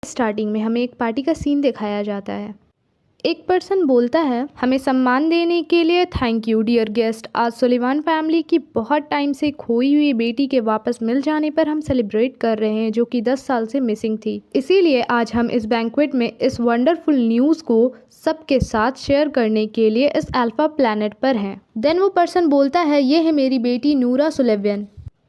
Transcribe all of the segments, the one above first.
Starting में हमें एक पार्टी का सीन दिखाया जाता है। एक पर्सन बोलता है, हमें सम्मान देने के लिए थैंक यू डियर गेस्ट। आज सुलिवान फैमिली की बहुत टाइम से खोई हुई बेटी के वापस मिल जाने पर हम सेलिब्रेट कर रहे हैं, जो कि 10 साल से मिसिंग थी। इसीलिए आज हम इस बैंक्वेट में इस वंडरफुल न्यूज़ को सबके साथ शेयर करने के लिए इस अल्फा प्लैनेट पर हैं। देन वो पर्सन बोलता है, ये है मेरी बेटी नूरा सुलिवान।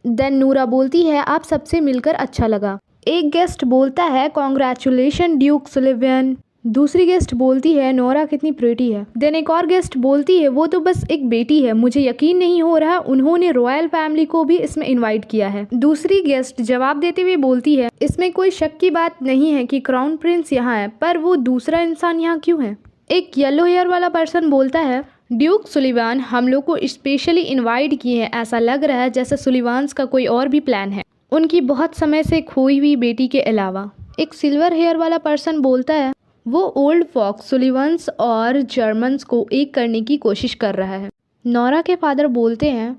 देन नूरा बोलती है, आप सबसे मिलकर अच्छा लगा। एक गेस्ट बोलता है, कॉन्ग्रेचुलेशन ड्यूक सुलिवान। दूसरी गेस्ट बोलती है, नोरा कितनी प्रेटी है। देन एक और गेस्ट बोलती है, वो तो बस एक बेटी है, मुझे यकीन नहीं हो रहा उन्होंने रॉयल फैमिली को भी इसमें इनवाइट किया है। दूसरी गेस्ट जवाब देते हुए बोलती है, इसमें कोई शक की बात नहीं है कि क्राउन प्रिंस यहाँ है, पर वो दूसरा इंसान यहाँ क्यों है। एक येलो हेयर वाला पर्सन बोलता है, ड्यूक सुलिवान हम लोग को स्पेशली इनवाइट किए हैं। ऐसा लग रहा है जैसे सुलिवान्स का कोई और भी प्लान है, उनकी बहुत समय से खोई हुई बेटी के अलावा। एक सिल्वर हेयर वाला पर्सन बोलता है, वो ओल्ड फॉक्स सुलिवान्स और जर्मन्स को एक करने की कोशिश कर रहा है। नोरा के फादर बोलते हैं,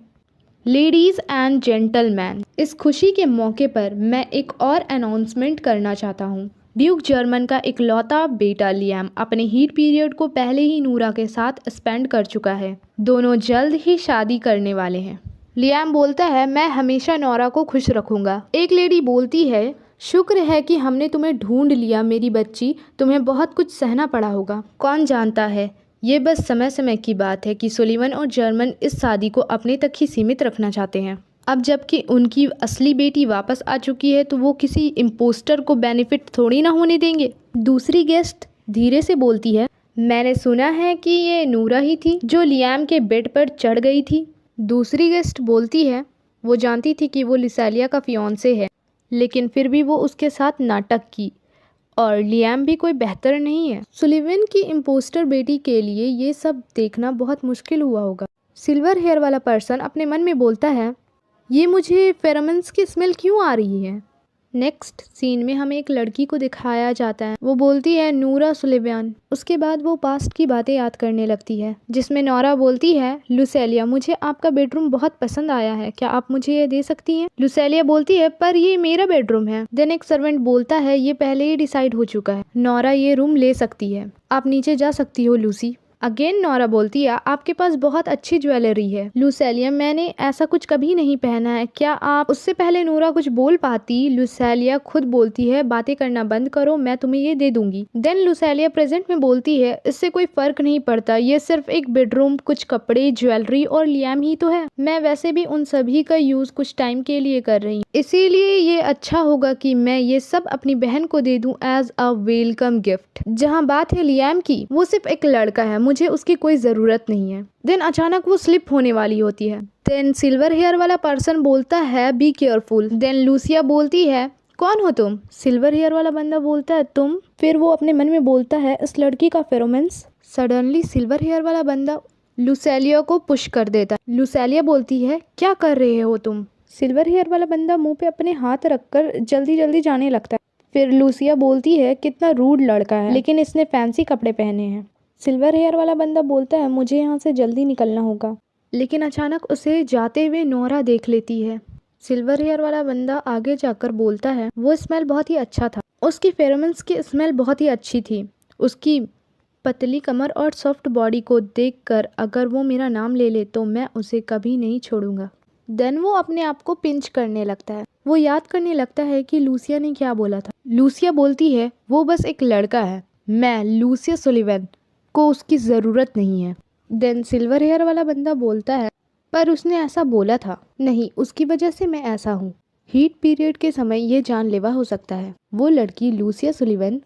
लेडीज़ एंड जेंटलमैन, इस खुशी के मौके पर मैं एक और अनाउंसमेंट करना चाहता हूँ। ड्यूक जर्मन का इकलौता बेटा लियाम अपने हीट पीरियड को पहले ही नूरा के साथ स्पेंड कर चुका है। दोनों जल्द ही शादी करने वाले हैं। लियाम बोलता है, मैं हमेशा नोरा को खुश रखूंगा। एक लेडी बोलती है, शुक्र है कि हमने तुम्हें ढूंढ लिया मेरी बच्ची, तुम्हें बहुत कुछ सहना पड़ा होगा। कौन जानता है, ये बस समय समय की बात है कि सुलिवान और जर्मन इस शादी को अपने तक ही सीमित रखना चाहते हैं। अब जबकि उनकी असली बेटी वापस आ चुकी है तो वो किसी इम्पोस्टर को बेनिफिट थोड़ी ना होने देंगे। दूसरी गेस्ट धीरे से बोलती है, मैंने सुना है कि ये नूरा ही थी जो लियाम के बेड पर चढ़ गई थी। दूसरी गेस्ट बोलती है, वो जानती थी कि वो लिसालिया का फियांसे है, लेकिन फिर भी वो उसके साथ नाटक की, और लियाम भी कोई बेहतर नहीं है। सुलिवान की इम्पोस्टर बेटी के लिए ये सब देखना बहुत मुश्किल हुआ होगा। सिल्वर हेयर वाला पर्सन अपने मन में बोलता है, ये मुझे फेरोमोन्स की स्मेल क्यों आ रही है। नेक्स्ट सीन में हमें एक लड़की को दिखाया जाता है। वो बोलती है, नूरा सुलिवान। उसके बाद वो पास्ट की बातें याद करने लगती है, जिसमें नोरा बोलती है, लुसेलिया मुझे आपका बेडरूम बहुत पसंद आया है, क्या आप मुझे ये दे सकती हैं। लुसेलिया बोलती है, पर ये मेरा बेडरूम है। देन एक सर्वेंट बोलता है, ये पहले ही डिसाइड हो चुका है, नोरा ये रूम ले सकती है, आप नीचे जा सकती हो लूसी। अगेन नोरा बोलती है, आपके पास बहुत अच्छी ज्वेलरी है। लुसेलिया, मैंने ऐसा कुछ कभी नहीं पहना है, क्या आप। उससे पहले नोरा कुछ बोल पाती, लुसेलिया खुद बोलती है, बातें करना बंद करो, मैं तुम्हें ये दे दूंगी। देन लुसेलिया प्रेजेंट में बोलती है, इससे कोई फर्क नहीं पड़ता, ये सिर्फ एक बेडरूम, कुछ कपड़े, ज्वेलरी और लियाम ही तो है। मैं वैसे भी उन सभी का यूज कुछ टाइम के लिए कर रही हूँ, इसीलिए ये अच्छा होगा कि मैं ये सब अपनी बहन को दे दूं एज अ वेलकम गिफ्ट। जहाँ बात है लियाम की, वो सिर्फ एक लड़का है, मुझे उसकी कोई जरूरत नहीं है। देन अचानक वो स्लिप होने वाली होती है। देन सिल्वर हेयर वाला पर्सन बोलता है, बी केयरफुल। देन लूसिया बोलती है, कौन हो तुम। सिल्वर हेयर वाला बंदा बोलता है, तुम। फिर वो अपने मन में बोलता है, इस लड़की का फेरोमोन्स। सडनली सिल्वर हेयर वाला बंदा लुसेलिया को पुश कर देता है। लुसेलिया बोलती है, क्या कर रहे हो तुम। सिल्वर हेयर वाला बंदा मुंह पे अपने हाथ रखकर जल्दी जल्दी जाने लगता है। फिर लूसिया बोलती है, कितना रूड लड़का है, लेकिन इसने फैंसी कपड़े पहने हैं। सिल्वर हेयर वाला बंदा बोलता है, मुझे यहाँ से जल्दी निकलना होगा, लेकिन अचानक उसे जाते हुए नोरा देख लेती है। सिल्वर हेयर वाला बंदा आगे जाकर बोलता है, वो स्मेल बहुत ही अच्छा था, उसकी फेरोमोन्स की स्मेल बहुत ही अच्छी थी। उसकी पतली कमर और सॉफ्ट बॉडी को देखकर अगर वो मेरा नाम ले ले तो मैं उसे कभी नहीं छोड़ूंगा। देन वो अपने आप को पिंच करने लगता है। वो याद करने लगता है कि लूसिया ने क्या बोला था। लूसिया बोलती है, वो बस एक लड़का है, मैं लूसिया सुलिवान को उसकी ज़रूरत नहीं है। देन सिल्वर हेयर वाला बंदा बोलता है, पर उसने ऐसा बोला था। नहीं, उसकी वजह से मैं ऐसा हूँ। हीट पीरियड के समय ये जानलेवा हो सकता है। वो लड़की लूसिया सुलिवान,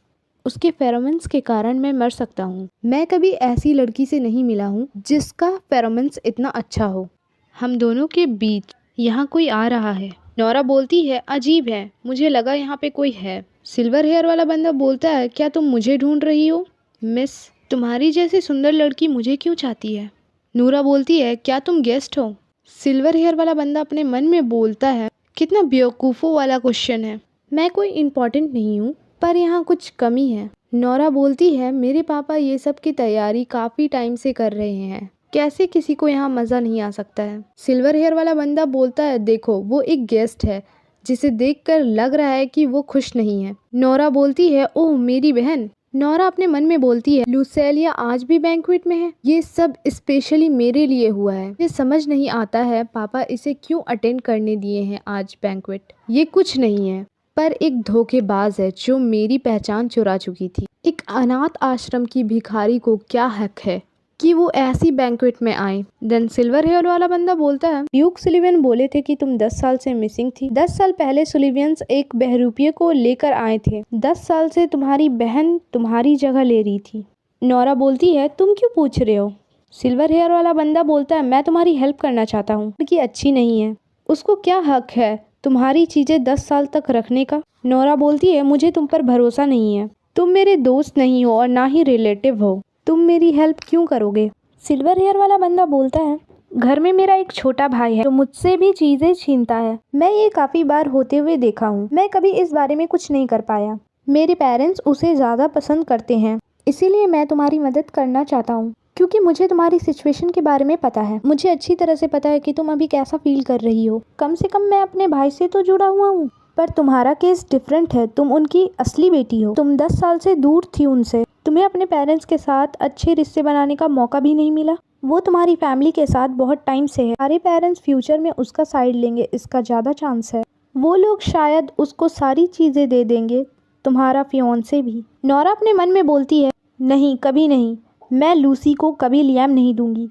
उसके फेरोमोन्स के कारण मैं मर सकता हूँ। मैं कभी ऐसी लड़की से नहीं मिला हूँ जिसका फेरोमोन्स इतना अच्छा हो। हम दोनों के बीच यहाँ कोई आ रहा है। नोरा बोलती है, अजीब है, मुझे लगा यहाँ पे कोई है। सिल्वर हेयर वाला बंदा बोलता है, क्या तुम मुझे ढूंढ रही हो। मिस, तुम्हारी जैसी सुंदर लड़की मुझे क्यों चाहती है। नूरा बोलती है, क्या तुम गेस्ट हो। सिल्वर हेयर वाला बंदा अपने मन में बोलता है, कितना बेवकूफ़ों वाला क्वेश्चन है, मैं कोई इम्पोर्टेंट नहीं हूँ, पर यहाँ कुछ कमी है। नोरा बोलती है, मेरे पापा ये सब की तैयारी काफ़ी टाइम से कर रहे हैं, कैसे किसी को यहाँ मज़ा नहीं आ सकता है। सिल्वर हेयर वाला बंदा बोलता है, देखो वो एक गेस्ट है, जिसे देखकर लग रहा है कि वो खुश नहीं है। नोरा बोलती है, ओह मेरी बहन। नोरा अपने मन में बोलती है, लुसेलिया आज भी बैंक्वेट में है। ये सब स्पेशली मेरे लिए हुआ है। ये समझ नहीं आता है पापा इसे क्यों अटेंड करने दिए हैं आज बैंक्वेट। ये कुछ नहीं है पर एक धोखेबाज है जो मेरी पहचान चुरा चुकी थी। एक अनाथ आश्रम की भिखारी को क्या हक है कि वो ऐसी बैंक्वेट में आए। देन सिल्वर हेयर वाला बंदा बोलता है, ड्यूक सुलिवन बोले थे कि तुम 10 साल से मिसिंग थी। 10 साल पहले सुलिवियंस एक बहरूपिये को लेकर आए थे। 10 साल से तुम्हारी बहन तुम्हारी जगह ले रही थी। नोरा बोलती है, तुम क्यों पूछ रहे हो? सिल्वर हेयर वाला बंदा बोलता है, मैं तुम्हारी हेल्प करना चाहता हूँ क्योंकि अच्छी नहीं है। उसको क्या हक है तुम्हारी चीजें 10 साल तक रखने का? नोरा बोलती है, मुझे तुम पर भरोसा नहीं है। तुम मेरे दोस्त नहीं हो और ना ही रिलेटिव हो। तुम मेरी हेल्प क्यों करोगे? सिल्वर हेयर वाला बंदा बोलता है, घर में मेरा एक छोटा भाई है जो मुझसे भी चीजें छीनता है। मैं ये काफी बार होते हुए देखा हूँ। मैं कभी इस बारे में कुछ नहीं कर पाया। मेरे पेरेंट्स उसे ज्यादा पसंद करते हैं, इसीलिए मैं तुम्हारी मदद करना चाहता हूँ क्योंकि मुझे तुम्हारी सिचुएशन के बारे में पता है। मुझे अच्छी तरह से पता है कि तुम अभी कैसा फील कर रही हो। कम से कम मैं अपने भाई से तो जुड़ा हुआ हूँ, पर तुम्हारा केस डिफरेंट है। तुम उनकी असली बेटी हो। तुम 10 साल से दूर थी उनसे। तुम्हें अपने पेरेंट्स के साथ अच्छे रिश्ते बनाने का मौका भी नहीं मिला। वो तुम्हारी फैमिली के साथ बहुत टाइम से है। हमारे पेरेंट्स फ्यूचर में उसका साइड लेंगे, इसका ज़्यादा चांस है। वो लोग शायद उसको सारी चीज़ें दे देंगे, तुम्हारा फियांसे भी। नोरा अपने मन में बोलती है, नहीं कभी नहीं, मैं लूसी को कभी लियाम नहीं दूंगी।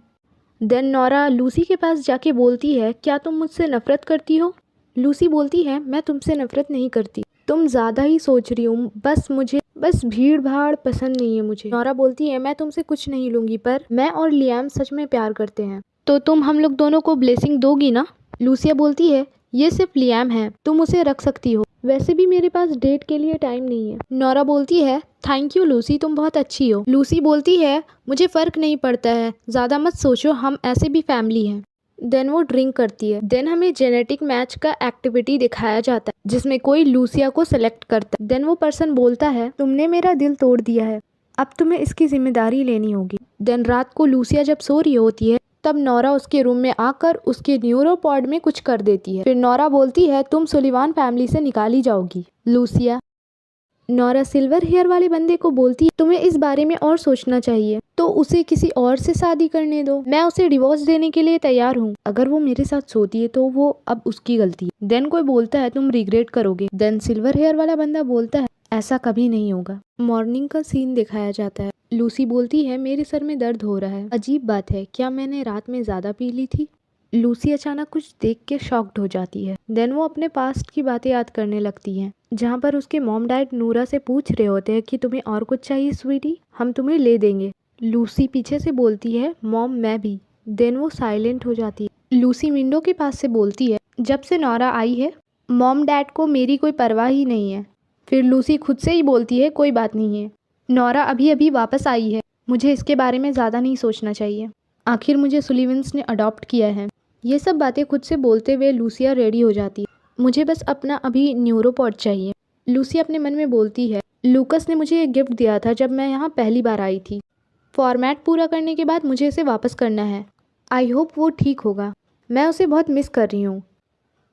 देन नोरा लूसी के पास जाके बोलती है, क्या तुम मुझसे नफरत करती हो? लूसी बोलती है, मैं तुमसे नफरत नहीं करती, तुम ज़्यादा ही सोच रही हो। मुझे भीड़ भाड़ पसंद नहीं है मुझे। नोरा बोलती है, मैं तुमसे कुछ नहीं लूँगी, पर मैं और लियाम सच में प्यार करते हैं, तो तुम हम लोग दोनों को ब्लेसिंग दोगी ना? लूसिया बोलती है, ये सिर्फ लियाम है, तुम उसे रख सकती हो। वैसे भी मेरे पास डेट के लिए टाइम नहीं है। नोरा बोलती है, थैंक यू लूसी, तुम बहुत अच्छी हो। लूसी बोलती है, मुझे फ़र्क नहीं पड़ता है, ज़्यादा मत सोचो, हम ऐसे भी फैमिली हैं। देन वो ड्रिंक करती है। देन हमें जेनेटिक मैच का एक्टिविटी दिखाया जाता है जिसमें कोई लूसिया को सेलेक्ट करता है। देन वो पर्सन बोलता है, तुमने मेरा दिल तोड़ दिया है, अब तुम्हें इसकी जिम्मेदारी लेनी होगी। देन रात को लूसिया जब सो रही होती है तब नोरा उसके रूम में आकर उसके न्यूरोपॉड में कुछ कर देती है। फिर नोरा बोलती है, तुम सुलिवान फैमिली से निकाली जाओगी। लूसिया नोरा सिल्वर हेयर वाले बंदे को बोलती है, तुम्हें इस बारे में और सोचना चाहिए, तो उसे किसी और से शादी करने दो। मैं उसे डिवोर्स देने के लिए तैयार हूँ। अगर वो मेरे साथ सोती है तो वो अब उसकी गलती है। देन कोई बोलता है, तुम रिग्रेट करोगे। देन सिल्वर हेयर वाला बंदा बोलता है, ऐसा कभी नहीं होगा। मॉर्निंग का सीन दिखाया जाता है। लूसी बोलती है, मेरे सर में दर्द हो रहा है। अजीब बात है, क्या मैंने रात में ज्यादा पी ली थी? लूसी अचानक कुछ देख के शॉक्ड हो जाती है। देन वो अपने पास्ट की बातें याद करने लगती है, जहाँ पर उसके मॉम डैड नूरा से पूछ रहे होते हैं कि तुम्हें और कुछ चाहिए स्वीटी, हम तुम्हें ले देंगे। लूसी पीछे से बोलती है, मॉम मैं भी। देन वो साइलेंट हो जाती है। लूसी विंडो के पास से बोलती है, जब से नोरा आई है मॉम डैड को मेरी कोई परवाह ही नहीं है। फिर लूसी खुद से ही बोलती है, कोई बात नहीं है, नोरा अभी अभी वापस आई है, मुझे इसके बारे में ज़्यादा नहीं सोचना चाहिए। आखिर मुझे सुलिवंस ने अडॉप्ट किया है। ये सब बातें खुद से बोलते हुए लूसिया रेडी हो जाती है। मुझे बस अपना अभी न्यूरोपॉड चाहिए। लूसी अपने मन में बोलती है, लूकस ने मुझे एक गिफ्ट दिया था जब मैं यहाँ पहली बार आई थी। फॉर्मेट पूरा करने के बाद मुझे इसे वापस करना है। आई होप वो ठीक होगा। मैं उसे बहुत मिस कर रही हूँ,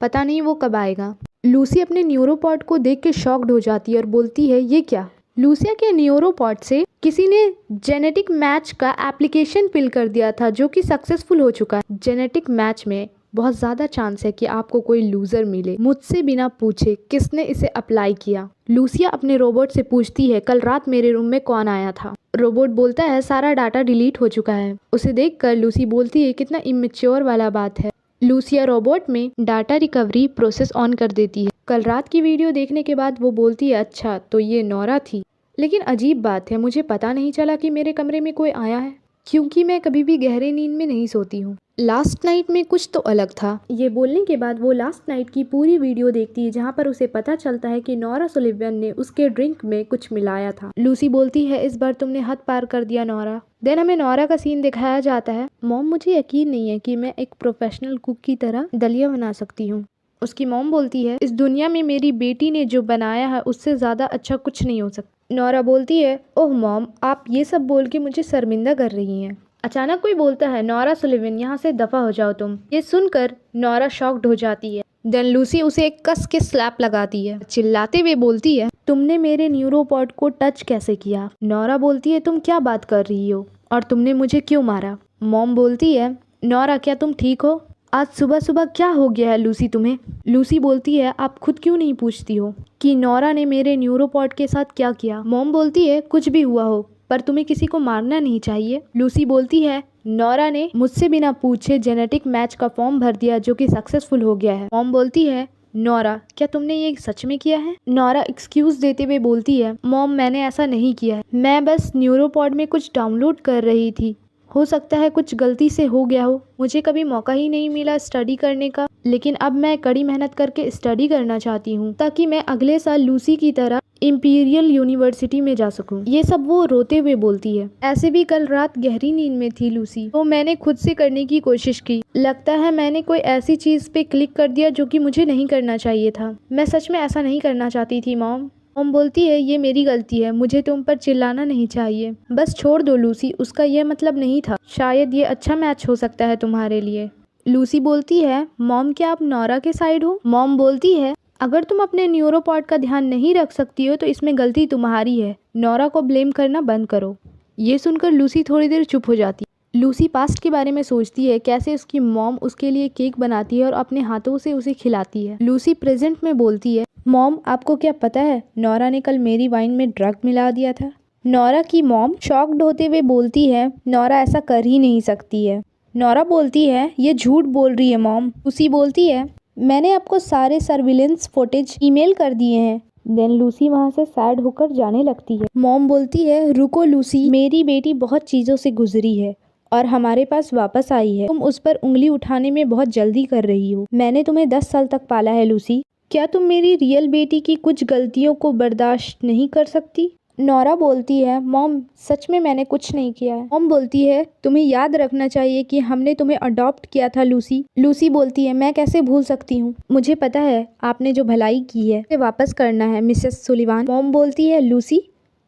पता नहीं वो कब आएगा। लूसी अपने न्यूरोपॉड को देख के शॉक्ड हो जाती है और बोलती है, ये क्या? लूसिया के न्यूरोपॉड से किसी ने जेनेटिक मैच का एप्लीकेशन फिल कर दिया था जो कि सक्सेसफुल हो चुका है। जेनेटिक मैच में बहुत ज़्यादा चांस है कि आपको कोई लूज़र मिले। मुझसे बिना पूछे किसने इसे अप्लाई किया? लूसिया अपने रोबोट से पूछती है, कल रात मेरे रूम में कौन आया था? रोबोट बोलता है, सारा डाटा डिलीट हो चुका है। उसे देखकर लूसी बोलती है, कितना इमेच्योर वाला बात है। लूसिया रोबोट में डाटा रिकवरी प्रोसेस ऑन कर देती है। कल रात की वीडियो देखने के बाद वो बोलती है, अच्छा तो ये नोरा थी, लेकिन अजीब बात है, मुझे पता नहीं चला कि मेरे कमरे में कोई आया है, क्योंकि मैं कभी भी गहरे नींद में नहीं सोती हूँ। लास्ट नाइट में कुछ तो अलग था। ये बोलने के बाद वो लास्ट नाइट की पूरी वीडियो देखती है जहाँ पर उसे पता चलता है कि नोरा सुलिवन ने उसके ड्रिंक में कुछ मिलाया था। लूसी बोलती है, इस बार तुमने हद पार कर दिया नोरा। देन हमें नोरा का सीन दिखाया जाता है। मॉम, मुझे यकीन नहीं है कि मैं एक प्रोफेशनल कुक की तरह दलिया बना सकती हूँ। उसकी मॉम बोलती है, इस दुनिया में मेरी बेटी ने जो बनाया है उससे ज़्यादा अच्छा कुछ नहीं हो सकता। नोरा बोलती है, ओह मॉम, आप ये सब बोल के मुझे शर्मिंदा कर रही हैं। अचानक कोई बोलता है, नोरा सुलिवन, यहाँ से दफ़ा हो जाओ तुम। ये सुनकर नोरा शॉक्ड हो जाती है। देन लूसी उसे एक कस के स्लैप लगाती है, चिल्लाते हुए बोलती है, तुमने मेरे न्यूरोपॉड को टच कैसे किया? नोरा बोलती है, तुम क्या बात कर रही हो और तुमने मुझे क्यों मारा? मॉम बोलती है, नोरा क्या तुम ठीक हो? आज सुबह सुबह क्या हो गया है लूसी तुम्हें? लूसी बोलती है, आप खुद क्यों नहीं पूछती हो कि नोरा ने मेरे न्यूरोपॉड के साथ क्या किया? मॉम बोलती है, कुछ भी हुआ हो पर तुम्हें किसी को मारना नहीं चाहिए। लूसी बोलती है, नोरा ने मुझसे बिना पूछे जेनेटिक मैच का फॉर्म भर दिया जो कि सक्सेसफुल हो गया है। मॉम बोलती है, नोरा क्या तुमने ये सच में किया है? नोरा एक्सक्यूज देते हुए बोलती है, मॉम मैंने ऐसा नहीं किया है, मैं बस न्यूरोपॉड में कुछ डाउनलोड कर रही थी, हो सकता है कुछ गलती से हो गया हो, मुझे कभी मौका ही नहीं मिला स्टडी करने का, लेकिन अब मैं कड़ी मेहनत करके स्टडी करना चाहती हूँ ताकि मैं अगले साल लूसी की तरह इंपीरियल यूनिवर्सिटी में जा सकूं। ये सब वो रोते हुए बोलती है। ऐसे भी कल रात गहरी नींद में थी लूसी, तो मैंने खुद से करने की कोशिश की, लगता है मैंने कोई ऐसी चीज पे क्लिक कर दिया जो कि मुझे नहीं करना चाहिए था, मैं सच में ऐसा नहीं करना चाहती थी मॉम। मॉम बोलती है, ये मेरी गलती है, मुझे तुम पर चिल्लाना नहीं चाहिए, बस छोड़ दो लूसी, उसका यह मतलब नहीं था, शायद ये अच्छा मैच हो सकता है तुम्हारे लिए। लूसी बोलती है, मॉम क्या आप नोरा के साइड हो? मॉम बोलती है, अगर तुम अपने न्यूरोपॉड का ध्यान नहीं रख सकती हो तो इसमें गलती तुम्हारी है, नोरा को ब्लेम करना बंद करो। ये सुनकर लूसी थोड़ी देर चुप हो जाती है। लूसी पास्ट के बारे में सोचती है, कैसे उसकी मॉम उसके लिए केक बनाती है और अपने हाथों से उसे खिलाती है। लूसी प्रेजेंट में बोलती है, मॉम आपको क्या पता है नोरा ने कल मेरी वाइन में ड्रग मिला दिया था? नोरा की मॉम शॉक्ड होते हुए बोलती है, नोरा ऐसा कर ही नहीं सकती है। नोरा बोलती है, ये झूठ बोल रही है मॉम। लूसी बोलती है, मैंने आपको सारे सर्विलेंस फुटेज ईमेल कर दिए हैं। देन लूसी वहाँ से सैड होकर जाने लगती है। मॉम बोलती है, रुको लूसी, मेरी बेटी बहुत चीज़ों से गुजरी है और हमारे पास वापस आई है, तुम उस पर उंगली उठाने में बहुत जल्दी कर रही हो। मैंने तुम्हें 10 साल तक पाला है लूसी, क्या तुम मेरी रियल बेटी की कुछ गलतियों को बर्दाश्त नहीं कर सकती? नोरा बोलती है, मॉम सच में मैंने कुछ नहीं किया है। मॉम बोलती है, तुम्हें याद रखना चाहिए कि हमने तुम्हें अडॉप्ट किया था लूसी। लूसी बोलती है, मैं कैसे भूल सकती हूँ, मुझे पता है आपने जो भलाई की है उसे वापस करना है मिसेस सुलिवान। मॉम बोलती है, लूसी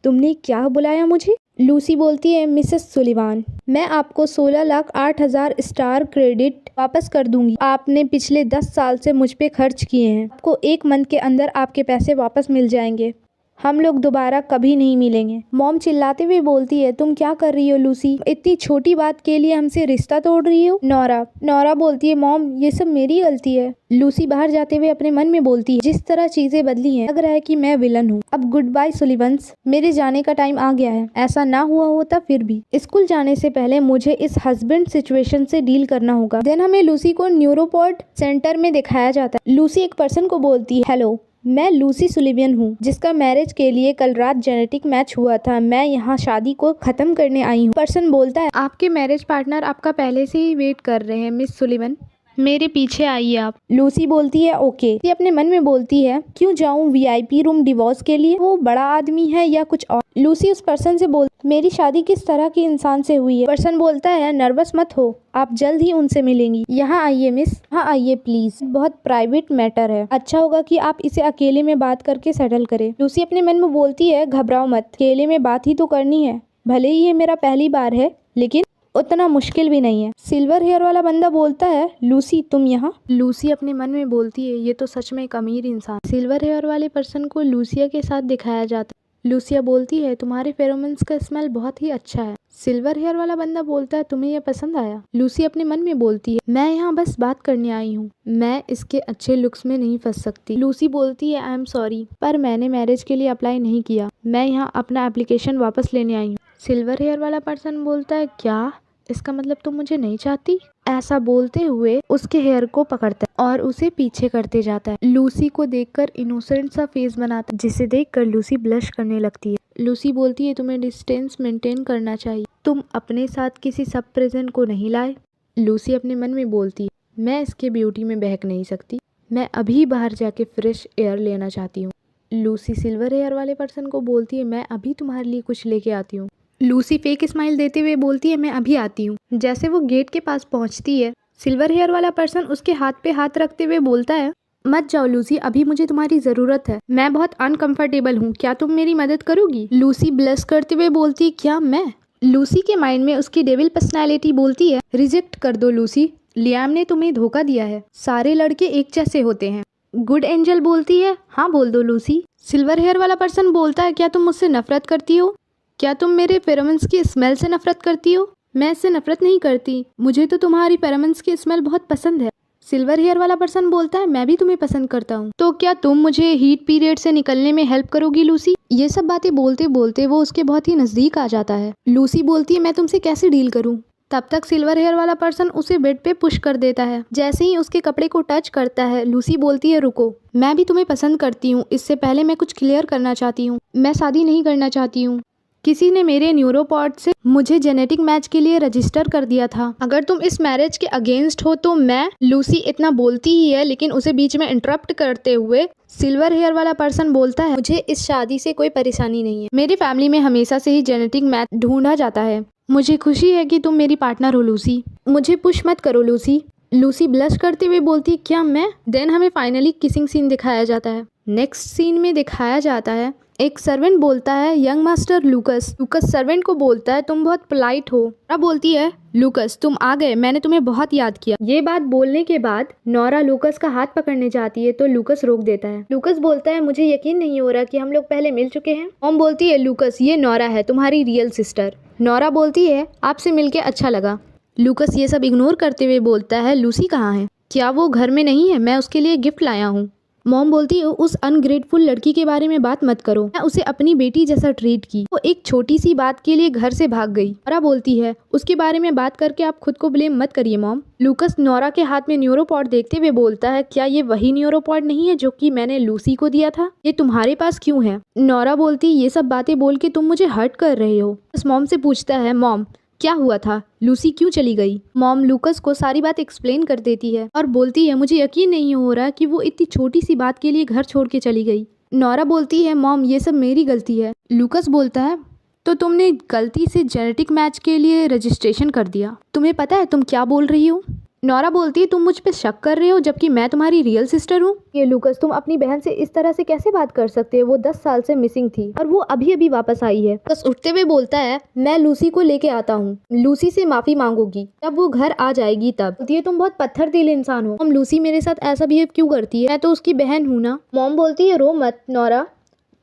तुमने क्या बुलाया मुझे? लूसी बोलती है, मिसेस सुलिवान मैं आपको 16,08,000 स्टार क्रेडिट वापस कर दूंगी, आपने पिछले 10 साल से मुझ पे खर्च किए हैं, आपको 1 मंथ के अंदर आपके पैसे वापस मिल जाएंगे, हम लोग दोबारा कभी नहीं मिलेंगे। मॉम चिल्लाते हुए बोलती है, तुम क्या कर रही हो लूसी, इतनी छोटी बात के लिए हमसे रिश्ता तोड़ रही हो? नोरा बोलती है, मॉम ये सब मेरी गलती है। लूसी बाहर जाते हुए अपने मन में बोलती है, जिस तरह चीजें बदली हैं लग रहा है कि मैं विलन हूँ। अब गुड बाय सुलिवंस, मेरे जाने का टाइम आ गया है। ऐसा ना हुआ होता फिर भी, स्कूल जाने से पहले मुझे इस हस्बैंड सिचुएशन से डील करना होगा। देन हमें लूसी को न्यूरोपॉड सेंटर में दिखाया जाता है। लूसी एक पर्सन को बोलती है, हेलो मैं लूसी सुलिवियन हूँ जिसका मैरिज के लिए कल रात जेनेटिक मैच हुआ था, मैं यहाँ शादी को खत्म करने आई हूँ। पर्सन बोलता है, आपके मैरिज पार्टनर आपका पहले से ही वेट कर रहे हैं मिस सुलिवन, मेरे पीछे आइए आप। लूसी बोलती है, ओके। ये अपने मन में बोलती है, क्यों जाऊं वीआईपी रूम डिवोर्स के लिए, वो बड़ा आदमी है या कुछ और। लूसी उस पर्सन से मेरी शादी किस तरह के इंसान से हुई है? पर्सन बोलता है, नर्वस मत हो, आप जल्द ही उनसे मिलेंगी। यहाँ आइए मिस, यहाँ आइए प्लीज, बहुत प्राइवेट मैटर है, अच्छा होगा कि आप इसे अकेले में बात करके सेटल करें। लूसी अपने मन में बोलती है, घबराओ मत, अकेले में बात ही तो करनी है, भले ही ये मेरा पहली बार है लेकिन उतना मुश्किल भी नहीं है। सिल्वर हेयर वाला बंदा बोलता है, लूसी तुम यहाँ? लूसी अपने मन में बोलती है, ये तो सच में एक अमीर इंसान। सिल्वर हेयर वाले पर्सन को लूसिया के साथ दिखाया जाता है। लूसिया बोलती है, तुम्हारे फेरोमोन्स का स्मेल बहुत ही अच्छा है। सिल्वर हेयर वाला बंदा बोलता है, तुम्हें यह पसंद आया? लूसी अपने मन में बोलती है, मैं यहाँ बस बात करने आई हूँ, मैं इसके अच्छे लुक्स में नहीं फंस सकती। लूसी बोलती है, आई एम सॉरी पर मैंने मैरिज के लिए अप्लाई नहीं किया, मैं यहाँ अपना एप्लीकेशन वापस लेने आई हूँ। सिल्वर हेयर वाला पर्सन बोलता है, क्या इसका मतलब तुम मुझे नहीं चाहती? ऐसा बोलते हुए उसके हेयर को पकड़ता है और उसे पीछे करते जाता है। लूसी को देखकर इनोसेंट सा फेस बनाता है, जिसे देखकर लूसी ब्लश करने लगती है। लूसी बोलती है, तुम्हें डिस्टेंस मेंटेन करना चाहिए, तुम अपने साथ किसी सब प्रेजेंट को नहीं लाए। लूसी अपने मन में बोलती है, मैं इसके ब्यूटी में बहक नहीं सकती, मैं अभी बाहर जाके फ्रेश एयर लेना चाहती हूँ। लूसी सिल्वर हेयर वाले पर्सन को बोलती है, मैं अभी तुम्हारे लिए कुछ लेके आती हूँ। लूसी फेक स्माइल देते हुए बोलती है, मैं अभी आती हूँ। जैसे वो गेट के पास पहुँचती है, सिल्वर हेयर वाला पर्सन उसके हाथ पे हाथ रखते हुए बोलता है, मत जाओ लूसी, अभी मुझे तुम्हारी जरूरत है, मैं बहुत अनकंफर्टेबल हूँ, क्या तुम मेरी मदद करोगी? लूसी ब्लश करते हुए बोलती है, क्या मैं? लूसी के माइंड में उसकी डेविल पर्सनैलिटी बोलती है, रिजेक्ट कर दो लूसी, लियाम ने तुम्हें धोखा दिया है। सारे लड़के एक जैसे होते हैं। गुड एंजल बोलती है, हाँ बोल दो लूसी। सिल्वर हेयर वाला पर्सन बोलता है, क्या तुम मुझसे नफरत करती हो? क्या तुम मेरे फेरोमोन्स की स्मेल से नफरत करती हो? मैं इससे नफरत नहीं करती, मुझे तो तुम्हारी फेरोमोन्स की स्मेल बहुत पसंद है। सिल्वर हेयर वाला पर्सन बोलता है, मैं भी तुम्हें पसंद करता हूँ। तो क्या तुम मुझे हीट पीरियड से निकलने में हेल्प करोगी लूसी? ये सब बातें बोलते बोलते वो उसके बहुत ही नजदीक आ जाता है। लूसी बोलती है, मैं तुमसे कैसे डील करूँ? तब तक सिल्वर हेयर वाला पर्सन उसे बेड पे पुश कर देता है। जैसे ही उसके कपड़े को टच करता है, लूसी बोलती है, रुको, मैं भी तुम्हें पसंद करती हूँ। इससे पहले मैं कुछ क्लियर करना चाहती हूँ, मैं शादी नहीं करना चाहती हूँ। किसी ने मेरे न्यूरोपॉड से मुझे जेनेटिक मैच के लिए रजिस्टर कर दिया था। अगर तुम इस मैरिज के अगेंस्ट हो तो मैं। लूसी इतना बोलती ही है, लेकिन उसे बीच में इंटरप्ट करते हुए सिल्वर हेयर वाला पर्सन बोलता है, मुझे इस शादी से कोई परेशानी नहीं है। मेरी फैमिली में हमेशा से ही जेनेटिक मैच ढूंढा जाता है। मुझे खुशी है कि तुम मेरी पार्टनर हो लूसी। मुझे पुश मत करो लूसी। लूसी ब्लश करते हुए बोलती है, क्या मैं? देन हमें फाइनली किसिंग सीन दिखाया जाता है। नेक्स्ट सीन में दिखाया जाता है, एक सर्वेंट बोलता है, यंग मास्टर लूकस। लूकस सर्वेंट को बोलता है, तुम बहुत पोलाइट हो। नोरा बोलती है, लूकस तुम आ गए, मैंने तुम्हें बहुत याद किया। ये बात बोलने के बाद नोरा लूकस का हाथ पकड़ने जाती है तो लूकस रोक देता है। लूकस बोलता है, मुझे यकीन नहीं हो रहा कि हम लोग पहले मिल चुके हैं। मॉम बोलती है, लूकस ये नोरा है, तुम्हारी रियल सिस्टर। नोरा बोलती है, आपसे मिलके अच्छा लगा। लूकस ये सब इग्नोर करते हुए बोलता है, लूसी कहाँ है? क्या वो घर में नहीं है? मैं उसके लिए गिफ्ट लाया हूँ। मॉम बोलती है, उस अनग्रेटफुल लड़की के बारे में बात मत करो, मैं उसे अपनी बेटी जैसा ट्रीट की, वो एक छोटी सी बात के लिए घर से भाग गई। नोरा बोलती है, उसके बारे में बात करके आप खुद को ब्लेम मत करिए मॉम। लूकस नोरा के हाथ में न्यूरोपॉड देखते हुए बोलता है, क्या ये वही न्यूरोपॉड नहीं है जो कि मैंने लूसी को दिया था? ये तुम्हारे पास क्यों है? नोरा बोलती है, ये सब बातें बोल के तुम मुझे हर्ट कर रहे हो। मॉम से पूछता है, मॉम क्या हुआ था? लूसी क्यों चली गई? मॉम लूकस को सारी बात एक्सप्लेन कर देती है और बोलती है, मुझे यकीन नहीं हो रहा कि वो इतनी छोटी सी बात के लिए घर छोड़ के चली गई। नोरा बोलती है, मॉम ये सब मेरी गलती है। लूकस बोलता है, तो तुमने गलती से जेनेटिक मैच के लिए रजिस्ट्रेशन कर दिया। तुम्हें पता है तुम क्या बोल रही हो? नोरा बोलती है, तुम मुझ पे शक कर रहे हो जबकि मैं तुम्हारी रियल सिस्टर हूँ? ये लूकस, तुम अपनी बहन से इस तरह से कैसे बात कर सकते हो? वो 10 साल से मिसिंग थी और वो अभी अभी वापस आई है। बस उठते हुए बोलता है, मैं लूसी को लेके आता हूँ, लूसी से माफी मांगूंगी जब वो घर आ जाएगी तब। बोलती है, तुम बहुत पत्थर दिल इंसान हो। मॉम लूसी मेरे साथ ऐसा बिहेव क्यों करती है? मैं तो उसकी बहन हूँ ना। मॉम बोलती है, रो मत नोरा,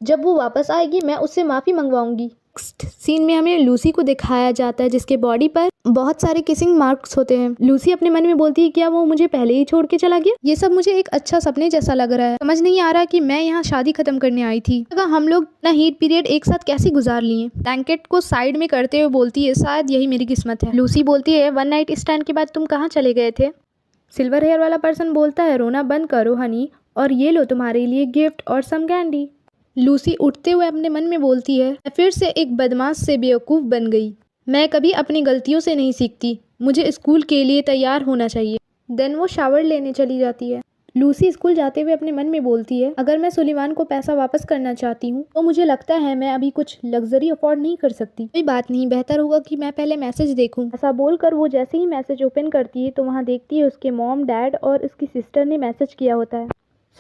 जब वो वापस आएगी मैं उससे माफी मंगवाऊंगी। नेक्स्ट सीन में हमें लूसी को दिखाया जाता है जिसके बॉडी पर बहुत सारे किसिंग मार्क्स होते हैं। लूसी अपने मन में बोलती है, क्या वो मुझे पहले ही छोड़ के चला गया? ये सब मुझे एक अच्छा सपने जैसा लग रहा है। समझ नहीं आ रहा कि मैं यहाँ शादी खत्म करने आई थी। हम लोग ना हीट पीरियड एक साथ कैसे गुजार लिए? ब्लैंकेट को साइड में करते हुए बोलती है, शायद यही मेरी किस्मत है। लूसी बोलती है, वन नाइट स्टैंड के बाद तुम कहाँ चले गए थे? सिल्वर हेयर वाला पर्सन बोलता है, रोना बंद करो हनी, और ये लो तुम्हारे लिए गिफ्ट और सम कैंडी। लूसी उठते हुए अपने मन में बोलती है, मैं फिर से एक बदमाश से बेवकूफ़ बन गई। मैं कभी अपनी गलतियों से नहीं सीखती, मुझे स्कूल के लिए तैयार होना चाहिए। देन वो शावर लेने चली जाती है। लूसी स्कूल जाते हुए अपने मन में बोलती है, अगर मैं सुलेमान को पैसा वापस करना चाहती हूँ तो मुझे लगता है मैं अभी कुछ लग्जरी अफोर्ड नहीं कर सकती। कोई बात नहीं, बेहतर होगा कि मैं पहले मैसेज देखूँ। ऐसा बोलकर वो जैसे ही मैसेज ओपन करती है तो वहाँ देखती है उसके मॉम, डैड और उसकी सिस्टर ने मैसेज किया होता है।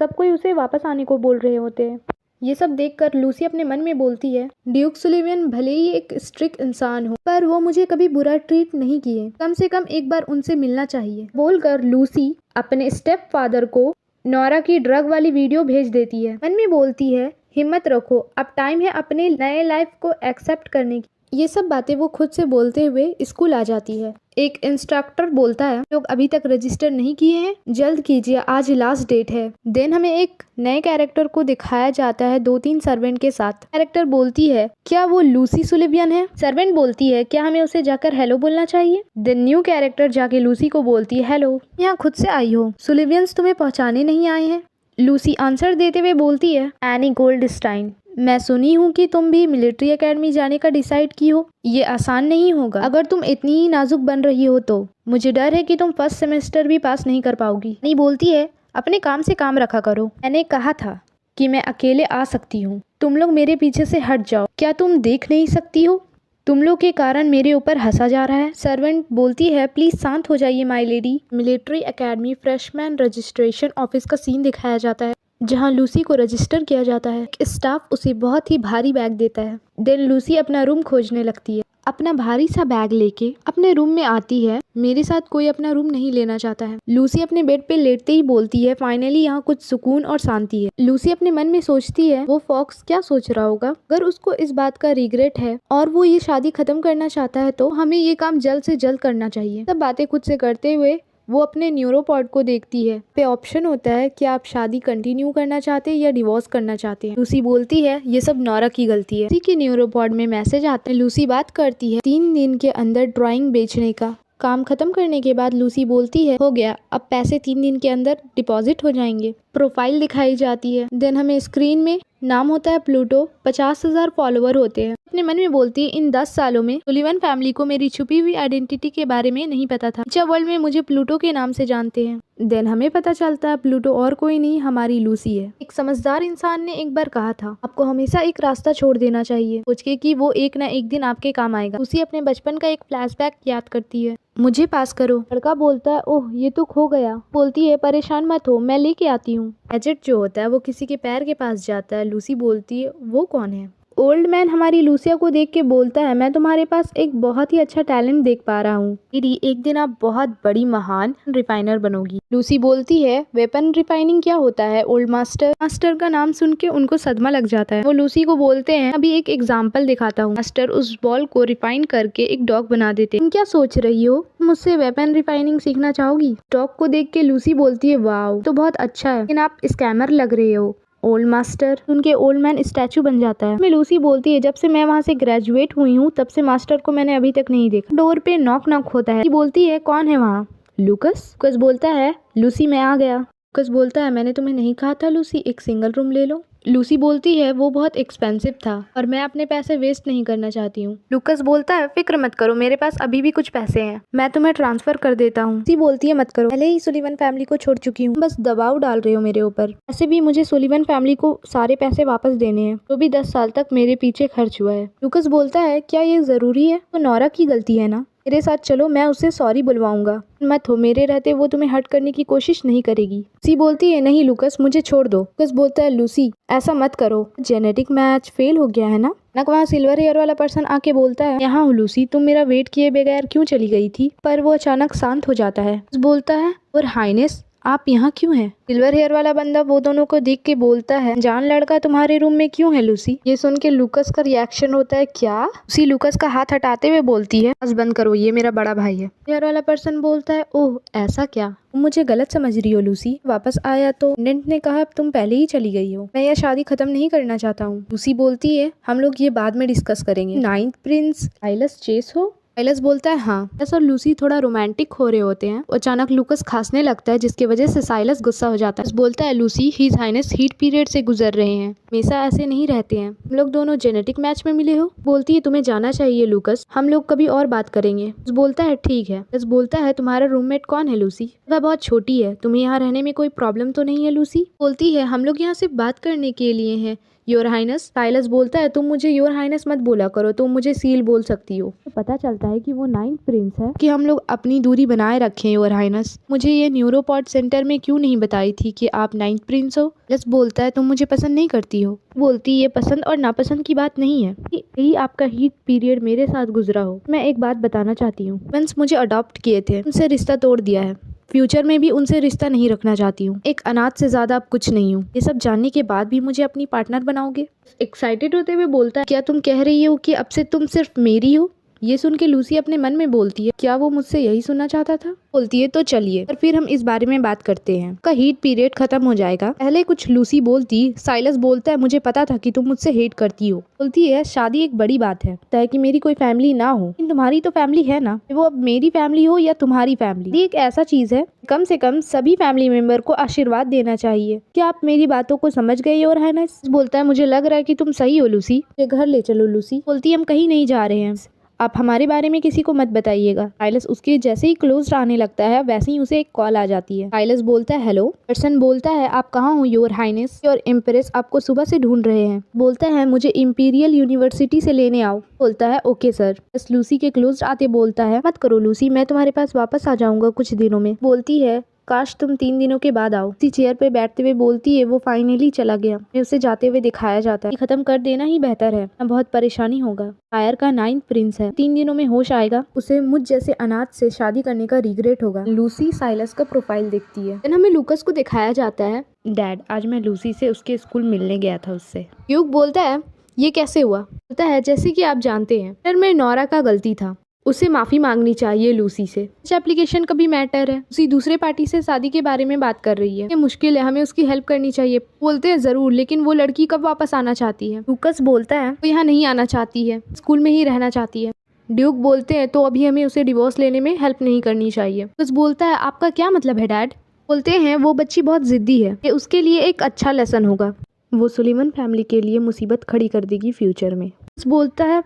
सब कोई उसे वापस आने को बोल रहे होते हैं। ये सब देखकर लूसी अपने मन में बोलती है, ड्यूक सुलिवान भले ही एक स्ट्रिक्ट इंसान हो पर वो मुझे कभी बुरा ट्रीट नहीं किए, कम से कम एक बार उनसे मिलना चाहिए। बोलकर लूसी अपने स्टेप फादर को नोरा की ड्रग वाली वीडियो भेज देती है। मन में बोलती है, हिम्मत रखो, अब टाइम है अपने नए लाइफ को एक्सेप्ट करने की। ये सब बातें वो खुद से बोलते हुए स्कूल आ जाती है। एक इंस्ट्रक्टर बोलता है, लोग अभी तक रजिस्टर नहीं किए हैं, जल्द कीजिए, आज लास्ट डेट है। देन हमें एक नए कैरेक्टर को दिखाया जाता है 2-3 सर्वेंट के साथ। कैरेक्टर बोलती है, क्या वो लूसी सुलिवान है? सर्वेंट बोलती है, क्या हमें उसे जाकर हेलो बोलना चाहिए? देन न्यू कैरेक्टर जाके लूसी को बोलती है, हेलो, यहाँ खुद से आई हो, सुलिवान्स तुम्हें पहुँचाने नहीं आए हैं? लूसी आंसर देते हुए बोलती है, एनी गोल्डस्टाइन, मैं सुनी हूँ कि तुम भी मिलिट्री एकेडमी जाने का डिसाइड की हो। ये आसान नहीं होगा, अगर तुम इतनी ही नाजुक बन रही हो तो मुझे डर है कि तुम फर्स्ट सेमेस्टर भी पास नहीं कर पाओगी। नहीं बोलती है, अपने काम से काम रखा करो, मैंने कहा था कि मैं अकेले आ सकती हूँ, तुम लोग मेरे पीछे से हट जाओ, क्या तुम देख नहीं सकती हो? तुम लोग के कारण मेरे ऊपर हंसा जा रहा है। सर्वेंट बोलती है, प्लीज शांत हो जाइए my lady. Military academy freshman registration office का सीन दिखाया जाता है जहां लूसी को रजिस्टर किया जाता है। स्टाफ उसे बहुत ही भारी बैग देता है। देन लूसी अपना रूम खोजने लगती है। अपना भारी सा बैग लेके अपने रूम में आती है। मेरे साथ कोई अपना रूम नहीं लेना चाहता है। लूसी अपने बेड पे लेटते ही बोलती है, फाइनली यहाँ कुछ सुकून और शांति है। लूसी अपने मन में सोचती है वो फॉक्स क्या सोच रहा होगा। अगर उसको इस बात का रिग्रेट है और वो ये शादी खत्म करना चाहता है तो हमें ये काम जल्द से जल्द करना चाहिए। सब बातें खुद से करते हुए वो अपने न्यूरोपॉड को देखती है। पे ऑप्शन होता है कि आप शादी कंटिन्यू करना चाहते हैं या डिवोर्स करना चाहते हैं। लूसी बोलती है ये सब नौरा की गलती है। लूसी के न्यूरोपॉड में मैसेज आता है। लूसी बात करती है 3 दिन के अंदर ड्राइंग बेचने का। काम खत्म करने के बाद लूसी बोलती है हो गया, अब पैसे 3 दिन के अंदर डिपॉजिट हो जाएंगे। प्रोफाइल दिखाई जाती है। देन हमें स्क्रीन में नाम होता है प्लूटो। 50,000 फॉलोवर होते हैं। अपने मन में बोलती है इन 10 सालों में सुलिवन फैमिली को मेरी छुपी हुई आइडेंटिटी के बारे में नहीं पता था। अच्छा वर्ल्ड में मुझे प्लूटो के नाम से जानते हैं। देन हमें पता चलता है प्लूटो और कोई नहीं हमारी लूसी है। एक समझदार इंसान ने एक बार कहा था आपको हमेशा एक रास्ता छोड़ देना चाहिए सोच के कि वो एक न एक दिन आपके काम आएगा। लूसी अपने बचपन का एक फ्लैशबैक याद करती है। मुझे पास करो। लड़का बोलता है ओह ये तो खो गया। बोलती है परेशान मत हो, मैं लेके आती हूँ। गैजेट जो होता है वो किसी के पैर के पास जाता है। लूसी बोलती है वो कौन है। ओल्ड मैन हमारी लूसिया को देख के बोलता है मैं तुम्हारे पास एक बहुत ही अच्छा टैलेंट देख पा रहा हूँ। दीदी एक दिन आप बहुत बड़ी महान रिफाइनर बनोगी। लूसी बोलती है वेपन रिफाइनिंग क्या होता है। ओल्ड मास्टर का नाम सुन के उनको सदमा लग जाता है। वो लूसी को बोलते हैं अभी एक एग्जाम्पल दिखाता हूँ। मास्टर उस बॉल को रिफाइन करके एक डॉग बना देते। तुम क्या सोच रही हो, मुझसे वेपन रिफाइनिंग सीखना चाहोगी। डॉग को देख के लूसी बोलती है वाओ तो बहुत अच्छा है लेकिन आप स्कैमर लग रहे हो। ओल्ड मास्टर उनके ओल्ड मैन स्टैचू बन जाता है। मैं लूसी बोलती है जब से मैं वहाँ से ग्रेजुएट हुई हूँ तब से मास्टर को मैंने अभी तक नहीं देखा। डोर पे नॉक नॉक होता है। बोलती है कौन है वहाँ। लूकस बोलता है लूसी मैं आ गया। लूकस बोलता है मैंने तुम्हें नहीं कहा था लूसी एक सिंगल रूम ले लो। लूसी बोलती है वो बहुत एक्सपेंसिव था और मैं अपने पैसे वेस्ट नहीं करना चाहती हूँ। लूकस बोलता है फिक्र मत करो मेरे पास अभी भी कुछ पैसे हैं, मैं तुम्हें ट्रांसफर कर देता हूँ। लूसी बोलती है मत करो, पहले ही सुलिवन फैमिली को छोड़ चुकी हूँ, बस दबाव डाल रहे हो मेरे ऊपर। ऐसे भी मुझे सुलिवन फैमिली को सारे पैसे वापस देने हैं जो भी 10 साल तक मेरे पीछे खर्च हुआ है। लूकस बोलता है क्या ये जरूरी है, तो नौरा की गलती है ना, मेरे साथ चलो मैं उससे सॉरी बुलवाऊंगा। मत हो, मेरे रहते वो तुम्हें हर्ट करने की कोशिश नहीं करेगी। लूसी बोलती है नहीं लूकस मुझे छोड़ दो। लूकस बोलता है लूसी ऐसा मत करो, जेनेटिक मैच फेल हो गया है ना। वहाँ सिल्वर हेयर वाला पर्सन आके बोलता है यहाँ हो लूसी, तुम मेरा वेट किए बगैर क्यों चली गई थी। पर वो अचानक शांत हो जाता है। बोलता है और हाइनेस आप यहाँ क्यों हैं। सिल्वर हेयर वाला बंदा वो दोनों को देख के बोलता है जान लड़का तुम्हारे रूम में क्यों है लूसी। ये सुन के लूकस का रिएक्शन होता है क्या। लूसी लूकस का हाथ हटाते हुए बोलती है बस बंद करो, ये मेरा बड़ा भाई है। हेयर वाला पर्सन बोलता है ओह ऐसा क्या, तुम मुझे गलत समझ रही हो लूसी। वापस आया तो नेंट ने कहा तुम पहले ही चली गई हो, मैं यह शादी खत्म नहीं करना चाहता हूँ। लूसी बोलती है हम लोग ये बाद में डिस्कस करेंगे। 9th प्रिंस साइलस चेस हो। साइलस बोलता है हाँ। साइलस और लूसी थोड़ा रोमांटिक हो रहे होते हैं। अचानक लूकस खांसने लगता है जिसकी वजह से साइलस गुस्सा हो जाता है। बोलता है Lucy his highness heat period से गुजर रहे हैं, हमेशा ऐसे नहीं रहते हैं, हम लोग दोनों जेनेटिक मैच में मिले हो। बोलती है तुम्हें जाना चाहिए लूकस, हम लोग कभी और बात करेंगे। बोलता है ठीक है। बोलता है तुम्हारा रूममेट कौन है लूसी, वह बहुत छोटी है, तुम्हें यहाँ रहने में कोई प्रॉब्लम तो नहीं है लूसी। बोलती है हम लोग यहाँ सिर्फ बात करने के लिए हैं योर हाइनेस। साइलस बोलता है तुम मुझे योर हाइनेस मत बोला करो, तुम मुझे सील बोल सकती हो। तो पता चलता है कि वो 9th प्रिंस है कि हम लोग अपनी दूरी बनाए रखें योर हाइनेस। मुझे ये न्यूरोपॉड सेंटर में क्यों नहीं बताई थी कि आप 9th प्रिंस हो। साइलस बोलता है तुम मुझे पसंद नहीं करती हो। बोलती ये पसंद और नापसंद की बात नहीं है, यही आपका हीट पीरियड मेरे साथ गुजरा हो। मैं एक बात बताना चाहती हूँ, वंस मुझे अडॉप्ट किए थे, उनसे रिश्ता तोड़ दिया है, फ्यूचर में भी उनसे रिश्ता नहीं रखना चाहती हूँ। एक अनाथ से ज्यादा अब कुछ नहीं हूँ। ये सब जानने के बाद भी मुझे अपनी पार्टनर बनाओगे। एक्साइटेड होते हुए बोलता है क्या तुम कह रही हो कि अब से तुम सिर्फ मेरी हो। ये सुन के लूसी अपने मन में बोलती है क्या वो मुझसे यही सुनना चाहता था। बोलती है तो चलिए और फिर हम इस बारे में बात करते हैं। का हीट पीरियड खत्म हो जाएगा। पहले कुछ लूसी बोलती। साइलस बोलता है मुझे पता था कि तुम मुझसे हेट करती हो। बोलती है शादी एक बड़ी बात है, तय कि मेरी कोई फैमिली ना हो, लेकिन तुम्हारी तो फैमिली है ना, वो अब मेरी फैमिली हो या तुम्हारी फैमिली, ये एक ऐसा चीज है कम से कम सभी फैमिली मेंबर को आशीर्वाद देना चाहिए। क्या आप मेरी बातों को समझ गए और है ना। बोलता है मुझे लग रहा है कि तुम सही हो लूसी, घर ले चलो लूसी। बोलती है हम कहीं नहीं जा रहे हैं, आप हमारे बारे में किसी को मत बताइएगा। साइलस उसके जैसे ही क्लोज आने लगता है वैसे ही उसे एक कॉल आ जाती है। साइलस बोलता है हेलो। पर्सन बोलता है आप कहाँ हो योर हाइनेस, योर एम्प्रेस आपको सुबह से ढूंढ रहे हैं। बोलता है मुझे इंपीरियल यूनिवर्सिटी से लेने आओ। बोलता है ओके सर। बस लूसी के क्लोज आते बोलता है मत करो लूसी, मैं तुम्हारे पास वापस आ जाऊंगा कुछ दिनों में। बोलती है काश तुम 3 दिनों के बाद आओ। उसी चेयर पे बैठते हुए बोलती है वो फाइनली चला गया। उसे जाते हुए दिखाया जाता है, खत्म कर देना ही बेहतर है, बहुत परेशानी होगा। फायर का 9th प्रिंस है, 3 दिनों में होश आएगा, उसे मुझ जैसे अनाथ से शादी करने का रिग्रेट होगा। लूसी साइलस का प्रोफाइल देखती है। देन हमें लूकस को दिखाया जाता है। डैड, आज मैं लूसी से उसके स्कूल मिलने गया था उससे। ड्यूक बोलता है ये कैसे हुआ? बोलता है जैसे कि आप जानते हैं फिर में नोरा का गलती था, उसे माफी मांगनी चाहिए लूसी से। एप्लीकेशन का भी मैटर है, उसी दूसरे पार्टी से शादी के बारे में बात कर रही है, ये मुश्किल है, हमें उसकी हेल्प करनी चाहिए। बोलते हैं जरूर, लेकिन वो लड़की कब वापस आना चाहती है? लूकस बोलता है वो यहाँ नहीं आना चाहती है, स्कूल में ही रहना चाहती है। ड्यूक बोलते हैं तो अभी हमें उसे डिवोर्स लेने में हेल्प नहीं करनी चाहिए। लूकस बोलता है आपका क्या मतलब है डैड? बोलते हैं वो बच्ची बहुत जिद्दी है, ये उसके लिए एक अच्छा लेसन होगा, वो सुलेमान फैमिली के लिए मुसीबत खड़ी कर देगी फ्यूचर में। बोलता है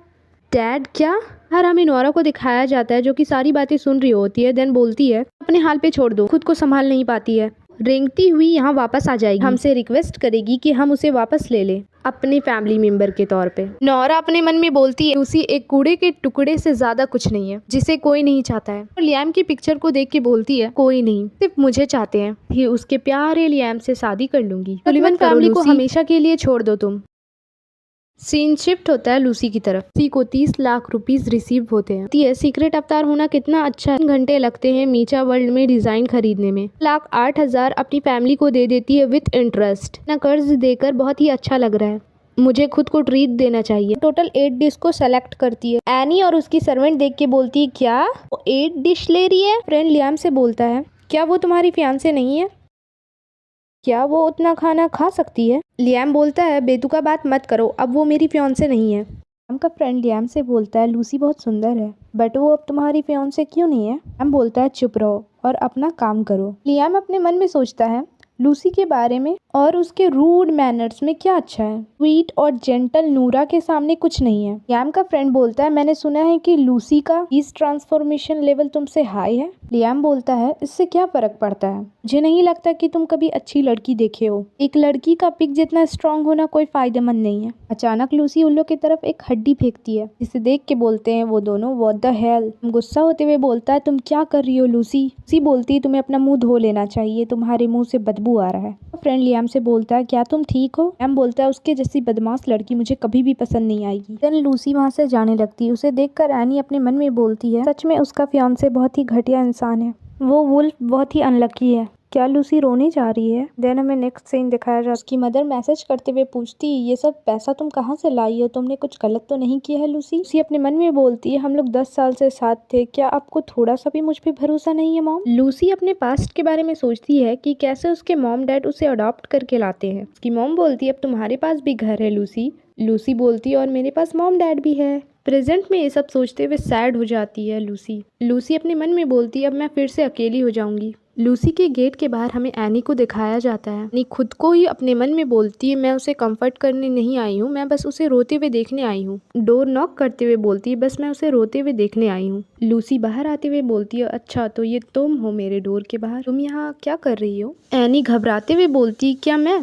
डैड क्या? हर हमें नोरा को दिखाया जाता है जो कि सारी बातें सुन रही होती है। देन बोलती है अपने हाल पे छोड़ दो, खुद को संभाल नहीं पाती है, रेंगती हुई यहाँ वापस आ जाएगी, हमसे रिक्वेस्ट करेगी कि हम उसे वापस ले लें अपने फैमिली मेंबर के तौर पे। नोरा अपने मन में बोलती है लूसी एक कूड़े के टुकड़े से ज्यादा कुछ नहीं है जिसे कोई नहीं चाहता है। और लियाम की पिक्चर को देख के बोलती है कोई नहीं, सिर्फ मुझे चाहते हैं, ये उसके प्यारे लियाम से शादी कर लूंगी। सुलेमान फैमिली को हमेशा के लिए छोड़ दो तुम। सीन शिफ्ट होता है लूसी की तरफ। लूसी को 30 लाख रुपीस रिसीव होते हैं। सीक्रेट अवतार होना कितना अच्छा है। 3 घंटे लगते हैं मीचा वर्ल्ड में डिजाइन खरीदने में। 1,08,000 अपनी फैमिली को दे देती है विद इंटरेस्ट। ना कर्ज देकर बहुत ही अच्छा लग रहा है, मुझे खुद को ट्रीट देना चाहिए। टोटल 8 डिश को सेलेक्ट करती है। एनी और उसकी सर्वेंट देख के बोलती है क्या वो 8 डिश ले रही है? फ्रेंड लियाम से बोलता है क्या वो तुम्हारी फियांसे नहीं है? क्या वो उतना खाना खा सकती है? लियाम बोलता है बेतुका बात मत करो, अब वो मेरी फियांसे नहीं है। लियाम का फ्रेंड लियाम से बोलता है लूसी बहुत सुंदर है, बट वो अब तुम्हारी फियांसे क्यों नहीं है? लियाम बोलता है चुप रहो और अपना काम करो। लियाम अपने मन में सोचता है लूसी के बारे में और उसके रूड मैनर्स में क्या अच्छा है। स्वीट और जेंटल नूरा के सामने कुछ नहीं है। लियाम का फ्रेंड बोलता है मैंने सुना है कि लूसी का इस ट्रांसफॉर्मेशन लेवल तुमसे हाई है। लियाम बोलता है इससे क्या फर्क पड़ता है, मुझे नहीं लगता कि तुम कभी अच्छी लड़की देखे हो। एक लड़की का पिक जितना स्ट्रांग होना कोई फायदेमंद नहीं है। अचानक लूसी उन लोग की तरफ एक हड्डी फेंकती है, जिसे देख के बोलते हैं वो दोनों व्हाट द हेल। गुस्सा होते हुए बोलता है तुम क्या कर रही हो लूसी? लूसी बोलती है तुम्हें अपना मुंह धो लेना चाहिए, तुम्हारे मुंह से बदबू आ रहा है। फ्रेंड लियाम से बोलता है क्या तुम ठीक हो? लियाम बोलता है उसके जैसी बदमाश लड़की मुझे कभी भी पसंद नहीं आएगी। देन लूसी वहाँ से जाने लगती है। उसे देखकर एनी अपने मन में बोलती है सच में उसका फियांसे बहुत ही घटिया इंसान है, वो वुल्फ बहुत ही अनलकी है। क्या लूसी रोने जा रही है? देन हमें नेक्स्ट सीन दिखाया जाता है। उसकी मदर मैसेज करते हुए पूछती है ये सब पैसा तुम कहाँ से लाई हो, तुमने कुछ गलत तो नहीं किया है लूसी? लूसी अपने मन में बोलती है हम लोग 10 साल से साथ थे, क्या आपको थोड़ा सा भी मुझ पे भरोसा नहीं है मॉम? लूसी अपने पास्ट के बारे में सोचती है कि कैसे उसके मॉम डैड उसे अडॉप्ट करके लाते हैं। उसकी मॉम बोलती है अब तुम्हारे पास भी घर है लूसी। लूसी बोलती है और मेरे पास मॉम डैड भी है। प्रेजेंट में ये सब सोचते हुए सैड हो जाती है लूसी। लूसी अपने मन में बोलती है अब मैं फिर से अकेली हो जाऊंगी। लूसी के गेट के बाहर हमें एनी को दिखाया जाता है। एनी खुद को ही अपने मन में बोलती है मैं उसे कंफर्ट करने नहीं आई हूँ, मैं बस उसे रोते हुए देखने आई हूँ। डोर नॉक करते हुए बोलती है बस मैं उसे रोते हुए देखने आई हूँ। लूसी बाहर आते हुए बोलती है अच्छा तो ये तुम हो मेरे डोर के बाहर, तुम यहाँ क्या कर रही हो? एनी घबराते हुए बोलती क्या मैं?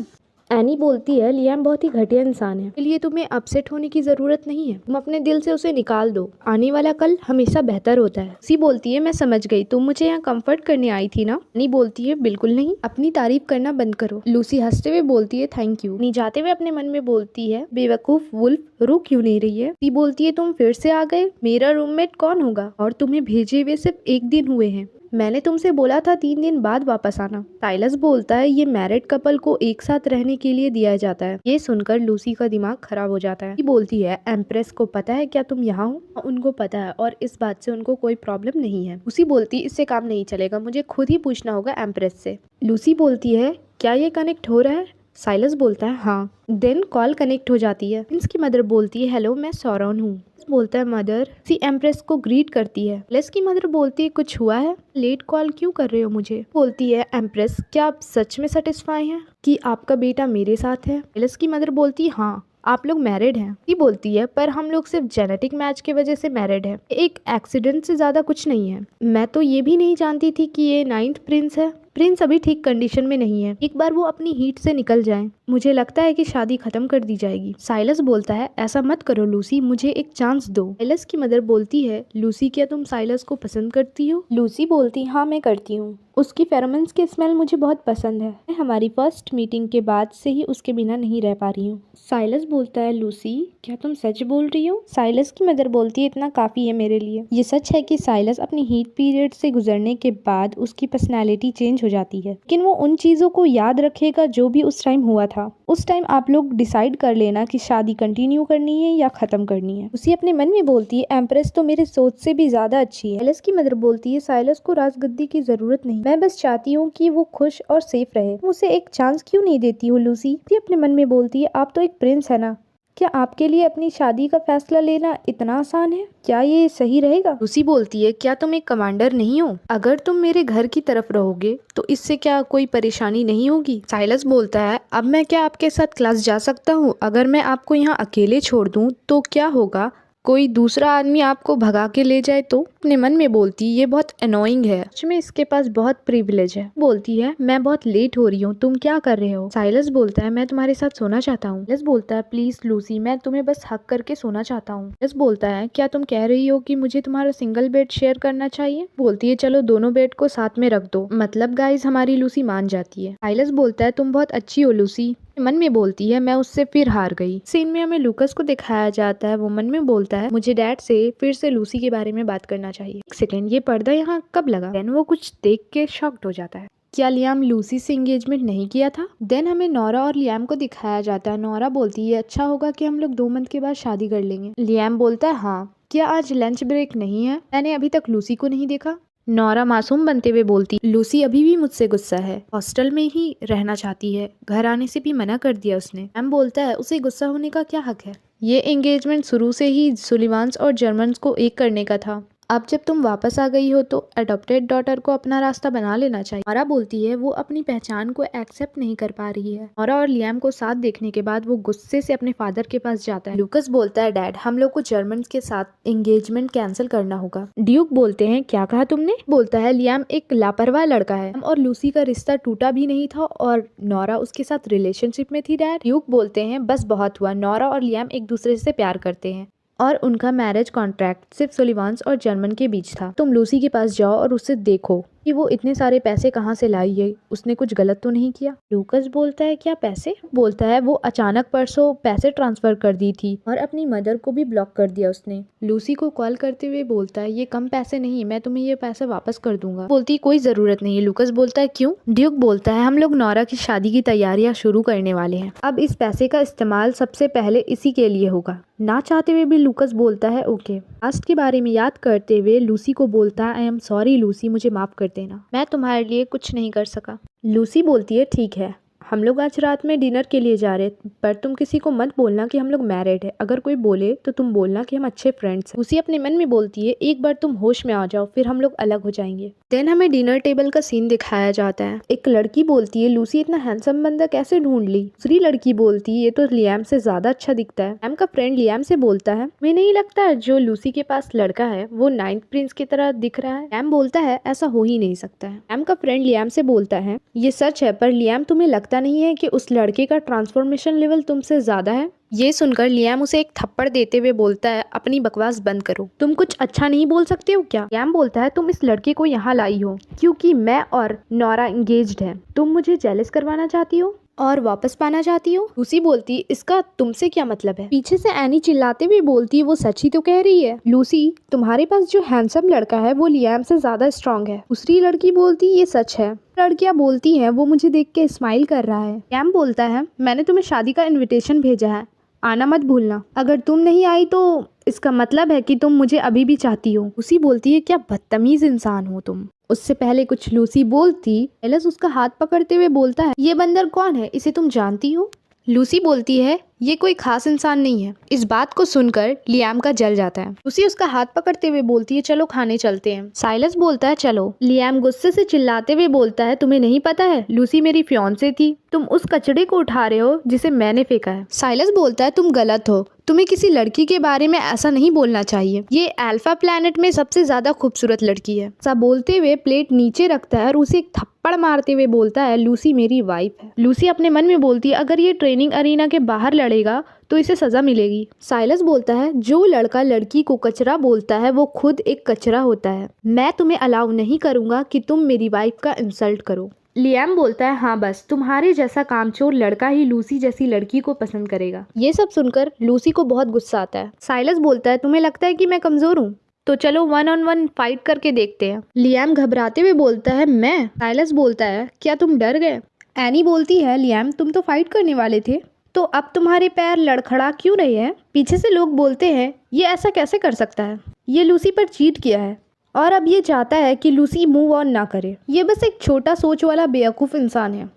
एनी बोलती है लियाम बहुत ही घटिया इंसान है, इसके लिए तुम्हें अपसेट होने की जरूरत नहीं है, तुम अपने दिल से उसे निकाल दो, आने वाला कल हमेशा बेहतर होता है। सी बोलती है मैं समझ गई, तुम मुझे यहाँ कंफर्ट करने आई थी ना? एनी बोलती है बिल्कुल नहीं, अपनी तारीफ करना बंद करो। लूसी हंसते हुए बोलती है थैंक यू। नी जाते हुए अपने मन में बोलती है बेवकूफ वुल्फ रो क्यों नहीं रही है? सी बोलती है तुम फिर से आ गए, मेरा रूममेट कौन होगा और तुम्हें भेजे हुए सिर्फ 1 दिन हुए हैं, मैंने तुमसे बोला था 3 दिन बाद वापस आना। साइलस बोलता है ये मैरिड कपल को एक साथ रहने के लिए दिया जाता है। ये सुनकर लूसी का दिमाग खराब हो जाता है। ये बोलती है एम्प्रेस को पता है क्या तुम यहाँ हो? उनको पता है और इस बात से उनको कोई प्रॉब्लम नहीं है। लूसी बोलती इससे काम नहीं चलेगा, मुझे खुद ही पूछना होगा एम्प्रेस से। लूसी बोलती है क्या ये कनेक्ट हो रहा है? साइलस बोलता है हाँ। देन कॉल कनेक्ट हो जाती है। प्रिंस की मदर बोलती है हेलो मैं सौरन हूँ। बोलता है मदर। सी एम्प्रेस को ग्रीट करती है। लेस की मदर बोलती है कुछ हुआ है, लेट कॉल क्यों कर रहे हो मुझे? बोलती है एम्प्रेस क्या आप सच में सेटिस्फाई हैं कि आपका बेटा मेरे साथ है? लेस की मदर बोलती है हाँ आप लोग मैरिड हैं। ये बोलती है पर हम लोग सिर्फ जेनेटिक मैच की वजह से मैरिड है, एक एक्सीडेंट से ज्यादा कुछ नहीं है। मैं तो ये भी नहीं जानती थी कि ये 9th प्रिंस है। प्रिंस अभी ठीक कंडीशन में नहीं है, एक बार वो अपनी हीट से निकल जाए मुझे लगता है कि शादी खत्म कर दी जाएगी। साइलस बोलता है ऐसा मत करो लूसी, मुझे एक चांस दो। साइलस की मदर बोलती है लूसी क्या तुम साइलस को पसंद करती हो? लूसी बोलती हाँ मैं करती हूँ, उसकी फेरोमोन्स की स्मेल मुझे बहुत पसंद है। मैं हमारी फर्स्ट मीटिंग के बाद से ही उसके बिना नहीं रह पा रही हूँ। साइलस बोलता है लूसी क्या तुम सच बोल रही हो? साइलस की मदर बोलती है इतना काफी है मेरे लिए। ये सच है कि साइलस अपनी हीट पीरियड से गुजरने के बाद उसकी पर्सनैलिटी चेंज हो जाती है, लेकिन वो उन चीजों को याद रखेगा जो भी उस टाइम हुआ था। उस टाइम आप लोग डिसाइड कर लेना कि शादी कंटिन्यू करनी है या खत्म करनी है। उसी अपने मन में बोलती है एम्प्रेस तो मेरे सोच से भी ज्यादा अच्छी है। साइलस की मदर बोलती है साइलस को राजगद्दी की जरूरत नहीं, मैं बस चाहती हूँ कि वो खुश और सेफ रहे। उसे एक चांस क्यों नहीं देती हो लूसी? अपने मन में बोलती है आप तो एक प्रिंस है ना, क्या आपके लिए अपनी शादी का फैसला लेना इतना आसान है? क्या ये सही रहेगा? लूसी बोलती है क्या तुम एक कमांडर नहीं हो? अगर तुम मेरे घर की तरफ रहोगे तो इससे क्या कोई परेशानी नहीं होगी? साइलस बोलता है अब मैं क्या आपके साथ क्लास जा सकता हूँ? अगर मैं आपको यहाँ अकेले छोड़ दूँ तो क्या होगा? कोई दूसरा आदमी आपको भगा के ले जाए तो? अपने मन में बोलती ये बहुत अनोइंग है, सच में इसके पास बहुत प्रिविलेज है। बोलती है मैं बहुत लेट हो रही हूँ, तुम क्या कर रहे हो? साइलस बोलता है मैं तुम्हारे साथ सोना चाहता हूँ। साइलस बोलता है प्लीज लूसी मैं तुम्हें बस हक करके सोना चाहता हूँ। साइलस बोलता है क्या तुम कह रही हो कि मुझे तुम्हारा सिंगल बेड शेयर करना चाहिए? बोलती है चलो दोनों बेड को साथ में रख दो। मतलब गाइस हमारी लूसी मान जाती है। साइलस बोलता है तुम बहुत अच्छी हो लूसी। मन में बोलती है मैं उससे फिर हार गई। सीन में हमें लूकस को दिखाया जाता है, वो मन में बोलता है मुझे डैड से फिर से लूसी के बारे में बात करना चाहिए। एक सेकेंड, ये पर्दा यहाँ कब लगा? देन वो कुछ देख के शॉक्ड हो जाता है, क्या लियाम लूसी से एंगेजमेंट नहीं किया था? देन हमें नोरा और लियाम को दिखाया जाता है। नोरा बोलती है अच्छा होगा कि हम लोग 2 मंथ के बाद शादी कर लेंगे। लियाम बोलता है हाँ, क्या आज लंच ब्रेक नहीं है? मैंने अभी तक लूसी को नहीं देखा। नोरा मासूम बनते हुए बोलती लूसी अभी भी मुझसे गुस्सा है, हॉस्टल में ही रहना चाहती है, घर आने से भी मना कर दिया उसने। लियाम बोलता है उसे गुस्सा होने का क्या हक है? ये एंगेजमेंट शुरू से ही सुलिवान्स और जर्मन्स को एक करने का था। अब जब तुम वापस आ गई हो तो अडॉप्टेड डॉटर को अपना रास्ता बना लेना चाहिए। नोरा बोलती है वो अपनी पहचान को एक्सेप्ट नहीं कर पा रही है। नोरा और लियाम को साथ देखने के बाद वो गुस्से से अपने फादर के पास जाता है। लूकस बोलता है डैड हम लोग को जर्मन्स के साथ एंगेजमेंट कैंसिल करना होगा। ड्यूक बोलते हैं क्या कहा तुमने? बोलता है लियाम एक लापरवाह लड़का है और लूसी का रिश्ता टूटा भी नहीं था और नोरा उसके साथ रिलेशनशिप में थी डैड। ड्यूक बोलते हैं बस बहुत हुआ, नोरा और लियाम एक दूसरे से प्यार करते हैं और उनका मैरिज कॉन्ट्रैक्ट सिर्फ सुलिवान्स और जर्मन के बीच था। तुम लूसी के पास जाओ और उससे देखो कि वो इतने सारे पैसे कहाँ से लाई है, उसने कुछ गलत तो नहीं किया। लूकस बोलता है क्या पैसे? बोलता है वो अचानक परसों पैसे ट्रांसफर कर दी थी और अपनी मदर को भी ब्लॉक कर दिया उसने। लूसी को कॉल करते हुए बोलता है ये कम पैसे नहीं, मैं तुम्हें ये पैसे वापस कर दूंगा। बोलती कोई जरूरत नहीं है। लूकस बोलता है क्यों? ड्यूक बोलता है हम लोग नोरा की शादी की तैयारियां शुरू करने वाले हैं, अब इस पैसे का इस्तेमाल सबसे पहले इसी के लिए होगा। ना चाहते हुए भी लूकस बोलता है ओके। पास्ट के बारे में याद करते हुए लूसी को बोलता है आई एम सॉरी लूसी, मुझे माफ कर देना, मैं तुम्हारे लिए कुछ नहीं कर सका। लूसी बोलती है ठीक है, हम लोग आज रात में डिनर के लिए जा रहे, पर तुम किसी को मत बोलना कि हम लोग मैरिड है। अगर कोई बोले तो तुम बोलना कि हम अच्छे फ्रेंड्स हैं। लूसी अपने मन में बोलती है एक बार तुम होश में आ जाओ फिर हम लोग अलग हो जाएंगे। देन हमें डिनर टेबल का सीन दिखाया जाता है। एक लड़की बोलती है लूसी इतना हैंडसम बंदा कैसे ढूंढ ली? दूसरी लड़की बोलती है ये तो लियाम से ज्यादा अच्छा दिखता है। लियाम का फ्रेंड लियाम से बोलता है मुझे नहीं लगता जो लूसी के पास लड़का है वो 9th प्रिंस की तरह दिख रहा है। लियाम बोलता है ऐसा हो ही नहीं सकता है। लियाम का फ्रेंड लियाम से बोलता है ये सच है, पर लियाम तुम्हें लगता नहीं है कि उस लड़के का ट्रांसफॉर्मेशन लेवल तुमसे ज्यादा है? ये सुनकर लियाम उसे एक थप्पड़ देते हुए बोलता है अपनी बकवास बंद करो, तुम कुछ अच्छा नहीं बोल सकते हो क्या? लियाम बोलता है तुम इस लड़के को यहाँ लाई हो क्योंकि मैं और नोरा एंगेज्ड हैं, तुम मुझे जेलस करवाना चाहती हो और वापस पाना चाहती हो। लूसी बोलती इसका तुमसे क्या मतलब है? पीछे से एनी चिल्लाते हुए बोलती वो सच ही तो कह रही है। लूसी तुम्हारे पास जो हैंडसम लड़का है वो लियाम से ज्यादा स्ट्रांग है। दूसरी लड़की बोलती ये सच है। लड़कियां बोलती हैं वो मुझे देख के स्माइल कर रहा है। लियाम बोलता है मैंने तुम्हें शादी का इन्विटेशन भेजा है, आना मत भूलना, अगर तुम नहीं आई तो इसका मतलब है कि तुम मुझे अभी भी चाहती हो। लूसी बोलती है क्या बदतमीज इंसान हो तुम। उससे पहले कुछ लूसी बोलती एलिस उसका हाथ पकड़ते हुए बोलता है ये बंदर कौन है, इसे तुम जानती हो? लूसी बोलती है ये कोई खास इंसान नहीं है। इस बात को सुनकर लियाम का जल जाता है। लूसी उसका हाथ पकड़ते हुए बोलती है चलो खाने चलते हैं। साइलस बोलता है चलो। लियाम गुस्से से चिल्लाते हुए बोलता है तुम्हें नहीं पता है लूसी मेरी फियांसे थी, तुम उस कचड़े को उठा रहे हो जिसे मैंने फेंका है। साइलस बोलता है तुम गलत हो, तुम्हें किसी लड़की के बारे में ऐसा नहीं बोलना चाहिए। ये अल्फा प्लैनेट में सबसे ज्यादा खूबसूरत लड़की है। ऐसा बोलते हुए प्लेट नीचे रखता है और उसे एक थप्पड़ मारते हुए बोलता है, लूसी मेरी वाइफ है। लूसी अपने मन में बोलती है, अगर ये ट्रेनिंग अरीना के बाहर लड़ेगा तो इसे सजा मिलेगी। साइलस बोलता है, जो लड़का लड़की को कचरा बोलता है वो खुद एक कचरा होता है। मैं तुम्हें अलाउ नहीं करूंगा कि तुम मेरी वाइफ का इंसल्ट करो। लियाम बोलता है, हाँ बस तुम्हारे जैसा कामचोर लड़का ही लूसी जैसी लड़की को पसंद करेगा। ये सब सुनकर लूसी को बहुत गुस्सा आता है। साइलस बोलता है, तुम्हें लगता है कि मैं कमजोर हूँ? तो चलो 1-on-1 फाइट करके देखते हैं। लियाम घबराते हुए बोलता है, मैं? साइलस बोलता है, क्या तुम डर गए? एनी बोलती है, लियाम तुम तो फाइट करने वाले थे, तो अब तुम्हारे पैर लड़खड़ा क्यों रहे हैं? पीछे से लोग बोलते हैं, ये ऐसा कैसे कर सकता है? ये लूसी पर चीट किया है और अब ये चाहता है कि लूसी मूव ऑन ना करे। ये बस एक छोटा सोच वाला बेवकूफ़ इंसान है।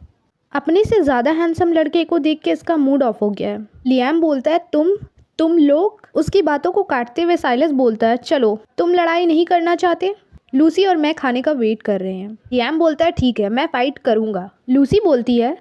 अपने से ज़्यादा हैंडसम लड़के को देख के इसका मूड ऑफ हो गया है। लियाम बोलता है, तुम लोग? उसकी बातों को काटते हुए साइलस बोलता है, चलो तुम लड़ाई नहीं करना चाहते? लूसी और मैं खाने का वेट कर रहे हैं। लियाम बोलता है, ठीक है मैं फाइट करूँगा। लूसी बोलती है,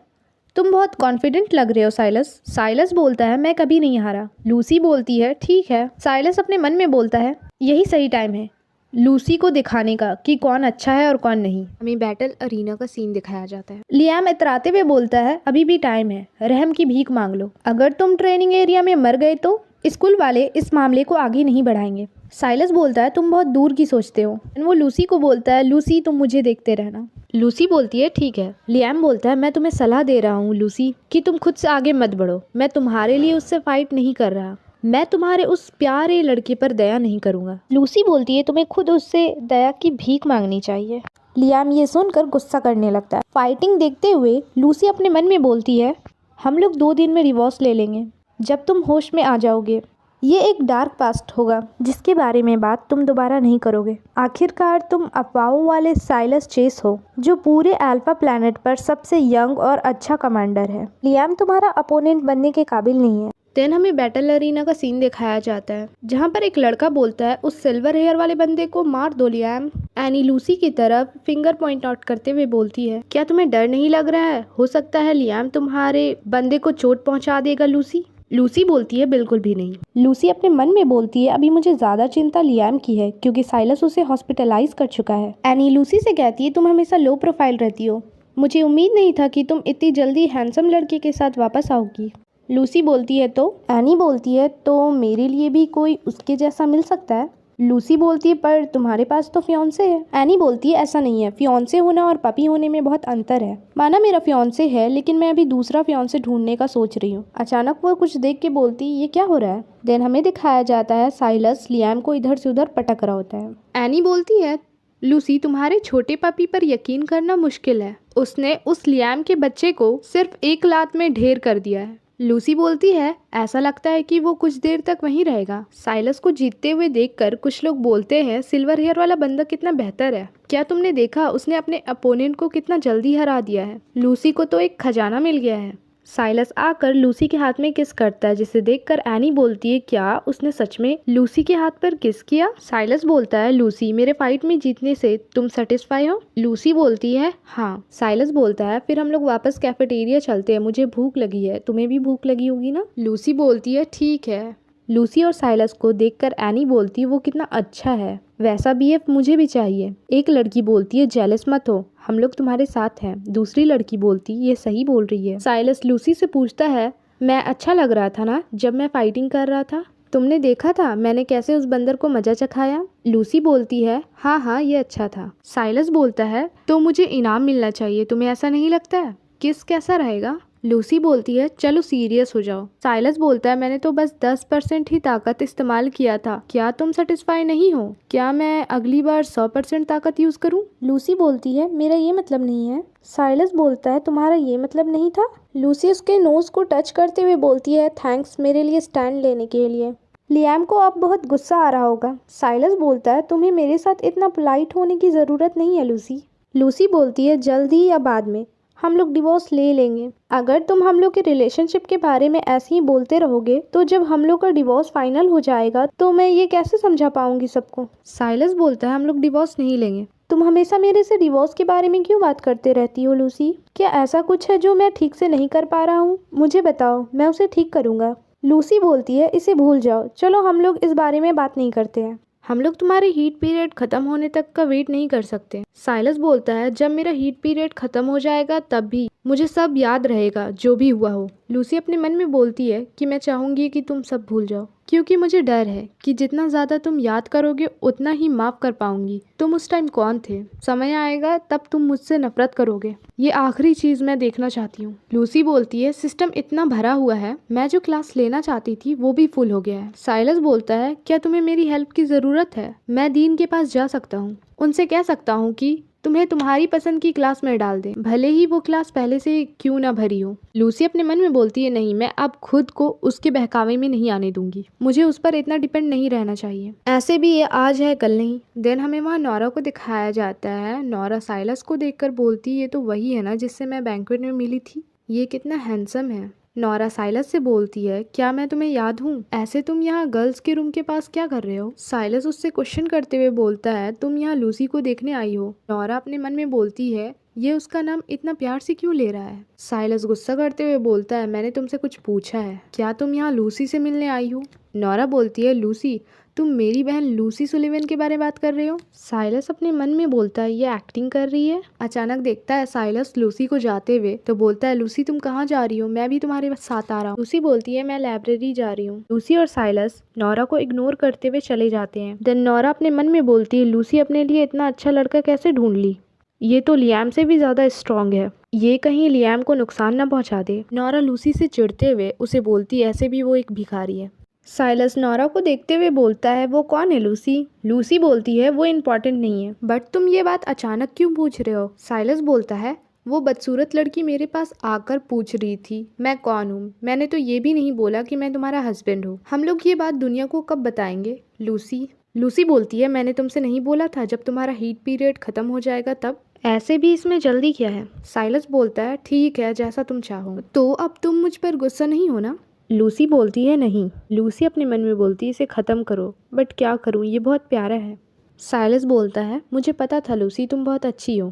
तुम बहुत कॉन्फिडेंट लग रहे हो साइलस। साइलस बोलता है, मैं कभी नहीं हारा। लूसी बोलती है, ठीक है। साइलस अपने मन में बोलता है, यही सही टाइम है लूसी को दिखाने का कि कौन अच्छा है और कौन नहीं। हमें बैटल अरीना का सीन दिखाया जाता है। लियाम इतराते हुए बोलता है, अभी भी टाइम है, रहम की भीख मांग लो। अगर तुम ट्रेनिंग एरिया में मर गए तो स्कूल वाले इस मामले को आगे नहीं बढ़ाएंगे। साइलस बोलता है, तुम बहुत दूर की सोचते हो। वो लूसी को बोलता है, लूसी तुम मुझे देखते रहना। लूसी बोलती है, ठीक है। लियाम बोलता है, मैं तुम्हें सलाह दे रहा हूँ लूसी कि तुम खुद से आगे मत बढ़ो। मैं तुम्हारे लिए उससे फाइट नहीं कर रहा, मैं तुम्हारे उस प्यारे लड़के पर दया नहीं करूंगा। लूसी बोलती है, तुम्हें खुद उससे दया की भीख मांगनी चाहिए। लियाम ये सुनकर गुस्सा करने लगता है। फाइटिंग देखते हुए लूसी अपने मन में बोलती है, हम लोग 2 दिन में डिवोर्स ले लेंगे जब तुम होश में आ जाओगे। ये एक डार्क पास्ट होगा जिसके बारे में बात तुम दोबारा नहीं करोगे। आखिरकार तुम अफवाहों वाले साइलस चेस हो जो पूरे अल्फा प्लैनेट पर सबसे यंग और अच्छा कमांडर है। लियाम तुम्हारा अपोनेंट बनने के काबिल नहीं है। देन हमें बैटल अरीना का सीन दिखाया जाता है जहाँ पर एक लड़का बोलता है, उस सिल्वर हेयर वाले बंदे को मार दो लियाम। एनी लूसी की तरफ फिंगर पॉइंट आउट करते हुए बोलती है, क्या तुम्हें डर नहीं लग रहा है? हो सकता है लियाम तुम्हारे बंदे को चोट पहुंचा देगा लूसी। लूसी बोलती है, बिल्कुल भी नहीं। लूसी अपने मन में बोलती है, अभी मुझे ज्यादा चिंता लियाम की है क्योंकि साइलस उसे हॉस्पिटलाइज कर चुका है। एनी लूसी से कहती है, तुम हमेशा लो प्रोफाइल रहती हो, मुझे उम्मीद नहीं था कि तुम इतनी जल्दी हैंडसम लड़के के साथ वापस आओगी। लूसी बोलती है, तो एनी बोलती है, तो मेरे लिए भी कोई उसके जैसा मिल सकता है। लूसी बोलती है, पर तुम्हारे पास तो फियांसे है। एनी बोलती है, ऐसा नहीं है, फियांसे होना और पपी होने में बहुत अंतर है। माना मेरा फियांसे है लेकिन मैं अभी दूसरा फियांसे ढूंढने का सोच रही हूँ। अचानक वो कुछ देख के बोलती, ये क्या हो रहा है? देन हमें दिखाया जाता है साइलस लियाम को इधर से उधर पटक रहा होता है। एनी बोलती है, लूसी तुम्हारे छोटे पपी पर यकीन करना मुश्किल है, उसने उस लियाम के बच्चे को सिर्फ एक लात में ढेर कर दिया है। लूसी बोलती है, ऐसा लगता है कि वो कुछ देर तक वहीं रहेगा। साइलस को जीतते हुए देखकर कुछ लोग बोलते हैं, सिल्वर हेयर वाला बंदा कितना बेहतर है। क्या तुमने देखा उसने अपने अपोनेंट को कितना जल्दी हरा दिया है? लूसी को तो एक खजाना मिल गया है। साइलस आकर लूसी के हाथ में किस करता है जिसे देखकर एनी बोलती है, क्या उसने सच में लूसी के हाथ पर किस किया? साइलस बोलता है, लूसी मेरे फाइट में जीतने से तुम सेटिस्फाई हो? लूसी बोलती है, हाँ। साइलस बोलता है, फिर हम लोग वापस कैफेटेरिया चलते हैं, मुझे भूख लगी है, तुम्हें भी भूख लगी होगी ना? लूसी बोलती है, ठीक है। लूसी और साइलस को देखकर एनी बोलती है, वो कितना अच्छा है, वैसा बीएफ मुझे भी चाहिए। एक लड़की बोलती है, जेलस मत हो, हम लोग तुम्हारे साथ हैं। दूसरी लड़की बोलती, ये सही बोल रही है। साइलस लूसी से पूछता है, मैं अच्छा लग रहा था ना जब मैं फाइटिंग कर रहा था? तुमने देखा था मैंने कैसे उस बंदर को मजा चखाया? लूसी बोलती है, हाँ हाँ ये अच्छा था। साइलस बोलता है, तो मुझे इनाम मिलना चाहिए, तुम्हें ऐसा नहीं लगता है? किस कैसा रहेगा? लूसी बोलती है, चलो सीरियस हो जाओ। साइलस बोलता है, मैंने तो बस 10% ही ताकत इस्तेमाल किया था, क्या तुम सेटिस्फाई नहीं हो? क्या मैं अगली बार 100% ताकत यूज करूं? लूसी बोलती है, मेरा ये मतलब नहीं है। साइलस बोलता है, तुम्हारा ये मतलब नहीं था? लूसी उसके नोज को टच करते हुए बोलती है, थैंक्स मेरे लिए स्टैंड लेने के लिए। लियाम को अब बहुत गुस्सा आ रहा होगा। साइलस बोलता है, तुम्हें मेरे साथ इतना पोलाइट होने की ज़रूरत नहीं है लूसी। लूसी बोलती है, जल्दी या बाद में हम लोग डिवोर्स ले लेंगे। अगर तुम हम लोग के रिलेशनशिप के बारे में ऐसे ही बोलते रहोगे तो जब हम लोग का डिवोर्स फाइनल हो जाएगा तो मैं ये कैसे समझा पाऊंगी सबको? साइलस बोलता है, हम लोग डिवोर्स नहीं लेंगे। तुम हमेशा मेरे से डिवोर्स के बारे में क्यों बात करते रहती हो लूसी? क्या ऐसा कुछ है जो मैं ठीक से नहीं कर पा रहा हूँ? मुझे बताओ, मैं उसे ठीक करूँगा। लूसी बोलती है इसे भूल जाओ, चलो हम लोग इस बारे में बात नहीं करते हैं। हम लोग तुम्हारे हीट पीरियड खत्म होने तक का वेट नहीं कर सकते। साइलस बोलता है जब मेरा हीट पीरियड खत्म हो जाएगा तब भी मुझे सब याद रहेगा जो भी हुआ हो। लूसी अपने मन में बोलती है कि मैं चाहूंगी कि तुम सब भूल जाओ, क्योंकि मुझे डर है कि जितना ज्यादा तुम याद करोगे उतना ही माफ कर पाऊंगी। तुम उस टाइम कौन थे? समय आएगा तब तुम मुझसे नफरत करोगे। ये आखिरी चीज मैं देखना चाहती हूँ। लूसी बोलती है सिस्टम इतना भरा हुआ है, मैं जो क्लास लेना चाहती थी वो भी फुल हो गया है। साइलस बोलता है क्या तुम्हें मेरी हेल्प की जरूरत है? मैं डीन के पास जा सकता हूँ, उनसे कह सकता हूँ कि तुम्हें तुम्हारी पसंद की क्लास में डाल दें, भले ही वो क्लास पहले से क्यों ना भरी हो। लूसी अपने मन में बोलती है नहीं, मैं अब खुद को उसके बहकावे में नहीं आने दूंगी। मुझे उस पर इतना डिपेंड नहीं रहना चाहिए। ऐसे भी ये आज है कल नहीं। देन हमें वहाँ नोरा को दिखाया जाता है। नोरा साइलस को देखकर बोलती ये तो वही है ना जिससे मैं बैंक्वेट में मिली थी, ये कितना हैंडसम है। नोरा साइलस से बोलती है क्या मैं तुम्हें याद हूँ? ऐसे तुम यहाँ गर्ल्स के रूम के पास क्या कर रहे हो? साइलस उससे क्वेश्चन करते हुए बोलता है तुम यहाँ लूसी को देखने आई हो। नोरा अपने मन में बोलती है ये उसका नाम इतना प्यार से क्यों ले रहा है? साइलस गुस्सा करते हुए बोलता है मैंने तुमसे कुछ पूछा है, क्या तुम यहाँ लूसी से मिलने आई हो? नोरा बोलती है लूसी, तुम मेरी बहन लूसी सुलिवन के बारे में बात कर रहे हो? साइलस अपने मन में बोलता है ये एक्टिंग कर रही है। अचानक देखता है साइलस लूसी को जाते हुए तो बोलता है लूसी तुम कहाँ जा रही हो? मैं भी तुम्हारे साथ आ रहा हूँ। लूसी बोलती है मैं लाइब्रेरी जा रही हूँ। लूसी और साइलस नोरा को इग्नोर करते हुए चले जाते हैं। देन नोरा अपने मन में बोलती है लूसी अपने लिए इतना अच्छा लड़का कैसे ढूंढ ली? ये तो लियाम से भी ज्यादा स्ट्रांग है, ये कहीं लियाम को नुकसान न पहुंचा दे। नोरा लूसी से चिढ़ते हुए उसे बोलती है ऐसे भी वो एक भिखारी है। साइलस नोरा को देखते हुए बोलता है वो कौन है लूसी? लूसी बोलती है वो इम्पोर्टेंट नहीं है। बट तुम ये बात अचानक क्यों पूछ रहे हो? साइलस बोलता है वो बदसूरत लड़की मेरे पास आकर पूछ रही थी मैं कौन हूँ। मैंने तो ये भी नहीं बोला कि मैं तुम्हारा हस्बैंड हूँ। हम लोग ये बात दुनिया को कब बताएंगे? लूसी बोलती है मैंने तुमसे नहीं बोला था जब तुम्हारा हीट पीरियड खत्म हो जाएगा तब? ऐसे भी इसमें जल्दी क्या है? साइलस बोलता है ठीक है जैसा तुम चाहो। तो अब तुम मुझ पर गुस्सा नहीं हो ना? लूसी बोलती है नहीं। लूसी अपने मन में बोलती है इसे ख़त्म करो, बट क्या करूँ ये बहुत प्यारा है। साइलस बोलता है मुझे पता था लूसी तुम बहुत अच्छी हो।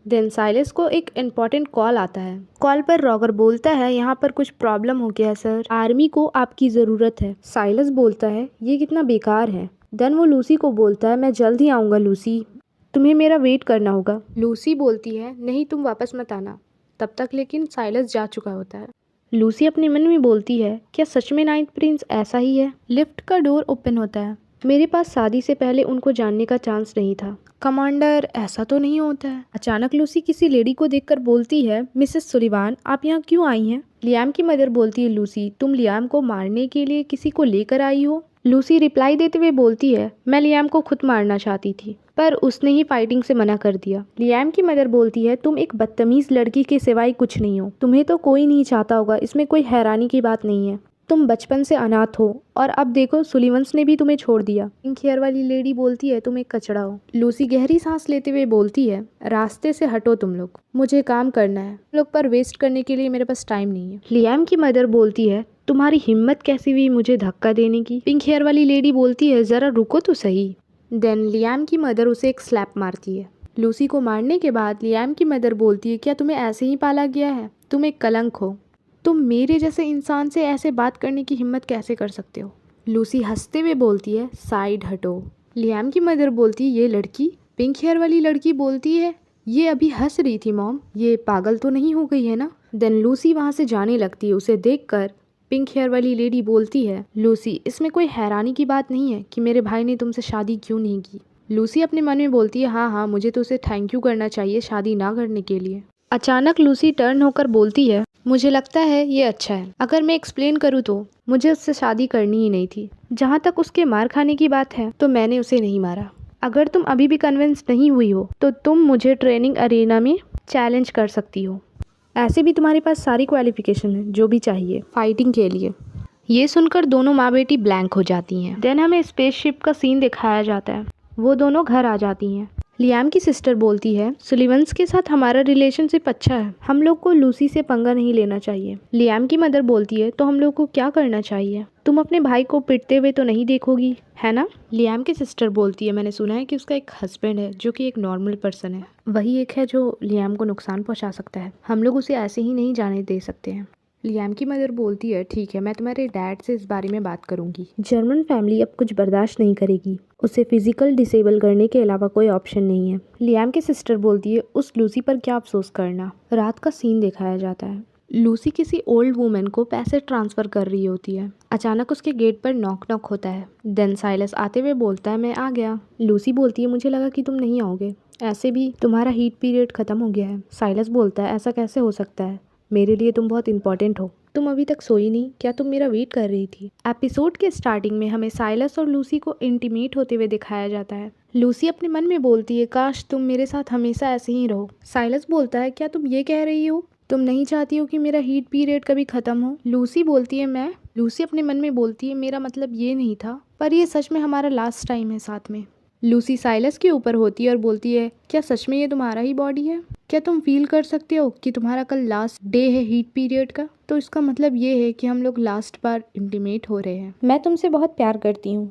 देन साइलस को एक इम्पॉर्टेंट कॉल आता है। कॉल पर रॉगर बोलता है यहाँ पर कुछ प्रॉब्लम हो गया है सर, आर्मी को आपकी ज़रूरत है। साइलस बोलता है ये कितना बेकार है। देन वो लूसी को बोलता है मैं जल्द ही आऊँगा लूसी, तुम्हें मेरा वेट करना होगा। लूसी बोलती है नहीं तुम वापस मत आना तब तक, लेकिन साइलस जा चुका होता है। लूसी अपने मन में बोलती है क्या सच में नाइन्थ प्रिंस ऐसा ही है? लिफ्ट का डोर ओपन होता है। मेरे पास शादी से पहले उनको जानने का चांस नहीं था। कमांडर ऐसा तो नहीं होता है। अचानक लूसी किसी लेडी को देखकर बोलती है मिसेस सुलिवान आप यहाँ क्यों आई हैं? लियाम की मदर बोलती है लूसी तुम लियाम को मारने के लिए किसी को लेकर आई हो? लूसी रिप्लाई देते हुए बोलती है मैं लियाम को खुद मारना चाहती थी पर उसने ही फाइटिंग से मना कर दिया। लियाम की मदर बोलती है तुम एक बदतमीज लड़की के सिवाय कुछ नहीं हो, तुम्हें तो कोई नहीं चाहता होगा, इसमें कोई हैरानी की बात नहीं है। तुम बचपन से अनाथ हो और अब देखो सुलिवंस ने भी तुम्हें छोड़ दिया। पिंक हेयर वाली लेडी बोलती है तुम एक कचड़ा हो। लूसी गहरी सांस लेते हुए बोलती है रास्ते से हटो तुम लोग, मुझे काम करना है, तुम लोग पर वेस्ट करने के लिए मेरे पास टाइम नहीं है। लियाम की मदर बोलती है तुम्हारी हिम्मत कैसी हुई मुझे धक्का देने की? पिंक हेयर वाली लेडी बोलती है जरा रुको तो सही। देन लियाम की मदर उसे एक स्लैप मारती है। लूसी को मारने के बाद लियाम की मदर बोलती है क्या तुम्हें ऐसे ही पाला गया है? तुम एक कलंक हो, तुम मेरे जैसे इंसान से ऐसे बात करने की हिम्मत कैसे कर सकते हो? लूसी हंसते हुए बोलती है साइड हटो। लियाम की मदर बोलती है ये लड़की? पिंक हेयर वाली लड़की बोलती है ये अभी हंस रही थी मॉम, ये पागल तो नहीं हो गई है ना? देन लूसी वहाँ से जाने लगती है। उसे देखकर पिंक हेयर वाली लेडी बोलती है लूसी इसमें कोई हैरानी की बात नहीं है कि मेरे भाई ने तुमसे शादी क्यों नहीं की। लूसी अपने मन में बोलती है हाँ मुझे तो उसे थैंक यू करना चाहिए शादी ना करने के लिए। अचानक लूसी टर्न होकर बोलती है मुझे लगता है ये अच्छा है, अगर मैं एक्सप्लेन करूँ तो मुझे उससे शादी करनी ही नहीं थी। जहाँ तक उसके मार खाने की बात है तो मैंने उसे नहीं मारा। अगर तुम अभी भी कन्विंस नहीं हुई हो तो तुम मुझे ट्रेनिंग अरेना में चैलेंज कर सकती हो, ऐसे भी तुम्हारे पास सारी क्वालिफिकेशन है जो भी चाहिए फाइटिंग के लिए। ये सुनकर दोनों माँ बेटी ब्लैंक हो जाती हैं। देन हमें स्पेसशिप का सीन दिखाया जाता है। वो दोनों घर आ जाती हैं। लियाम की सिस्टर बोलती है सुलिवंस के साथ हमारा रिलेशनशिप अच्छा है, हम लोग को लूसी से पंगा नहीं लेना चाहिए। लियाम की मदर बोलती है तो हम लोग को क्या करना चाहिए? तुम अपने भाई को पिटते हुए तो नहीं देखोगी है ना? लियाम की सिस्टर बोलती है मैंने सुना है कि उसका एक हस्बैंड है जो कि एक नॉर्मल पर्सन है, वही एक है जो लियाम को नुकसान पहुंचा सकता है, हम लोग उसे ऐसे ही नहीं जाने दे सकते हैं। लियाम की मदर बोलती है ठीक है, मैं तुम्हारे डैड से इस बारे में बात करूंगी। जर्मन फैमिली अब कुछ बर्दाश्त नहीं करेगी, उसे फिजिकल डिसेबल करने के अलावा कोई ऑप्शन नहीं है। लियाम की सिस्टर बोलती है उस लूसी पर क्या अफसोस करना। रात का सीन दिखाया जाता है। लूसी किसी ओल्ड वुमेन को पैसे ट्रांसफ़र कर रही होती है। अचानक उसके गेट पर नॉक नॉक होता है। देन साइलस आते हुए बोलता है मैं आ गया। लूसी बोलती है मुझे लगा कि तुम नहीं आओगे, ऐसे भी तुम्हारा हीट पीरियड ख़त्म हो गया है। साइलस बोलता है ऐसा कैसे हो सकता है, मेरे लिए तुम बहुत इंपॉर्टेंट हो। तुम अभी तक सोई नहीं, क्या तुम मेरा वेट कर रही थी। एपिसोड के स्टार्टिंग में हमें साइलस और लूसी को इंटीमेट होते हुए दिखाया जाता है। लूसी अपने मन में बोलती है काश तुम मेरे साथ हमेशा ऐसे ही रहो। साइलस बोलता है क्या तुम ये कह रही हो, तुम नहीं चाहती हो कि मेरा हीट पीरियड कभी ख़त्म हो। लूसी बोलती है मैं। लूसी अपने मन में बोलती है मेरा मतलब ये नहीं था, पर ये सच में हमारा लास्ट टाइम है साथ में। लूसी साइलस के ऊपर होती है और बोलती है क्या सच में ये तुम्हारा ही बॉडी है, क्या तुम फील कर सकते हो कि तुम्हारा कल लास्ट डे है हीट पीरियड का, तो इसका मतलब ये है कि हम लोग लास्ट बार इंटीमेट हो रहे हैं। मैं तुमसे बहुत प्यार करती हूँ,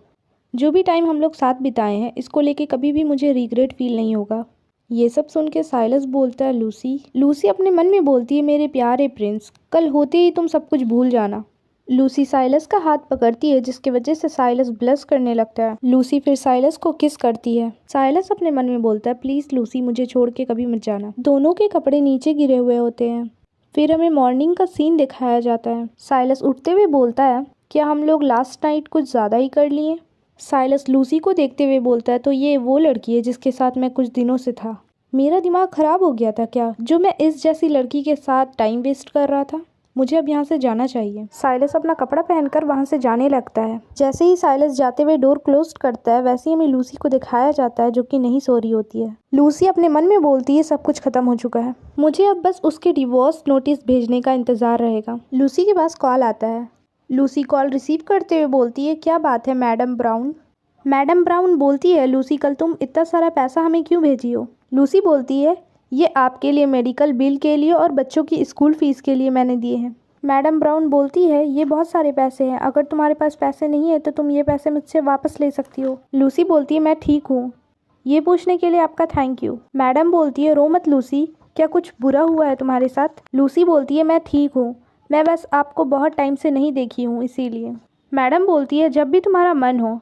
जो भी टाइम हम लोग साथ बिताए हैं इसको लेके कभी भी मुझे रिग्रेट फील नहीं होगा। ये सब सुन के साइलस बोलता है लूसी अपने मन में बोलती है मेरे प्यारे प्रिंस, कल होते ही तुम सब कुछ भूल जाना। लूसी साइलस का हाथ पकड़ती है जिसकी वजह से साइलस ब्लश करने लगता है। लूसी फिर साइलस को किस करती है। साइलस अपने मन में बोलता है प्लीज़ लूसी मुझे छोड़ के कभी मत जाना। दोनों के कपड़े नीचे गिरे हुए होते हैं। फिर हमें मॉर्निंग का सीन दिखाया जाता है। साइलस उठते हुए बोलता है क्या हम लोग लास्ट नाइट कुछ ज़्यादा ही कर लिए। साइलस लूसी को देखते हुए बोलता है तो ये वो लड़की है जिसके साथ मैं कुछ दिनों से था। मेरा दिमाग ख़राब हो गया था क्या, जो मैं इस जैसी लड़की के साथ टाइम वेस्ट कर रहा था। मुझे अब यहाँ से जाना चाहिए। साइलस अपना कपड़ा पहनकर वहाँ से जाने लगता है। जैसे ही साइलस जाते हुए डोर क्लोज करता है वैसे ही हमें लूसी को दिखाया जाता है जो कि नहीं सो रही होती है। लूसी अपने मन में बोलती है सब कुछ खत्म हो चुका है, मुझे अब बस उसके डिवोर्स नोटिस भेजने का इंतज़ार रहेगा। लूसी के पास कॉल आता है। लूसी कॉल रिसीव करते हुए बोलती है क्या बात है मैडम ब्राउन। मैडम ब्राउन बोलती है लूसी कल तुम इतना सारा पैसा हमें क्यों भेजी हो। लूसी बोलती है ये आपके लिए मेडिकल बिल के लिए और बच्चों की स्कूल फीस के लिए मैंने दिए हैं। मैडम ब्राउन बोलती है ये बहुत सारे पैसे हैं, अगर तुम्हारे पास पैसे नहीं है तो तुम ये पैसे मुझसे वापस ले सकती हो। लूसी बोलती है मैं ठीक हूँ, ये पूछने के लिए आपका थैंक यू। मैडम बोलती है रो मत लूसी, क्या कुछ बुरा हुआ है तुम्हारे साथ। लूसी बोलती है मैं ठीक हूँ, मैं बस आपको बहुत टाइम से नहीं देखी हूँ इसीलिए। मैडम बोलती है जब भी तुम्हारा मन हो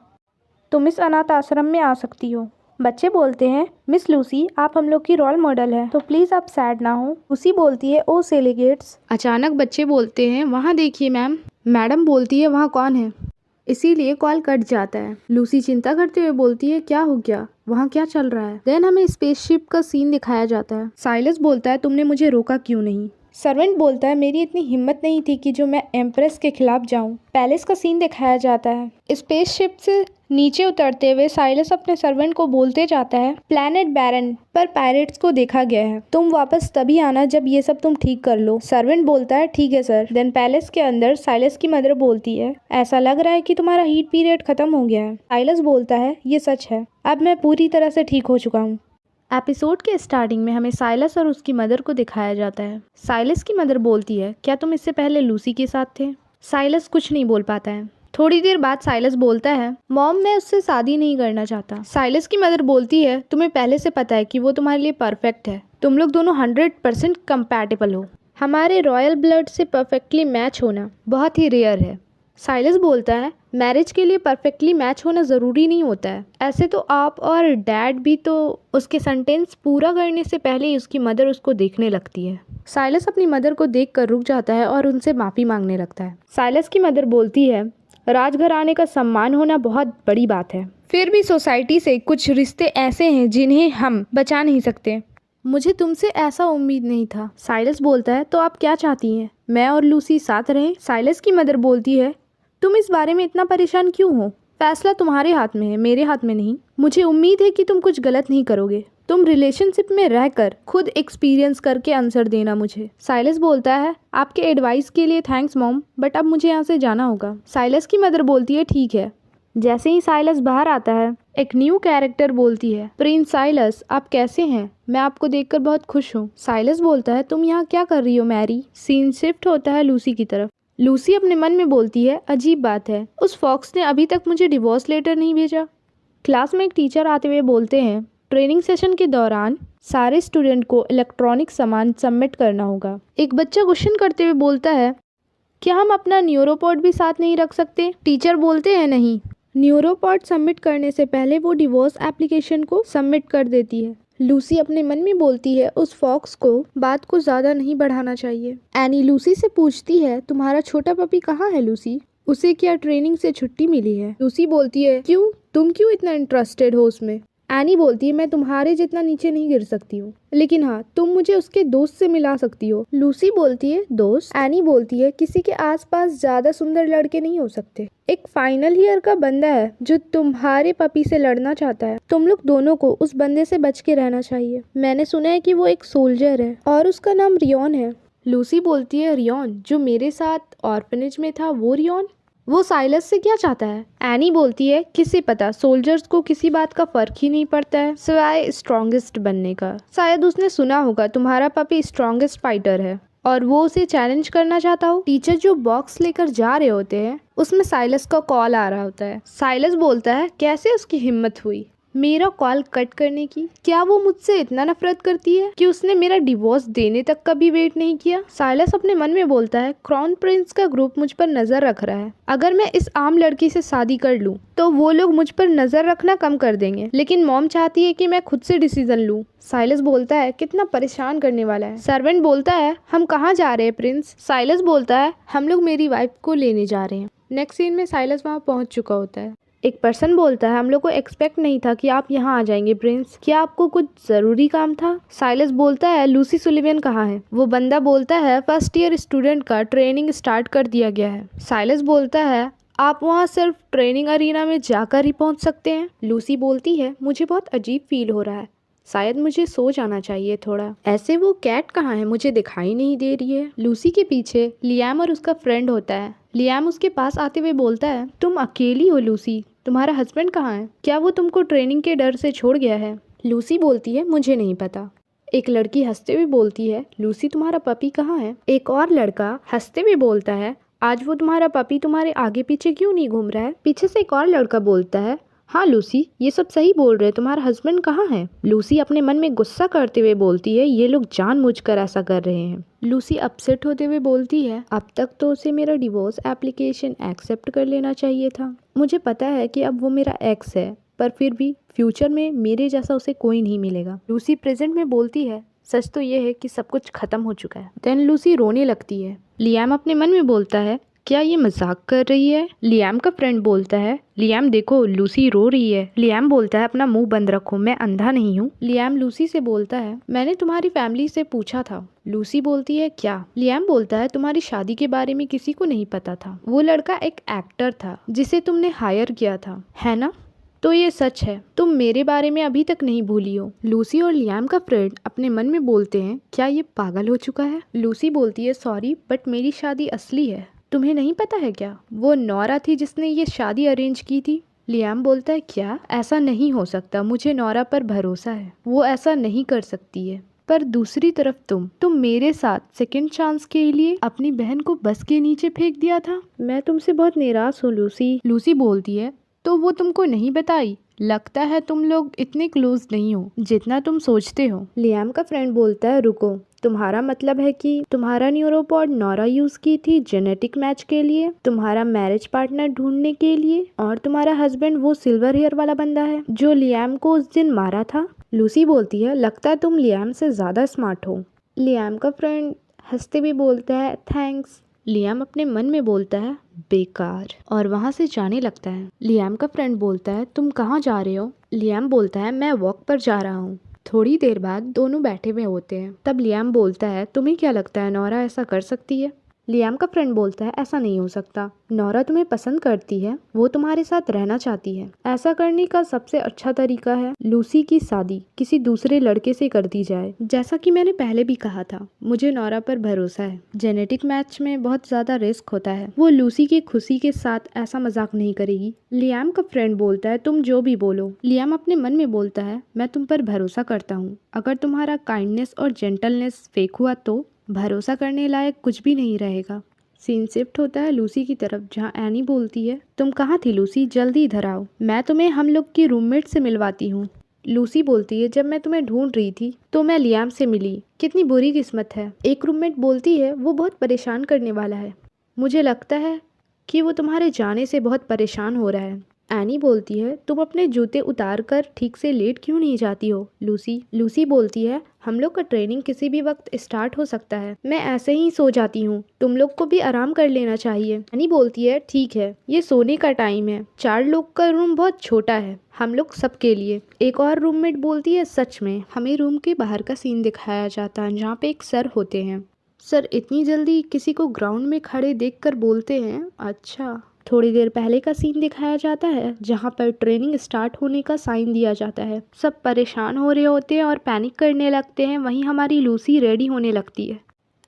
तुम इस अनाथ आश्रम में आ सकती हो। बच्चे बोलते हैं मिस लूसी आप हम लोग की रोल मॉडल है, तो प्लीज़ आप सैड ना हो। लूसी बोलती है ओ सेलिगेट्स। अचानक बच्चे बोलते हैं वहाँ देखिए मैम। मैडम बोलती है वहाँ कौन है, इसीलिए कॉल कट जाता है। लूसी चिंता करते हुए बोलती है क्या हो गया, वहाँ क्या चल रहा है। देन हमें स्पेसशिप का सीन दिखाया जाता है। साइलस बोलता है तुमने मुझे रोका क्यों नहीं। सर्वेंट बोलता है मेरी इतनी हिम्मत नहीं थी कि जो मैं एम्प्रेस के खिलाफ जाऊं। पैलेस का सीन दिखाया जाता है। स्पेसशिप से नीचे उतरते हुए साइलस अपने सर्वेंट को बोलते जाता है प्लैनेट बैरन पर पायरेट्स को देखा गया है, तुम वापस तभी आना जब ये सब तुम ठीक कर लो। सर्वेंट बोलता है ठीक है सर। देन पैलेस के अंदर साइलस की मदर बोलती है ऐसा लग रहा है कि तुम्हारा हीट पीरियड खत्म हो गया है। साइलस बोलता है ये सच है, अब मैं पूरी तरह से ठीक हो चुका हूँ। एपिसोड के स्टार्टिंग में हमें साइलस और उसकी मदर को दिखाया जाता है। साइलस की मदर बोलती है क्या तुम इससे पहले लूसी के साथ थे। साइलस कुछ नहीं बोल पाता है। थोड़ी देर बाद साइलस बोलता है मॉम मैं उससे शादी नहीं करना चाहता। साइलस की मदर बोलती है तुम्हें पहले से पता है कि वो तुम्हारे लिए परफेक्ट है, तुम लोग दोनों 100% कंपैटिबल हो। हमारे रॉयल ब्लड से परफेक्टली मैच होना बहुत ही रेयर है। साइलस बोलता है मैरिज के लिए परफेक्टली मैच होना ज़रूरी नहीं होता है, ऐसे तो आप और डैड भी। तो उसके सेंटेंस पूरा करने से पहले ही उसकी मदर उसको देखने लगती है। साइलस अपनी मदर को देखकर रुक जाता है और उनसे माफ़ी मांगने लगता है। साइलस की मदर बोलती है राजघर आने का सम्मान होना बहुत बड़ी बात है, फिर भी सोसाइटी से कुछ रिश्ते ऐसे हैं जिन्हें हम बचा नहीं सकते। मुझे तुमसे ऐसा उम्मीद नहीं था। साइलस बोलता है तो आप क्या चाहती हैं, मैं और लूसी साथ रहें। साइलस की मदर बोलती है तुम इस बारे में इतना परेशान क्यों हो, फैसला तुम्हारे हाथ में है, मेरे हाथ में नहीं। मुझे उम्मीद है कि तुम कुछ गलत नहीं करोगे, तुम रिलेशनशिप में रहकर खुद एक्सपीरियंस करके आंसर देना मुझे। साइलस बोलता है आपके एडवाइस के लिए थैंक्स मॉम, बट अब मुझे यहाँ से जाना होगा। साइलस की मदर बोलती है ठीक है। जैसे ही साइलस बाहर आता है एक न्यू कैरेक्टर बोलती है प्रिंस साइलस आप कैसे हैं, मैं आपको देखकर बहुत खुश हूँ। साइलस बोलता है तुम यहाँ क्या कर रही हो मैरी। सीन शिफ्ट होता है लूसी की तरफ। लूसी अपने मन में बोलती है अजीब बात है, उस फॉक्स ने अभी तक मुझे डिवोर्स लेटर नहीं भेजा। क्लास में एक टीचर आते हुए बोलते हैं ट्रेनिंग सेशन के दौरान सारे स्टूडेंट को इलेक्ट्रॉनिक सामान सबमिट करना होगा। एक बच्चा क्वेश्चन करते हुए बोलता है क्या हम अपना न्यूरोपॉड भी साथ नहीं रख सकते? टीचर बोलते हैं नहीं। न्यूरोपॉड सबमिट करने से पहले वो डिवोर्स एप्लीकेशन को सबमिट कर देती है। लूसी अपने मन में बोलती है उस फॉक्स को बात को ज़्यादा नहीं बढ़ाना चाहिए। एनी लूसी से पूछती है तुम्हारा छोटा पपी कहाँ है लूसी? उसे क्या ट्रेनिंग से छुट्टी मिली है? लूसी बोलती है क्यों, तुम क्यों इतना इंटरेस्टेड हो उसमें? एनी बोलती है मैं तुम्हारे जितना नीचे नहीं गिर सकती हूँ, लेकिन हाँ तुम मुझे उसके दोस्त से मिला सकती हो। लूसी बोलती है दोस्त? एनी बोलती है किसी के आसपास ज्यादा सुंदर लड़के नहीं हो सकते। एक फाइनल ईयर का बंदा है जो तुम्हारे पपी से लड़ना चाहता है। तुम लोग दोनों को उस बंदे से बच के रहना चाहिए। मैंने सुना है कि वो एक सोल्जर है और उसका नाम रियोन है। लूसी बोलती है रियोन जो मेरे साथ ऑर्फनेज में था, वो रियोन? वो साइलस से क्या चाहता है? एनी बोलती है किसे पता, सोल्जर्स को किसी बात का फर्क ही नहीं पड़ता है सिवाय स्ट्रॉन्गेस्ट बनने का। शायद उसने सुना होगा तुम्हारा पपी स्ट्रॉन्गेस्ट फाइटर है और वो उसे चैलेंज करना चाहता हो। टीचर जो बॉक्स लेकर जा रहे होते हैं उसमें साइलस का कॉल आ रहा होता है। साइलस बोलता है कैसे उसकी हिम्मत हुई मेरा कॉल कट करने की? क्या वो मुझसे इतना नफरत करती है कि उसने मेरा डिवोर्स देने तक का भी वेट नहीं किया? साइलस अपने मन में बोलता है क्राउन प्रिंस का ग्रुप मुझ पर नजर रख रहा है। अगर मैं इस आम लड़की से शादी कर लूं तो वो लोग मुझ पर नजर रखना कम कर देंगे, लेकिन मॉम चाहती है कि मैं खुद से डिसीजन लूं। साइलस बोलता है कितना परेशान करने वाला है। सर्वेंट बोलता है हम कहाँ जा रहे हैं प्रिंस? साइलस बोलता है हम लोग मेरी वाइफ को लेने जा रहे हैं। नेक्स्ट सीन में साइलस वहाँ पहुँच चुका होता है। एक पर्सन बोलता है हम लोग को एक्सपेक्ट नहीं था कि आप यहाँ आ जाएंगे प्रिंस, क्या आपको कुछ जरूरी काम था? साइलस बोलता है लूसी सुलिवन कहाँ है? वो बंदा बोलता है फर्स्ट ईयर स्टूडेंट का ट्रेनिंग स्टार्ट कर दिया गया है। साइलस बोलता है आप वहाँ सिर्फ ट्रेनिंग अरीना में जाकर ही पहुँच सकते हैं। लूसी बोलती है मुझे बहुत अजीब फील हो रहा है, शायद मुझे सो जाना चाहिए थोड़ा। ऐसे वो कैट कहाँ है, मुझे दिखाई नहीं दे रही है। लूसी के पीछे लियाम और उसका फ्रेंड होता है। लियाम उसके पास आते हुए बोलता है तुम अकेली हो लूसी, तुम्हारा हस्बैंड कहाँ है? क्या वो तुमको ट्रेनिंग के डर से छोड़ गया है? लूसी बोलती है मुझे नहीं पता। एक लड़की हंसते हुए बोलती है लूसी तुम्हारा पपी कहाँ है? एक और लड़का हंसते हुए बोलता है आज वो तुम्हारा पपी तुम्हारे आगे पीछे क्यों नहीं घूम रहा है? पीछे से एक और लड़का बोलता है हाँ लूसी ये सब सही बोल रहे, तुम्हारा हस्बैंड कहाँ है? लूसी अपने मन में गुस्सा करते हुए बोलती है ये लोग जानबूझकर ऐसा कर रहे हैं। लूसी अपसेट होते हुए बोलती है अब तक तो उसे मेरा डिवोर्स एप्लीकेशन एक्सेप्ट कर लेना चाहिए था। मुझे पता है कि अब वो मेरा एक्स है, पर फिर भी फ्यूचर में मेरे जैसा उसे कोई नहीं मिलेगा। लूसी प्रेजेंट में बोलती है सच तो ये है कि सब कुछ खत्म हो चुका है। देन लूसी रोने लगती है। लियाम अपने मन में बोलता है क्या ये मजाक कर रही है? लियाम का फ्रेंड बोलता है लियाम देखो लूसी रो रही है। लियाम बोलता है अपना मुंह बंद रखो, मैं अंधा नहीं हूँ। लियाम लूसी से बोलता है मैंने तुम्हारी फैमिली से पूछा था। लूसी बोलती है क्या? लियाम बोलता है तुम्हारी शादी के बारे में किसी को नहीं पता था, वो लड़का एक एक्टर था जिसे तुमने हायर किया था, है ना? तो ये सच है, तुम मेरे बारे में अभी तक नहीं भूली हो। लूसी और लियाम का फ्रेंड अपने मन में बोलते हैं क्या ये पागल हो चुका है? लूसी बोलती है सॉरी बट मेरी शादी असली है, तुम्हें नहीं पता है क्या? वो नोरा थी जिसने ये शादी अरेंज की थी। लियाम बोलता है क्या? ऐसा नहीं हो सकता, मुझे नोरा पर भरोसा है, वो ऐसा नहीं कर सकती है। पर दूसरी तरफ तुम मेरे साथ सेकंड चांस के लिए अपनी बहन को बस के नीचे फेंक दिया था। मैं तुमसे बहुत निराश हूँ लूसी। लूसी बोलती है तो वो तुमको नहीं बताई? लगता है तुम लोग इतने क्लोज नहीं हो जितना तुम सोचते हो। लियाम का फ्रेंड बोलता है रुको, तुम्हारा मतलब है कि तुम्हारा न्यूरोपॉड नोरा यूज की थी जेनेटिक मैच के लिए, तुम्हारा मैरिज पार्टनर ढूंढने के लिए, और तुम्हारा हस्बैंड वो सिल्वर हेयर वाला बंदा है जो लियाम को उस दिन मारा था? लूसी बोलती है लगता है तुम लियाम से ज्यादा स्मार्ट हो। लियाम का फ्रेंड हंसते भी बोलता है थैंक्स। लियाम अपने मन में बोलता है बेकार, और वहाँ से जाने लगता है। लियाम का फ्रेंड बोलता है तुम कहाँ जा रहे हो? लियाम बोलता है मैं वॉक पर जा रहा हूँ। थोड़ी देर बाद दोनों बैठे हुए होते हैं। तब लियाम बोलता है तुम्हें क्या लगता है नोरा ऐसा कर सकती है? लियाम का फ्रेंड बोलता है ऐसा नहीं हो सकता, नोरा तुम्हें पसंद करती है, वो तुम्हारे साथ रहना चाहती है। ऐसा करने का सबसे अच्छा तरीका है लूसी की शादी किसी दूसरे लड़के से कर दी जाए। जैसा कि मैंने पहले भी कहा था, मुझे नोरा पर भरोसा है। जेनेटिक मैच में बहुत ज्यादा रिस्क होता है, वो लूसी की खुशी के साथ ऐसा मजाक नहीं करेगी। लियाम का फ्रेंड बोलता है तुम जो भी बोलो। लियाम अपने मन में बोलता है मैं तुम पर भरोसा करता हूँ, अगर तुम्हारा काइंडनेस और जेंटलनेस फेक हुआ तो भरोसा करने लायक कुछ भी नहीं रहेगा। सीन शिफ्ट होता है लूसी की तरफ, जहाँ एनी बोलती है तुम कहाँ थी लूसी, जल्दी इधर आओ, मैं तुम्हें हम लोग की रूममेट से मिलवाती हूँ। लूसी बोलती है जब मैं तुम्हें ढूंढ रही थी तो मैं लियाम से मिली, कितनी बुरी किस्मत है। एक रूममेट बोलती है वो बहुत परेशान करने वाला है। मुझे लगता है कि वो तुम्हारे जाने से बहुत परेशान हो रहा है। एनी बोलती है, तुम अपने जूते उतार कर ठीक से लेट क्यों नहीं जाती हो लूसी बोलती है, हम लोग का ट्रेनिंग किसी भी वक्त स्टार्ट हो सकता है। मैं ऐसे ही सो जाती हूँ, तुम लोग को भी आराम कर लेना चाहिए। एनी बोलती है, ठीक है, ये सोने का टाइम है, 4 लोग का रूम बहुत छोटा है हम लोग सबके लिए। एक और रूममेट बोलती है, सच में। हमें रूम के बाहर का सीन दिखाया जाता है जहाँ पे एक सर होते हैं। सर इतनी जल्दी किसी को ग्राउंड में खड़े देखकर बोलते हैं, अच्छा। थोड़ी देर पहले का सीन दिखाया जाता है जहाँ पर ट्रेनिंग स्टार्ट होने का साइन दिया जाता है। सब परेशान हो रहे होते हैं और पैनिक करने लगते हैं। वहीं हमारी लूसी रेडी होने लगती है।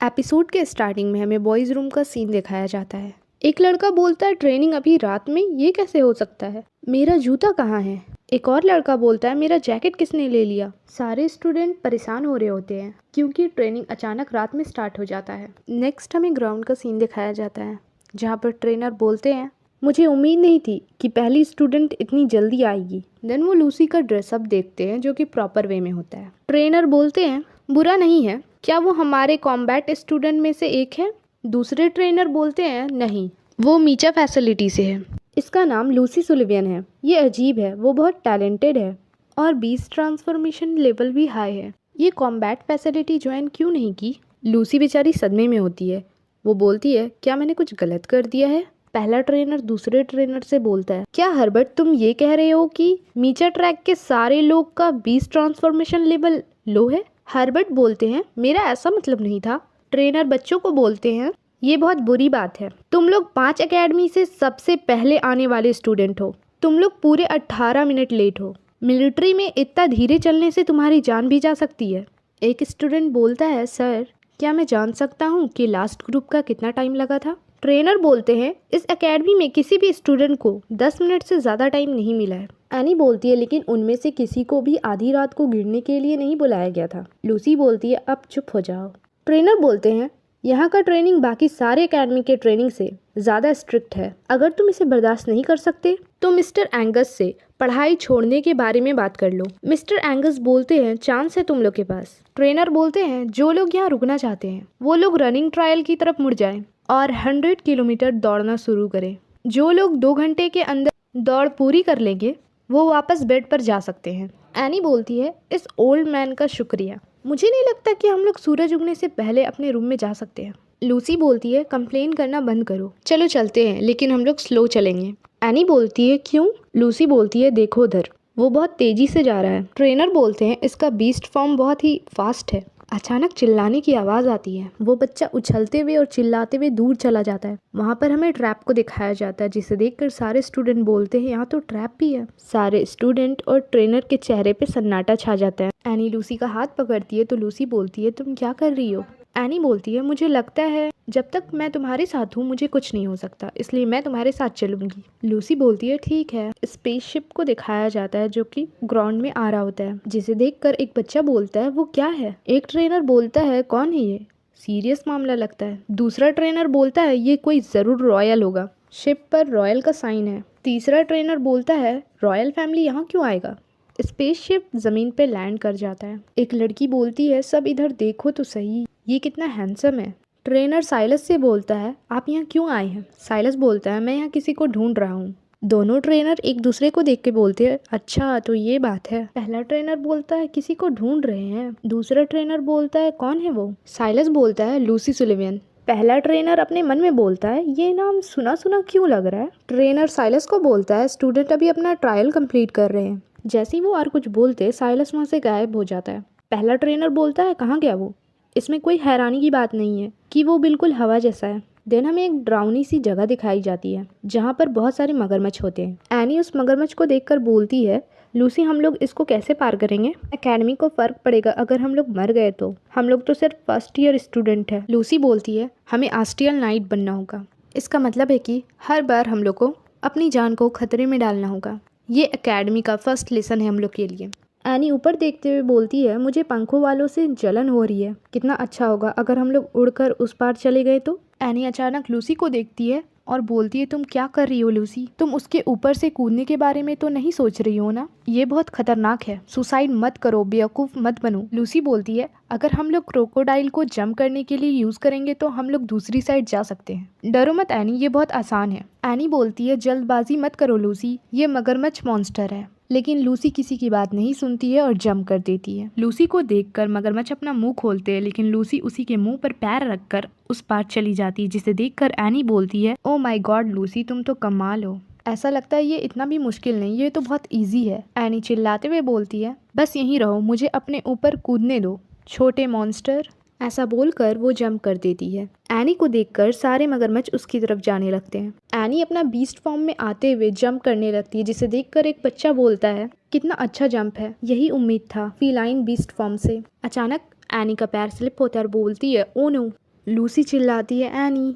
एपिसोड के स्टार्टिंग में हमें बॉयज़ रूम का सीन दिखाया जाता है। एक लड़का बोलता है, ट्रेनिंग अभी रात में, ये कैसे हो सकता है, मेरा जूता कहाँ है। एक और लड़का बोलता है, मेरा जैकेट किसने ले लिया। सारे स्टूडेंट परेशान हो रहे होते हैं क्योंकि ट्रेनिंग अचानक रात में स्टार्ट हो जाता है। नेक्स्ट हमें ग्राउंड का सीन दिखाया जाता है जहाँ पर ट्रेनर बोलते हैं, मुझे उम्मीद नहीं थी कि पहली स्टूडेंट इतनी जल्दी आएगी। देन वो लूसी का ड्रेसअप देखते हैं जो कि प्रॉपर वे में होता है। ट्रेनर बोलते हैं, बुरा नहीं है, क्या वो हमारे कॉम्बैट स्टूडेंट में से एक है। दूसरे ट्रेनर बोलते हैं, नहीं, वो मीचा फैसिलिटी से है, इसका नाम लूसी सुलिवियन है। ये अजीब है, वो बहुत टैलेंटेड है और 20 ट्रांसफॉर्मेशन लेवल भी हाई है। ये कॉम्बैट फैसिलिटी ज्वाइन क्यों नहीं की। लूसी बेचारी सदमे में होती है। वो बोलती है, क्या मैंने कुछ गलत कर दिया है। पहला ट्रेनर दूसरे ट्रेनर से बोलता है, क्या हर्बर्ट तुम ये कह रहे हो कि मीचा ट्रैक के सारे लोग का 20 ट्रांसफॉर्मेशन लेवल लो है। हर्बर्ट बोलते हैं, मेरा ऐसा मतलब नहीं था। ट्रेनर बच्चों को बोलते हैं, ये बहुत बुरी बात है, तुम लोग 5 एकेडमी से सबसे पहले आने वाले स्टूडेंट हो, तुम लोग पूरे 18 मिनट लेट हो। मिलिट्री में इतना धीरे चलने से तुम्हारी जान भी जा सकती है। एक स्टूडेंट बोलता है, सर क्या मैं जान सकता हूँ कि लास्ट ग्रुप का कितना टाइम लगा था। ट्रेनर बोलते हैं, इस एकेडमी में किसी भी स्टूडेंट को 10 मिनट से ज़्यादा टाइम नहीं मिला है। एनी बोलती है, लेकिन उनमें से किसी को भी आधी रात को गिरने के लिए नहीं बुलाया गया था। लूसी बोलती है, अब चुप हो जाओ। ट्रेनर बोलते हैं, यहाँ का ट्रेनिंग बाकी सारे एकेडमी के ट्रेनिंग से ज़्यादा स्ट्रिक्ट है। अगर तुम इसे बर्दाश्त नहीं कर सकते तो मिस्टर एंगस से पढ़ाई छोड़ने के बारे में बात कर लो। मिस्टर एंगस बोलते हैं, चांस है तुम लोग के पास। ट्रेनर बोलते हैं, जो लोग यहाँ रुकना चाहते हैं वो लोग रनिंग ट्रायल की तरफ मुड़ जाएं और 100 किलोमीटर दौड़ना शुरू करें। जो लोग 2 घंटे के अंदर दौड़ पूरी कर लेंगे वो वापस बेड पर जा सकते हैं। एनी बोलती है, इस ओल्ड मैन का शुक्रिया, मुझे नहीं लगता कि हम लोग सूरज उगने से पहले अपने रूम में जा सकते हैं। लूसी बोलती है, कंप्लेन करना बंद करो, चलो चलते हैं, लेकिन हम लोग स्लो चलेंगे। एनी बोलती है, क्यों। लूसी बोलती है, देखो उधर, वो बहुत तेजी से जा रहा है। ट्रेनर बोलते हैं, इसका बीस्ट फॉर्म बहुत ही फास्ट है। अचानक चिल्लाने की आवाज़ आती है। वो बच्चा उछलते हुए और चिल्लाते हुए दूर चला जाता है। वहाँ पर हमें ट्रैप को दिखाया जाता है जिसे देखकर सारे स्टूडेंट बोलते हैं, यहाँ तो ट्रैप भी है। सारे स्टूडेंट और ट्रेनर के चेहरे पे सन्नाटा छा जाता है। एनी लूसी का हाथ पकड़ती है तो लूसी बोलती है, तुम क्या कर रही हो। एनी बोलती है, मुझे लगता है जब तक मैं तुम्हारे साथ हूँ मुझे कुछ नहीं हो सकता, इसलिए मैं तुम्हारे साथ चलूंगी। लूसी बोलती है, ठीक है। स्पेसशिप को दिखाया जाता है जो कि ग्राउंड में आ रहा होता है, जिसे देखकर एक बच्चा बोलता है, वो क्या है। एक ट्रेनर बोलता है, कौन है ये, सीरियस मामला लगता है। दूसरा ट्रेनर बोलता है, ये कोई ज़रूर रॉयल होगा, शिप पर रॉयल का साइन है। तीसरा ट्रेनर बोलता है, रॉयल फैमिली यहाँ क्यों आएगा। स्पेसशिप ज़मीन पे लैंड कर जाता है। एक लड़की बोलती है, सब इधर देखो तो सही, ये कितना हैंडसम है। ट्रेनर साइलस से बोलता है, आप यहाँ क्यों आए हैं। साइलस बोलता है, मैं यहाँ किसी को ढूंढ रहा हूँ। दोनों ट्रेनर एक दूसरे को देख के बोलते हैं, अच्छा तो ये बात है। पहला ट्रेनर बोलता है, किसी को ढूंढ रहे हैं। दूसरा ट्रेनर बोलता है, कौन है वो। साइलस बोलता है, लूसी सुलिवियन। पहला ट्रेनर अपने मन में बोलता है, ये नाम सुना सुना क्यों लग रहा है। ट्रेनर साइलस को बोलता है, स्टूडेंट अभी अपना ट्रायल कंप्लीट कर रहे हैं। जैसे ही वो और कुछ बोलते साइलस वहाँ से गायब हो जाता है। पहला ट्रेनर बोलता है, कहाँ गया वो। इसमें कोई हैरानी की बात नहीं है कि वो बिल्कुल हवा जैसा है। देन हमें एक डरावनी सी जगह दिखाई जाती है जहाँ पर बहुत सारे मगरमच्छ होते हैं। एनी उस मगरमच्छ को देखकर बोलती है, लूसी हम लोग इसको कैसे पार करेंगे। एकेडमी को फ़र्क पड़ेगा अगर हम लोग मर गए तो, हम लोग तो सिर्फ फर्स्ट ईयर स्टूडेंट है। लूसी बोलती है, हमें आस्टियल नाइट बनना होगा। इसका मतलब है कि हर बार हम लोग को अपनी जान को खतरे में डालना होगा। ये एकेडमी का फर्स्ट लेसन है हम लोग के लिए। एनी ऊपर देखते हुए बोलती है, मुझे पंखों वालों से जलन हो रही है, कितना अच्छा होगा अगर हम लोग उड़कर उस पार चले गए तो। एनी अचानक लूसी को देखती है और बोलती है तुम क्या कर रही हो लूसी, तुम उसके ऊपर से कूदने के बारे में तो नहीं सोच रही हो ना, ये बहुत खतरनाक है, सुसाइड मत करो, बेवकूफ मत बनो। लूसी बोलती है अगर हम लोग क्रोकोडाइल को जंप करने के लिए यूज करेंगे तो हम लोग दूसरी साइड जा सकते हैं। डरो मत एनी, ये बहुत आसान है। एनी बोलती है जल्दबाजी मत करो लूसी, ये मगरमच्छ मॉन्स्टर है। लेकिन लूसी किसी की बात नहीं सुनती है और जंप कर देती है। लूसी को देखकर मगरमच्छ अपना मुंह खोलते हैं, लेकिन लूसी उसी के मुंह पर पैर रखकर उस पार चली जाती है, जिसे देखकर एनी बोलती है ओ माय गॉड लूसी, तुम तो कमाल हो, ऐसा लगता है ये इतना भी मुश्किल नहीं, ये तो बहुत ईजी है। एनी चिल्लाते हुए बोलती है बस यहीं रहो, मुझे अपने ऊपर कूदने दो छोटे मॉन्स्टर। ऐसा बोलकर वो जंप कर देती है। एनी को देखकर सारे मगरमच्छ उसकी तरफ जाने लगते हैं। एनी अपना बीस्ट फॉर्म में आते हुए जंप करने लगती है, जिसे देखकर एक बच्चा बोलता है कितना अच्छा जंप है, यही उम्मीद था फीलाइन बीस्ट फॉर्म से। अचानक एनी का पैर स्लिप होता है और बोलती है ओ नो। लूसी चिल्लाती है एनी।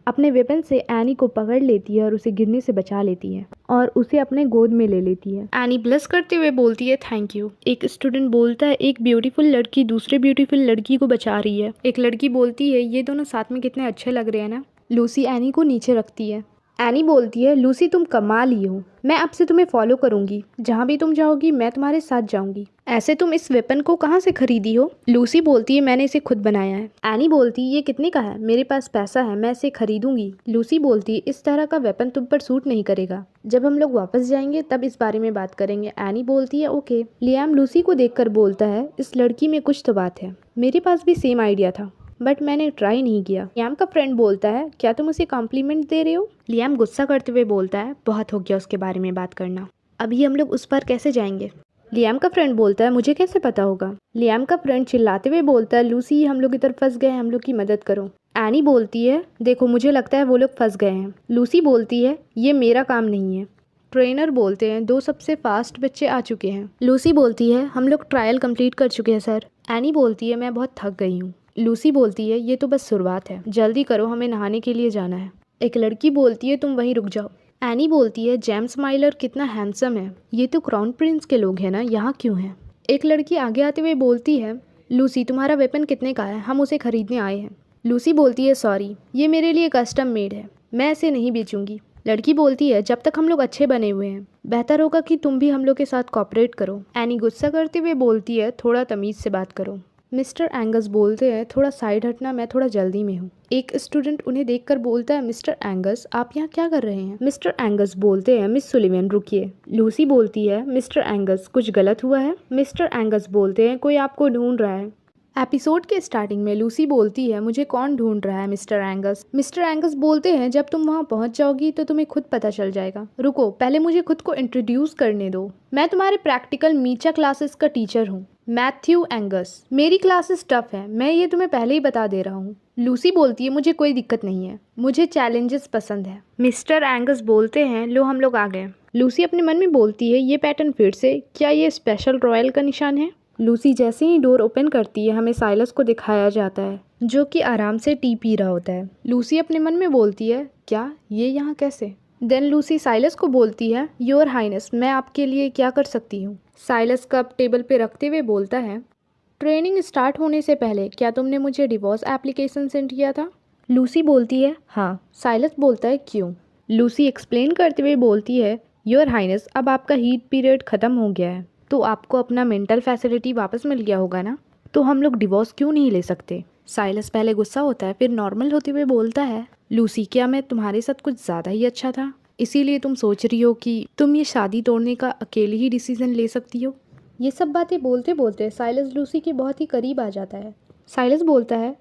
अपने वेपन से एनी को पकड़ लेती है और उसे गिरने से बचा लेती है और उसे अपने गोद में ले लेती है। एनी ब्लश करते हुए बोलती है थैंक यू। एक स्टूडेंट बोलता है एक ब्यूटीफुल लड़की दूसरे ब्यूटीफुल लड़की को बचा रही है। एक लड़की बोलती है ये दोनों साथ में कितने अच्छे लग रहे हैं ना। लूसी एनी को नीचे रखती है। एनी बोलती है लूसी तुम कमाल ही हो, मैं अब से तुम्हें फॉलो करूंगी, जहाँ भी तुम जाओगी मैं तुम्हारे साथ जाऊंगी। ऐसे तुम इस वेपन को कहाँ से खरीदी हो? लूसी बोलती है मैंने इसे खुद बनाया है। एनी बोलती है ये कितने का है? मेरे पास पैसा है, मैं इसे खरीदूंगी। लूसी बोलती है इस तरह का वेपन तुम पर सूट नहीं करेगा, जब हम लोग वापस जाएंगे तब इस बारे में बात करेंगे। एनी बोलती है ओके। लियाम लूसी को देखकर बोलता है इस लड़की में कुछ तो बात है, मेरे पास भी सेम आइडिया था बट मैंने ट्राई नहीं किया। लियाम का फ्रेंड बोलता है क्या तुम उसे कॉम्प्लीमेंट दे रहे हो? लियाम गुस्सा करते हुए बोलता है बहुत हो गया उसके बारे में बात करना, अभी हम लोग उस पर कैसे जाएंगे? लियाम का फ्रेंड बोलता है मुझे कैसे पता होगा? लियाम का फ्रेंड चिल्लाते हुए बोलता है लूसी हम लोग इधर फंस गए, हम लोग की मदद करो। एनी बोलती है देखो मुझे लगता है वो लोग फंस गए हैं। लूसी बोलती है ये मेरा काम नहीं है। ट्रेनर बोलते हैं 2 सबसे फास्ट बच्चे आ चुके हैं। लूसी बोलती है हम लोग ट्रायल कंप्लीट कर चुके हैं सर। एनी बोलती है मैं बहुत थक गई हूँ। लूसी बोलती है ये तो बस शुरुआत है, जल्दी करो हमें नहाने के लिए जाना है। एक लड़की बोलती है तुम वहीं रुक जाओ। एनी बोलती है जेम्स माइलर कितना हैंडसम है, ये तो क्राउन प्रिंस के लोग हैं ना, यहाँ क्यों हैं? एक लड़की आगे आते हुए बोलती है लूसी तुम्हारा वेपन कितने का है, हम उसे खरीदने आए हैं। लूसी बोलती है सॉरी ये मेरे लिए कस्टम मेड है, मैं इसे नहीं बेचूंगी। लड़की बोलती है जब तक हम लोग अच्छे बने हुए हैं बेहतर होगा कि तुम भी हम लोग के साथ कॉपरेट करो। एनी गुस्सा करते हुए बोलती है थोड़ा तमीज से बात करो। मिस्टर एंगस बोलते हैं थोड़ा साइड हटना, मैं थोड़ा जल्दी में हूँ। एक स्टूडेंट उन्हें देखकर बोलता है मिस्टर एंगस आप यहाँ क्या कर रहे हैं? मिस्टर एंगस बोलते हैं मिस सुलिवन रुकिए। लूसी बोलती है मिस्टर एंगस कुछ गलत हुआ है? मिस्टर एंगस बोलते हैं कोई आपको ढूंढ रहा है। एपिसोड के स्टार्टिंग में लूसी बोलती है मुझे कौन ढूंढ रहा है मिस्टर एंगस? मिस्टर एंगस बोलते हैं जब तुम वहाँ पहुँच जाओगी तो तुम्हें खुद पता चल जाएगा। रुको पहले मुझे खुद को इंट्रोड्यूस करने दो, मैं तुम्हारे प्रैक्टिकल मीचा क्लासेस का टीचर हूँ, मैथ्यू एंगस। मेरी क्लासेस टफ है, मैं ये तुम्हें पहले ही बता दे रहा हूँ। लूसी बोलती है मुझे कोई दिक्कत नहीं है, मुझे चैलेंजेस पसंद है। मिस्टर एंगस बोलते हैं लो हम लोग आ गए। लूसी अपने मन में बोलती है ये पैटर्न फिर से, क्या ये स्पेशल रॉयल का निशान है? लूसी जैसे ही डोर ओपन करती है हमें साइलस को दिखाया जाता है जो कि आराम से टी पी रहा होता है। लूसी अपने मन में बोलती है क्या ये यहाँ कैसे? देन लूसी साइलस को बोलती है योर हाइनेस मैं आपके लिए क्या कर सकती हूँ? साइलस कप टेबल पे रखते हुए बोलता है ट्रेनिंग स्टार्ट होने से पहले क्या तुमने मुझे डिवोर्स एप्लीकेशन सेंड किया था? लूसी बोलती है हाँ। साइलस बोलता है क्यों? लूसी एक्सप्लेन करते हुए बोलती है योर हाइनेस अब आपका हीट पीरियड ख़त्म हो गया है तो आपको अपना मेंटल फैसिलिटी वापस मिल गया होगा ना, तो हम लोग डिवोर्स क्यों नहीं ले सकते? साइलस पहले गुस्सा होता है फिर नॉर्मल होते हुए बोलता है लूसी क्या मैं तुम्हारे साथ कुछ ज़्यादा ही अच्छा था, इसीलिए तुम सोच रही हो कि तुम ये शादी तोड़ने का अकेले ही डिसीजन ले सकती हो? ये सब बातें बोलते बोलते साइलस लूसी के बहुत ही करीब आ जाता है। साइलस बोलता है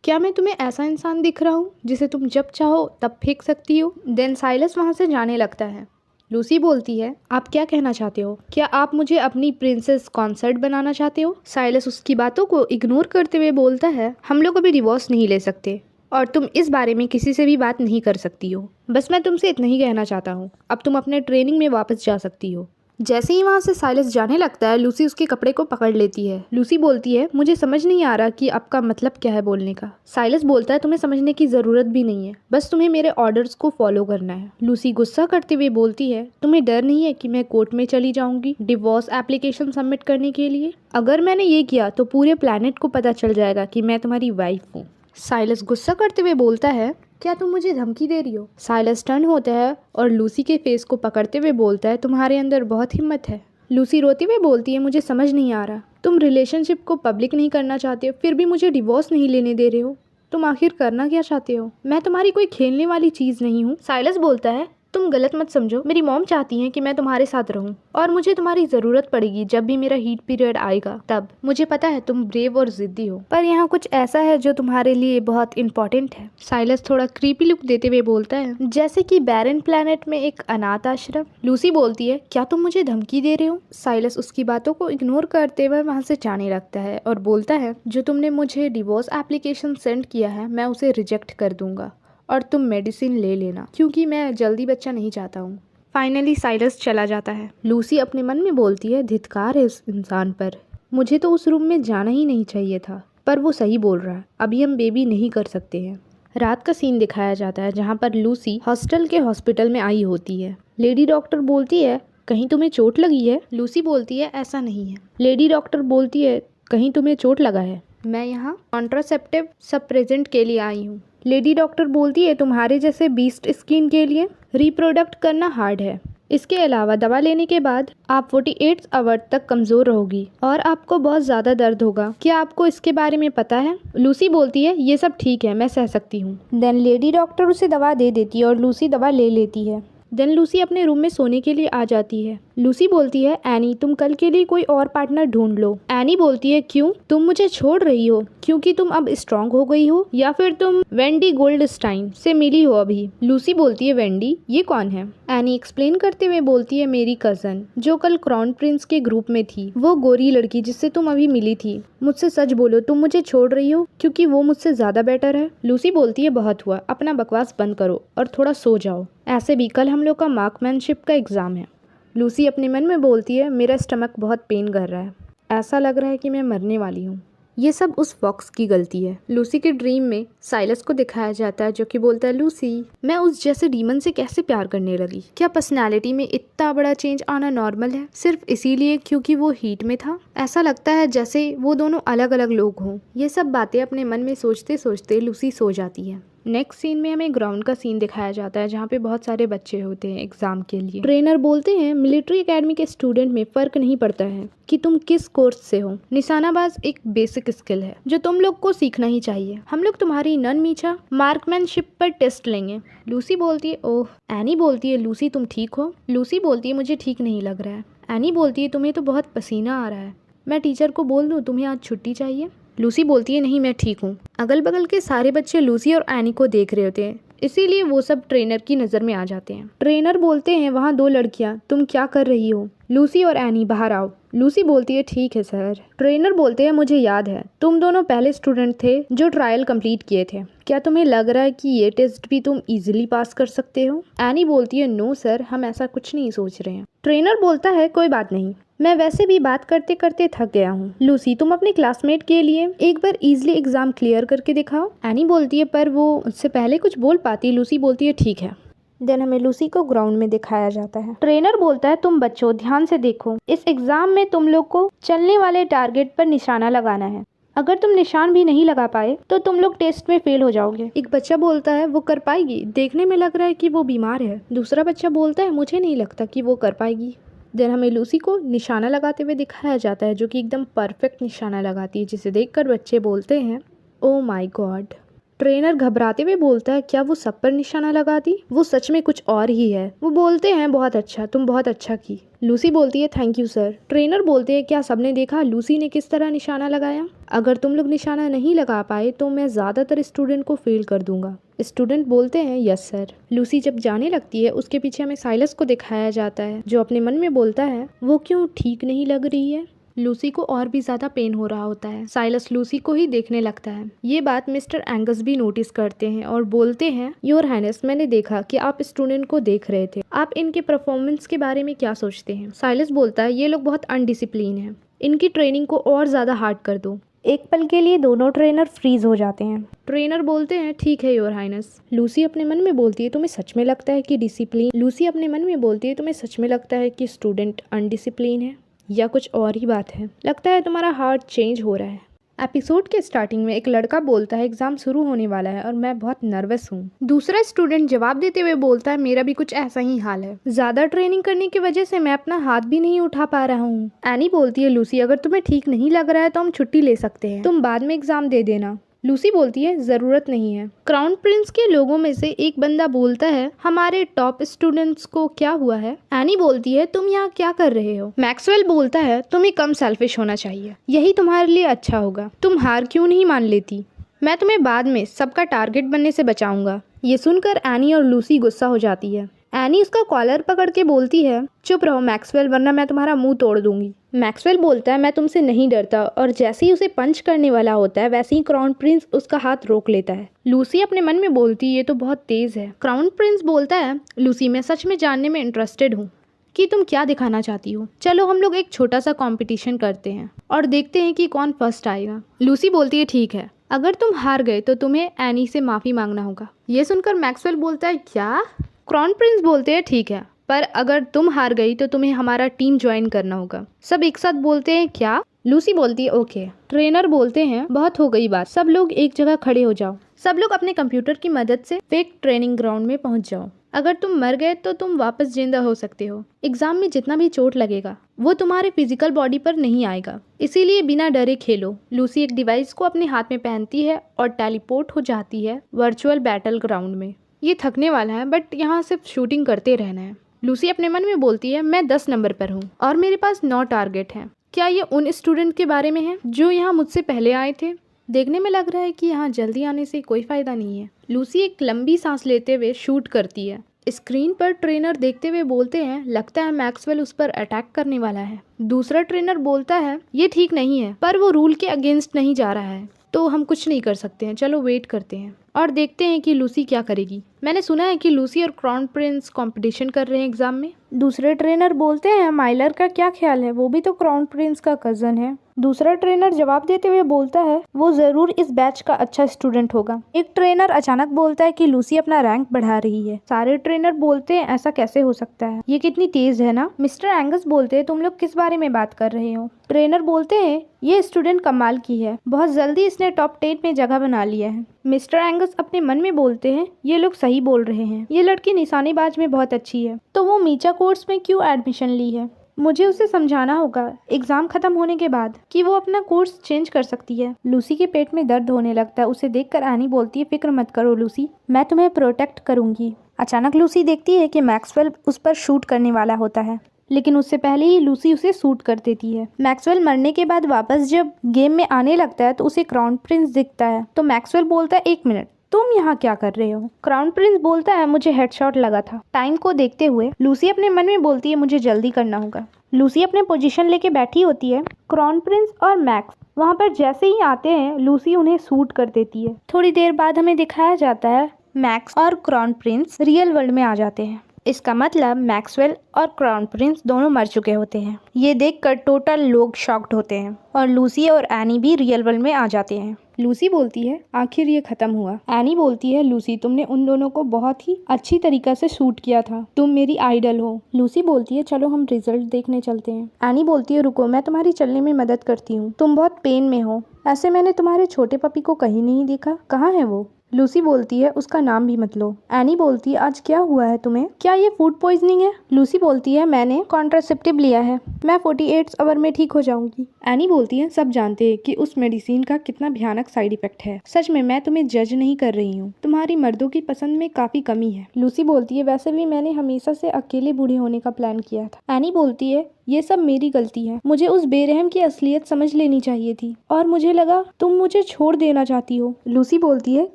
क्या मैं तुम्हें ऐसा इंसान दिख रहा हूँ जिसे तुम जब चाहो तब फेंक सकती हो? देन साइलस वहाँ से जाने लगता है। लूसी बोलती है आप क्या कहना चाहते हो? क्या आप मुझे अपनी प्रिंसेस कॉन्सर्ट बनाना चाहते हो? साइलस उसकी बातों को इग्नोर करते हुए बोलता है हम लोग अभी डिवोर्स नहीं ले सकते और तुम इस बारे में किसी से भी बात नहीं कर सकती हो, बस मैं तुमसे इतना ही कहना चाहता हूँ, अब तुम अपने ट्रेनिंग में वापस जा सकती हो। जैसे ही वहाँ से साइलस जाने लगता है लूसी उसके कपड़े को पकड़ लेती है। लूसी बोलती है मुझे समझ नहीं आ रहा कि आपका मतलब क्या है बोलने का। साइलस बोलता है तुम्हें समझने की ज़रूरत भी नहीं है, बस तुम्हें मेरे ऑर्डर्स को फॉलो करना है। लूसी गुस्सा करते हुए बोलती है तुम्हें डर नहीं है कि मैं कोर्ट में चली जाऊंगी डिवोर्स एप्लीकेशन सबमिट करने के लिए? अगर मैंने ये किया तो पूरे प्लैनेट को पता चल जाएगा कि मैं तुम्हारी वाइफ हूँ। साइलस गुस्सा करते हुए बोलता है क्या तुम मुझे धमकी दे रही हो? साइलस टर्न होता है और लूसी के फेस को पकड़ते हुए बोलता है, तुम्हारे अंदर बहुत हिम्मत है। लूसी रोती हुए बोलती है, मुझे समझ नहीं आ रहा, तुम रिलेशनशिप को पब्लिक नहीं करना चाहते हो, फिर भी मुझे डिवोर्स नहीं लेने दे रहे हो। तुम आखिर करना क्या चाहते हो? मैं तुम्हारी कोई खेलने वाली चीज़ नहीं हूँ। साइलस बोलता है, तुम गलत मत समझो, मेरी मॉम चाहती हैं कि मैं तुम्हारे साथ रहूं और मुझे तुम्हारी ज़रूरत पड़ेगी जब भी मेरा हीट पीरियड आएगा तब। मुझे पता है तुम ब्रेव और ज़िद्दी हो, पर यहाँ कुछ ऐसा है जो तुम्हारे लिए बहुत इंपॉर्टेंट है। साइलस थोड़ा क्रीपी लुक देते हुए बोलता है, जैसे कि बैरन प्लैनेट में एक अनाथ आश्रम। लूसी बोलती है, क्या तुम मुझे धमकी दे रहे हो? साइलस उसकी बातों को इग्नोर करते हुए वहाँ से जाने लगता है और बोलता है, जो तुमने मुझे डिवोर्स एप्लीकेशन सेंड किया है मैं उसे रिजेक्ट कर दूंगा और तुम मेडिसिन ले लेना, क्योंकि मैं जल्दी बच्चा नहीं चाहता हूँ। फाइनली साइलस चला जाता है। लूसी अपने मन में बोलती है, धिक्कार है उस इंसान पर, मुझे तो उस रूम में जाना ही नहीं चाहिए था, पर वो सही बोल रहा है, अभी हम बेबी नहीं कर सकते हैं। रात का सीन दिखाया जाता है जहाँ पर लूसी हॉस्टल के हॉस्पिटल में आई होती है। लेडी डॉक्टर बोलती है, कहीं तुम्हें चोट लगी है? लूसी बोलती है, ऐसा नहीं है। लेडी डॉक्टर बोलती है, कहीं तुम्हें चोट लगा है? मैं यहाँ कॉन्ट्रासेप्टिव सब प्रेजेंट के लिए आई हूँ। लेडी डॉक्टर बोलती है, तुम्हारे जैसे बीस्ट स्किन के लिए रिप्रोडक्ट करना हार्ड है। इसके अलावा दवा लेने के बाद आप 48 आवर तक कमज़ोर रहोगी और आपको बहुत ज़्यादा दर्द होगा। क्या आपको इसके बारे में पता है? लूसी बोलती है, ये सब ठीक है, मैं सह सकती हूँ। देन लेडी डॉक्टर उसे दवा दे देती है और लूसी दवा ले लेती है। देन लूसी अपने रूम में सोने के लिए आ जाती है। लूसी बोलती है, एनी तुम कल के लिए कोई और पार्टनर ढूंढ लो। एनी बोलती है, क्यों? तुम मुझे छोड़ रही हो क्योंकि तुम अब स्ट्रांग हो गई हो, या फिर तुम वेंडी गोल्डस्टाइन से मिली हो अभी? लूसी बोलती है, वेंडी ये कौन है? एनी एक्सप्लेन करते हुए बोलती है, मेरी कजन जो कल क्राउन प्रिंस के ग्रुप में थी, वो गोरी लड़की जिससे तुम अभी मिली थी। मुझसे सच बोलो, तुम मुझे छोड़ रही हो क्योंकि वो मुझसे ज्यादा बेटर है? लूसी बोलती है, बहुत हुआ, अपना बकवास बंद करो और थोड़ा सो जाओ, ऐसे भी कल हम लोग का मार्कमैनशिप का एग्जाम है। लूसी अपने मन में बोलती है, मेरा स्टमक बहुत पेन कर रहा है, ऐसा लग रहा है कि मैं मरने वाली हूँ। ये सब उस फॉक्स की गलती है। लूसी के ड्रीम में साइलस को दिखाया जाता है जो कि बोलता है, लूसी मैं उस जैसे डीमन से कैसे प्यार करने लगी? क्या पर्सनालिटी में इतना बड़ा चेंज आना नॉर्मल है सिर्फ इसीलिए क्योंकि वो हीट में था? ऐसा लगता है जैसे वो दोनों अलग अलग लोग हों। ये सब बातें अपने मन में सोचते सोचते लूसी सो जाती है। नेक्स्ट सीन में हमें ग्राउंड का सीन दिखाया जाता है जहाँ पे बहुत सारे बच्चे होते हैं एग्जाम के लिए। ट्रेनर बोलते हैं, मिलिट्री एकेडमी के स्टूडेंट में फर्क नहीं पड़ता है कि तुम किस कोर्स से हो, निशानाबाज एक बेसिक स्किल है जो तुम लोग को सीखना ही चाहिए। हम लोग तुम्हारी नन मीठा मार्कमैनशिप पर टेस्ट लेंगे। लूसी बोलती है, ओह। एनी बोलती है, लूसी तुम ठीक हो? लूसी बोलती है, मुझे ठीक नहीं लग रहा है। एनी बोलती है, तुम्हें तो बहुत पसीना आ रहा है, मैं टीचर को बोल दूं तुम्हें आज छुट्टी चाहिए? लूसी बोलती है, नहीं मैं ठीक हूँ। अगल बगल के सारे बच्चे लूसी और एनी को देख रहे होते हैं, इसीलिए वो सब ट्रेनर की नज़र में आ जाते हैं। ट्रेनर बोलते हैं, वहाँ दो लड़कियाँ, तुम क्या कर रही हो? लूसी और एनी बाहर आओ। लूसी बोलती है, ठीक है सर। ट्रेनर बोलते हैं, मुझे याद है तुम दोनों पहले स्टूडेंट थे जो ट्रायल कंप्लीट किए थे, क्या तुम्हें लग रहा है कि ये टेस्ट भी तुम इजीली पास कर सकते हो? एनी बोलती है, नो सर, हम ऐसा कुछ नहीं सोच रहे हैं। ट्रेनर बोलता है, कोई बात नहीं, मैं वैसे भी बात करते करते थक गया हूँ। लूसी तुम अपने क्लासमेट के लिए एक बार इजीली एग्जाम क्लियर करके दिखाओ। एनी बोलती है, पर वो उससे पहले कुछ बोल पाती। लूसी बोलती है, ठीक है। देन हमें लूसी को ग्राउंड में दिखाया जाता है। ट्रेनर बोलता है, तुम बच्चों ध्यान से देखो, इस एग्जाम में तुम लोग को चलने वाले टारगेट पर निशाना लगाना है। अगर तुम निशान भी नहीं लगा पाए तो तुम लोग टेस्ट में फेल हो जाओगे। एक बच्चा बोलता है, वो कर पाएगी, देखने में लग रहा है कि वो बीमार है। दूसरा बच्चा बोलता है, मुझे नहीं लगता कि वो कर पाएगी। देन हमें लूसी को निशाना लगाते हुए दिखाया जाता है जो कि एकदम परफेक्ट निशाना लगाती है, जिसे देखकर बच्चे बोलते हैं, ओ माय गॉड। ट्रेनर घबराते हुए बोलता है, क्या वो सब पर निशाना लगा दी? वो सच में कुछ और ही है। वो बोलते हैं, बहुत अच्छा, तुम बहुत अच्छा की। लूसी बोलती है, थैंक यू सर। ट्रेनर बोलते हैं, क्या सबने देखा लूसी ने किस तरह निशाना लगाया? अगर तुम लोग निशाना नहीं लगा पाए तो मैं ज़्यादातर स्टूडेंट को फेल कर दूंगा। स्टूडेंट बोलते हैं, यस सर। लूसी जब जाने लगती है उसके पीछे हमें साइलस को दिखाया जाता है जो अपने मन में बोलता है, वो क्यों ठीक नहीं लग रही है? लूसी को और भी ज़्यादा पेन हो रहा होता है। साइलस लूसी को ही देखने लगता है। ये बात मिस्टर एंगस भी नोटिस करते हैं और बोलते हैं, योर हाइनेस, मैंने देखा कि आप स्टूडेंट को देख रहे थे, आप इनके परफॉर्मेंस के बारे में क्या सोचते हैं? साइलस बोलता है, ये लोग बहुत अनडिसिप्लिन हैं, इनकी ट्रेनिंग को और ज़्यादा हार्ड कर दो। एक पल के लिए दोनों ट्रेनर फ्रीज हो जाते हैं। ट्रेनर बोलते हैं, ठीक है योर हाइनेस। लूसी अपने मन में बोलती है, तुम्हें सच में लगता है कि डिसिप्लिन? लूसी अपने मन में बोलती है, तुम्हें सच में लगता है कि स्टूडेंट अनडिसिप्लिन है या कुछ और ही बात है? लगता है तुम्हारा हार्ट चेंज हो रहा है। एपिसोड के स्टार्टिंग में एक लड़का बोलता है एग्जाम शुरू होने वाला है और मैं बहुत नर्वस हूँ। दूसरा स्टूडेंट जवाब देते हुए बोलता है मेरा भी कुछ ऐसा ही हाल है। ज्यादा ट्रेनिंग करने की वजह से मैं अपना हाथ भी नहीं उठा पा रहा हूँ। एनी बोलती है लूसी अगर तुम्हें ठीक नहीं लग रहा है तो हम छुट्टी ले सकते हैं, तुम बाद में एग्जाम दे देना। लूसी बोलती है जरूरत नहीं है। क्राउन प्रिंस के लोगों में से एक बंदा बोलता है हमारे टॉप स्टूडेंट्स को क्या हुआ है। एनी बोलती है तुम यहाँ क्या कर रहे हो। मैक्सवेल बोलता है तुम्हें कम सेल्फिश होना चाहिए, यही तुम्हारे लिए अच्छा होगा। तुम हार क्यों नहीं मान लेती, मैं तुम्हें बाद में सबका टारगेट बनने से बचाऊंगा। ये सुनकर एनी और लूसी गुस्सा हो जाती है। एनी उसका कॉलर पकड़ के बोलती है चुप रहो मैक्सवेल वरना मैं तुम्हारा मुंह तोड़ दूंगी। मैक्सवेल बोलता है मैं तुमसे नहीं डरता और जैसे ही उसे पंच करने वाला होता है वैसे ही क्राउन प्रिंस उसका हाथ रोक लेता है। लूसी अपने मन में बोलती है ये तो बहुत तेज है। क्राउन प्रिंस बोलता है लूसी मैं सच में जानने में इंटरेस्टेड हूँ कि तुम क्या दिखाना चाहती हो। चलो हम लोग एक छोटा सा कंपटीशन करते हैं और देखते हैं कि कौन फर्स्ट आएगा। लूसी बोलती है ठीक है, अगर तुम हार गए तो तुम्हें एनी से माफी मांगना होगा। ये सुनकर मैक्सवेल बोलता है क्या। क्राउन प्रिंस बोलते हैं ठीक है, पर अगर तुम हार गई तो तुम्हें हमारा टीम ज्वाइन करना होगा। सब एक साथ बोलते हैं क्या। लूसी बोलती है ओके। ट्रेनर बोलते हैं बहुत हो गई बात, सब लोग एक जगह खड़े हो जाओ। सब लोग अपने कंप्यूटर की मदद से फेक ट्रेनिंग ग्राउंड में पहुंच जाओ। अगर तुम मर गए तो तुम वापस जिंदा हो सकते हो। एग्जाम में जितना भी चोट लगेगा वो तुम्हारे फिजिकल बॉडी पर नहीं आएगा, इसीलिए बिना डरे खेलो। लूसी एक डिवाइस को अपने हाथ में पहनती है और टेलीपोर्ट हो जाती है वर्चुअल बैटल ग्राउंड में। ये थकने वाला है बट यहाँ सिर्फ शूटिंग करते रहना है। लूसी अपने मन में बोलती है मैं 10 नंबर पर हूँ और मेरे पास 9 टारगेट हैं। क्या ये उन स्टूडेंट के बारे में है जो यहाँ मुझसे पहले आए थे। देखने में लग रहा है कि यहाँ जल्दी आने से कोई फायदा नहीं है। लूसी एक लंबी सांस लेते हुए शूट करती है। स्क्रीन पर ट्रेनर देखते हुए बोलते हैं लगता है मैक्सवेल उस पर अटैक करने वाला है। दूसरा ट्रेनर बोलता है ये ठीक नहीं है, पर वो रूल के अगेंस्ट नहीं जा रहा है तो हम कुछ नहीं कर सकते हैं। चलो वेट करते हैं और देखते हैं कि लूसी क्या करेगी। मैंने सुना है कि लूसी और क्राउन प्रिंस कंपटीशन कर रहे हैं एग्जाम में। दूसरे ट्रेनर बोलते हैं माइलर का क्या ख्याल है, वो भी तो क्राउन प्रिंस का कजन है। दूसरा ट्रेनर जवाब देते हुए बोलता है वो जरूर इस बैच का अच्छा स्टूडेंट होगा। एक ट्रेनर अचानक बोलता है कि लूसी अपना रैंक बढ़ा रही है। सारे ट्रेनर बोलते हैं ऐसा कैसे हो सकता है, ये कितनी तेज है ना। मिस्टर एंगस बोलते हैं तुम लोग किस बारे में बात कर रहे हो। ट्रेनर बोलते हैं ये स्टूडेंट कमाल की है, बहुत जल्दी इसने टॉप 10 में जगह बना लिया है। मिस्टर एंगस अपने मन में बोलते हैं ये लोग सही बोल रहे हैं, ये लड़की निशानेबाज में बहुत अच्छी है, तो वो मीचा कोर्स में क्यों एडमिशन ली है। मुझे उसे समझाना होगा एग्जाम खत्म होने के बाद कि वो अपना कोर्स चेंज कर सकती है। लूसी के पेट में दर्द होने लगता है। उसे देखकर एनी बोलती है फिक्र मत करो लूसी, मैं तुम्हें प्रोटेक्ट करूंगी। अचानक लूसी देखती है कि मैक्सवेल उस पर शूट करने वाला होता है, लेकिन उससे पहले ही लूसी उसे शूट कर देती है। मैक्सवेल मरने के बाद वापस जब गेम में आने लगता है तो उसे क्राउन प्रिंस दिखता है। तो मैक्सवेल बोलता है एक मिनट, तुम यहाँ क्या कर रहे हो। क्राउन प्रिंस बोलता है मुझे हेडशॉट लगा था। टाइम को देखते हुए लूसी अपने मन में बोलती है मुझे जल्दी करना होगा। लूसी अपने पोजीशन लेके बैठी होती है। क्राउन प्रिंस और मैक्स वहाँ पर जैसे ही आते हैं लूसी उन्हें शूट कर देती है। थोड़ी देर बाद हमें दिखाया जाता है मैक्स और क्राउन प्रिंस रियल वर्ल्ड में आ जाते हैं। इसका मतलब मैक्सवेल और क्राउन प्रिंस दोनों मर चुके होते हैं। ये देखकर टोटल लोग शॉक्ड होते हैं और लूसी और एनी भी रियल वर्ल्ड में आ जाते हैं। लूसी बोलती है आखिर ये खत्म हुआ। एनी बोलती है लूसी तुमने उन दोनों को बहुत ही अच्छी तरीका से शूट किया था, तुम मेरी आइडल हो। लूसी बोलती है चलो हम रिजल्ट देखने चलते हैं। एनी बोलती है रुको, मैं तुम्हारी चलने में मदद करती हूँ, तुम बहुत पेन में हो। ऐसे मैंने तुम्हारे छोटे पपी को कहीं नहीं देखा, कहाँ है वो। लूसी बोलती है उसका नाम भी मत लो। एनी बोलती है आज क्या हुआ है तुम्हें, क्या ये फूड पॉइजनिंग है। लूसी बोलती है मैंने कॉन्ट्रासेप्टिव लिया है, मैं 48 आवर में ठीक हो जाऊंगी। एनी बोलती है सब जानते हैं कि उस मेडिसिन का कितना भयानक साइड इफेक्ट है। सच में मैं तुम्हें जज नहीं कर रही हूँ, तुम्हारी मर्दों की पसंद में काफी कमी है। लूसी बोलती है वैसे भी मैंने हमेशा से अकेले बूढ़े होने का प्लान किया था। एनी बोलती है ये सब मेरी गलती है, मुझे उस बेरहम की असलियत समझ लेनी चाहिए थी और मुझे लगा तुम मुझे छोड़ देना चाहती हो। लूसी बोलती है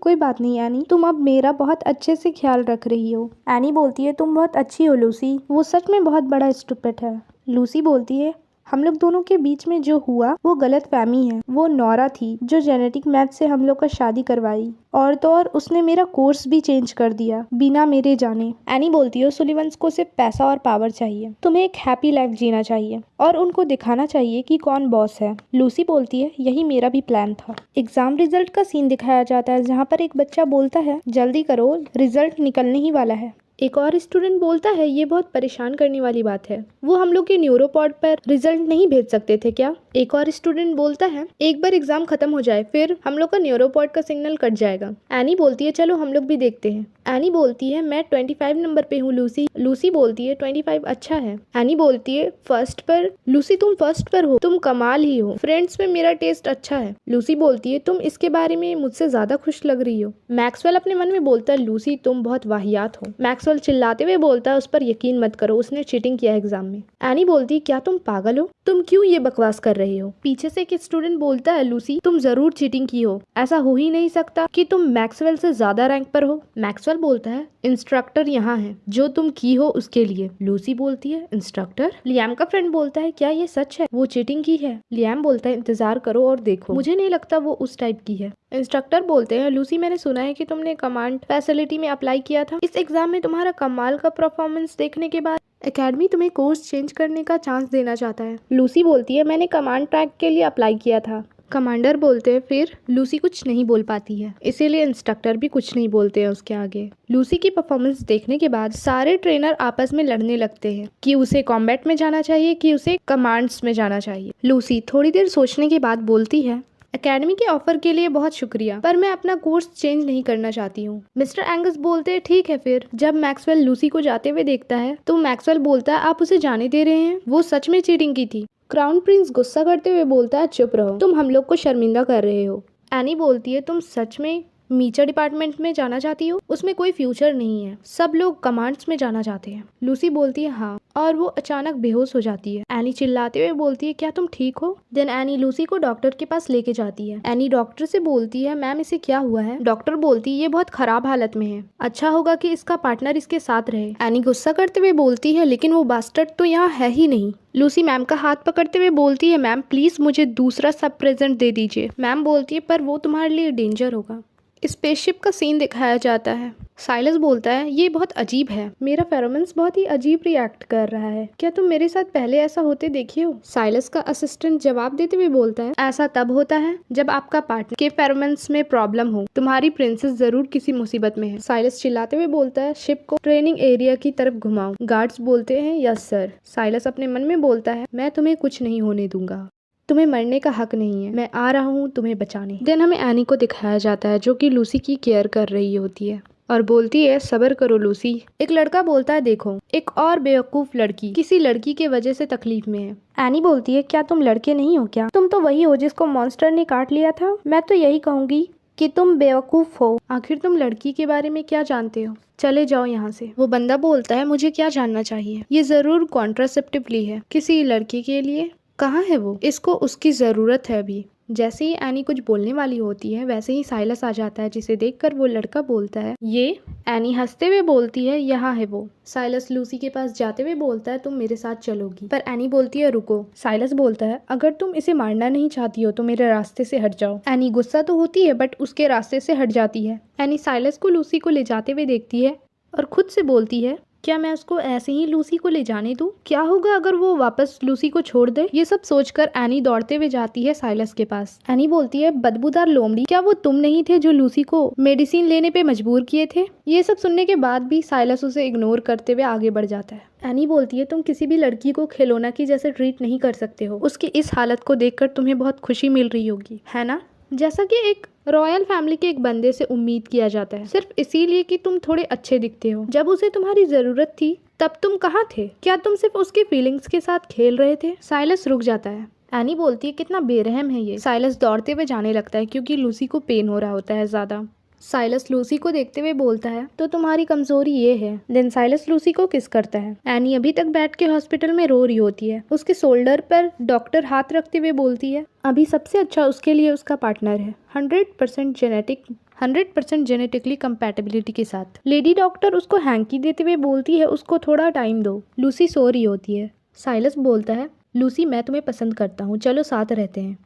कोई बात नहीं एनी, तुम अब मेरा बहुत अच्छे से ख्याल रख रही हो। एनी बोलती है तुम बहुत अच्छी हो लूसी, वो सच में बहुत बड़ा स्टूपिड है। लूसी बोलती है हम लोग दोनों के बीच में जो हुआ वो गलत फहमी है, वो नौरा थी जो जेनेटिक मैच से हम लोग का शादी करवाई, और तो और उसने मेरा कोर्स भी चेंज कर दिया बिना मेरे जाने। एनी बोलती है सुलिवंस को सिर्फ पैसा और पावर चाहिए, तुम्हें एक हैप्पी लाइफ जीना चाहिए और उनको दिखाना चाहिए कि कौन बॉस है। लूसी बोलती है यही मेरा भी प्लान था। एग्जाम रिजल्ट का सीन दिखाया जाता है जहाँ पर एक बच्चा बोलता है जल्दी करो रिजल्ट निकलने ही वाला है। एक और स्टूडेंट बोलता है ये बहुत परेशान करने वाली बात है, वो हम लोग के न्यूरोपॉड पर रिजल्ट नहीं भेज सकते थे क्या? एक और स्टूडेंट बोलता है एक बार एग्जाम खत्म हो जाए फिर हम लोग का न्यूरोपॉड का सिग्नल कट जाएगा। एनी बोलती है चलो हम लोग भी देखते हैं। एनी बोलती है मैं 25 नंबर पे हूँ लूसी। लूसी बोलती है 25 अच्छा है। एनी बोलती है फर्स्ट पर। लूसी तुम फर्स्ट पर हो, तुम कमाल ही हो। फ्रेंड्स में मेरा टेस्ट अच्छा है। लूसी बोलती है तुम इसके बारे में मुझसे ज्यादा खुश लग रही हो। मैक्सवेल अपने मन में बोलता है लूसी तुम बहुत वाहियात हो। मैक्सवेल चिल्लाते हुए बोलता है उस पर यकीन मत करो, उसने चीटिंग किया एग्जाम में। एनी बोलती क्या तुम पागल हो, तुम क्यों ये बकवास कर रहे हो? पीछे से एक स्टूडेंट बोलता है लूसी तुम जरूर चीटिंग की हो, ऐसा हो ही नहीं सकता कि तुम मैक्सवेल से ज्यादा रैंक पर हो। मैक्सवेल बोलता है इंस्ट्रक्टर यहाँ है, जो तुम की हो उसके लिए। लूसी बोलती है इंस्ट्रक्टर? लियाम का फ्रेंड बोलता है क्या ये सच है, वो चीटिंग की है? लियाम बोलता है इंतजार करो और देखो, मुझे नहीं लगता वो उस टाइप की है। इंस्ट्रक्टर बोलते हैं लूसी मैंने सुना है कि तुमने कमांड फैसिलिटी में अप्लाई किया था। इस एग्जाम में तुम्हारा कमाल का परफॉर्मेंस देखने के बाद एकेडमी तुम्हें कोर्स चेंज करने का चांस देना चाहता है। लूसी बोलती है मैंने कमांड ट्रैक के लिए अप्लाई किया था। कमांडर बोलते हैं फिर? लूसी कुछ नहीं बोल पाती है, इसीलिए इंस्ट्रक्टर भी कुछ नहीं बोलते हैं उसके आगे। लूसी की परफॉर्मेंस देखने के बाद सारे ट्रेनर आपस में लड़ने लगते हैं कि उसे कॉम्बैट में जाना चाहिए कि उसे कमांड्स में जाना चाहिए। लूसी थोड़ी देर सोचने के बाद बोलती है एकेडमी के ऑफर के लिए बहुत शुक्रिया, पर मैं अपना कोर्स चेंज नहीं करना चाहती हूँ। मिस्टर एंगस बोलते हैं ठीक है फिर। जब मैक्सवेल लूसी को जाते हुए देखता है तो मैक्सवेल बोलता है आप उसे जाने दे रहे हैं, वो सच में चीटिंग की थी। क्राउन प्रिंस गुस्सा करते हुए बोलता है चुप रहो, तुम हम लोग को शर्मिंदा कर रहे हो। एनी बोलती है तुम सच में मीचर डिपार्टमेंट में जाना चाहती हो? उसमें कोई फ्यूचर नहीं है, सब लोग कमांड्स में जाना चाहते हैं। लूसी बोलती है हाँ, और वो अचानक बेहोश हो जाती है। एनी चिल्लाते हुए बोलती है क्या तुम ठीक हो? देन एनी लूसी को डॉक्टर के पास लेके जाती है। एनी डॉक्टर से बोलती है मैम इसे क्या हुआ है? डॉक्टर बोलती है ये बहुत खराब हालत में है, अच्छा होगा कि इसका पार्टनर इसके साथ रहे। एनी गुस्सा करते हुए बोलती है लेकिन वो बास्टर्ड तो यहाँ है ही नहीं। लूसी मैम का हाथ पकड़ते हुए बोलती है मैम प्लीज मुझे दूसरा सब प्रेजेंट दे दीजिए। मैम बोलती है पर वो तुम्हारे लिए डेंजर होगा। स्पेसशिप का सीन दिखाया जाता है। साइलस बोलता है ये बहुत अजीब है, मेरा फेरोमोन्स बहुत ही अजीब रिएक्ट कर रहा है, क्या तुम मेरे साथ पहले ऐसा होते देखे हो? साइलस का असिस्टेंट जवाब देते हुए बोलता है ऐसा तब होता है जब आपका पार्टनर के फेरोमोन्स में प्रॉब्लम हो, तुम्हारी प्रिंसेस जरूर किसी मुसीबत में है। साइलस चिल्लाते हुए बोलता है शिप को ट्रेनिंग एरिया की तरफ घुमाओ। गार्ड्स बोलते हैं यस सर। साइलस अपने मन में बोलता है मैं तुम्हें कुछ नहीं होने दूंगा, तुम्हें मरने का हक नहीं है, मैं आ रहा हूँ तुम्हें बचाने। देन हमें एनी को दिखाया जाता है जो कि लूसी की केयर कर रही होती है और बोलती है सब्र करो लूसी। एक लड़का बोलता है देखो एक और बेवकूफ लड़की किसी लड़की के वजह से तकलीफ में है। एनी बोलती है क्या तुम लड़के नहीं हो क्या? तुम तो वही हो जिसको मॉन्स्टर ने काट लिया था। मैं तो यही कहूंगी कि तुम बेवकूफ हो, आखिर तुम लड़की के बारे में क्या जानते हो, चले जाओ यहाँ से। वो बंदा बोलता है मुझे क्या जानना चाहिए, ये जरूर कॉन्ट्रासेप्टिव ली है किसी लड़की के लिए, कहाँ है वो, इसको उसकी जरूरत है अभी। जैसे ही एनी कुछ बोलने वाली होती है वैसे ही साइलस आ जाता है जिसे देखकर वो लड़का बोलता है ये। एनी हंसते हुए बोलती है यहाँ है वो। साइलस लूसी के पास जाते हुए बोलता है तुम मेरे साथ चलोगी, पर एनी बोलती है रुको। साइलस बोलता है अगर तुम इसे मारना नहीं चाहती हो तो मेरे रास्ते से हट जाओ। एनी गुस्सा तो होती है बट उसके रास्ते से हट जाती है। एनी साइलस को लूसी को ले जाते हुए देखती है और खुद से बोलती है क्या मैं उसको ऐसे ही लूसी को ले जाने दूं? क्या होगा अगर वो वापस लूसी को छोड़ दे? ये सब सोचकर एनी दौड़ते हुए जाती है साइलस के पास। एनी बोलती है बदबूदार लोमड़ी, क्या वो तुम नहीं थे जो लूसी को मेडिसिन लेने पे मजबूर किए थे? ये सब सुनने के बाद भी साइलस उसे इग्नोर करते हुए आगे बढ़ जाता है। एनी बोलती है तुम किसी भी लड़की को खिलौना की जैसे ट्रीट नहीं कर सकते हो, उसकी इस हालत को देखकर तुम्हें बहुत खुशी मिल रही होगी है ना, जैसा कि एक रॉयल फैमिली के एक बंदे से उम्मीद किया जाता है, सिर्फ इसीलिए कि तुम थोड़े अच्छे दिखते हो। जब उसे तुम्हारी जरूरत थी तब तुम कहाँ थे? क्या तुम सिर्फ उसकी फीलिंग्स के साथ खेल रहे थे? साइलस रुक जाता है। एनी बोलती है कितना बेरहम है ये। साइलस दौड़ते हुए जाने लगता है क्योंकि लूसी को पेन हो रहा होता है ज्यादा। साइलस लूसी को देखते हुए बोलता है तो तुम्हारी कमजोरी ये है। देन साइलस लूसी को किस करता है। एनी अभी तक बैठ के हॉस्पिटल में रो रही होती है। उसके शोल्डर पर डॉक्टर हाथ रखते हुए बोलती है अभी सबसे अच्छा उसके लिए उसका पार्टनर है, 100% जेनेटिकली कंपैटिबिलिटी के साथ। लेडी डॉक्टर उसको हैंकी देते हुए बोलती है उसको थोड़ा टाइम दो। लूसी सो रही होती है। साइलस बोलता है लूसी मैं तुम्हें पसंद करता हूँ, चलो साथ रहते हैं।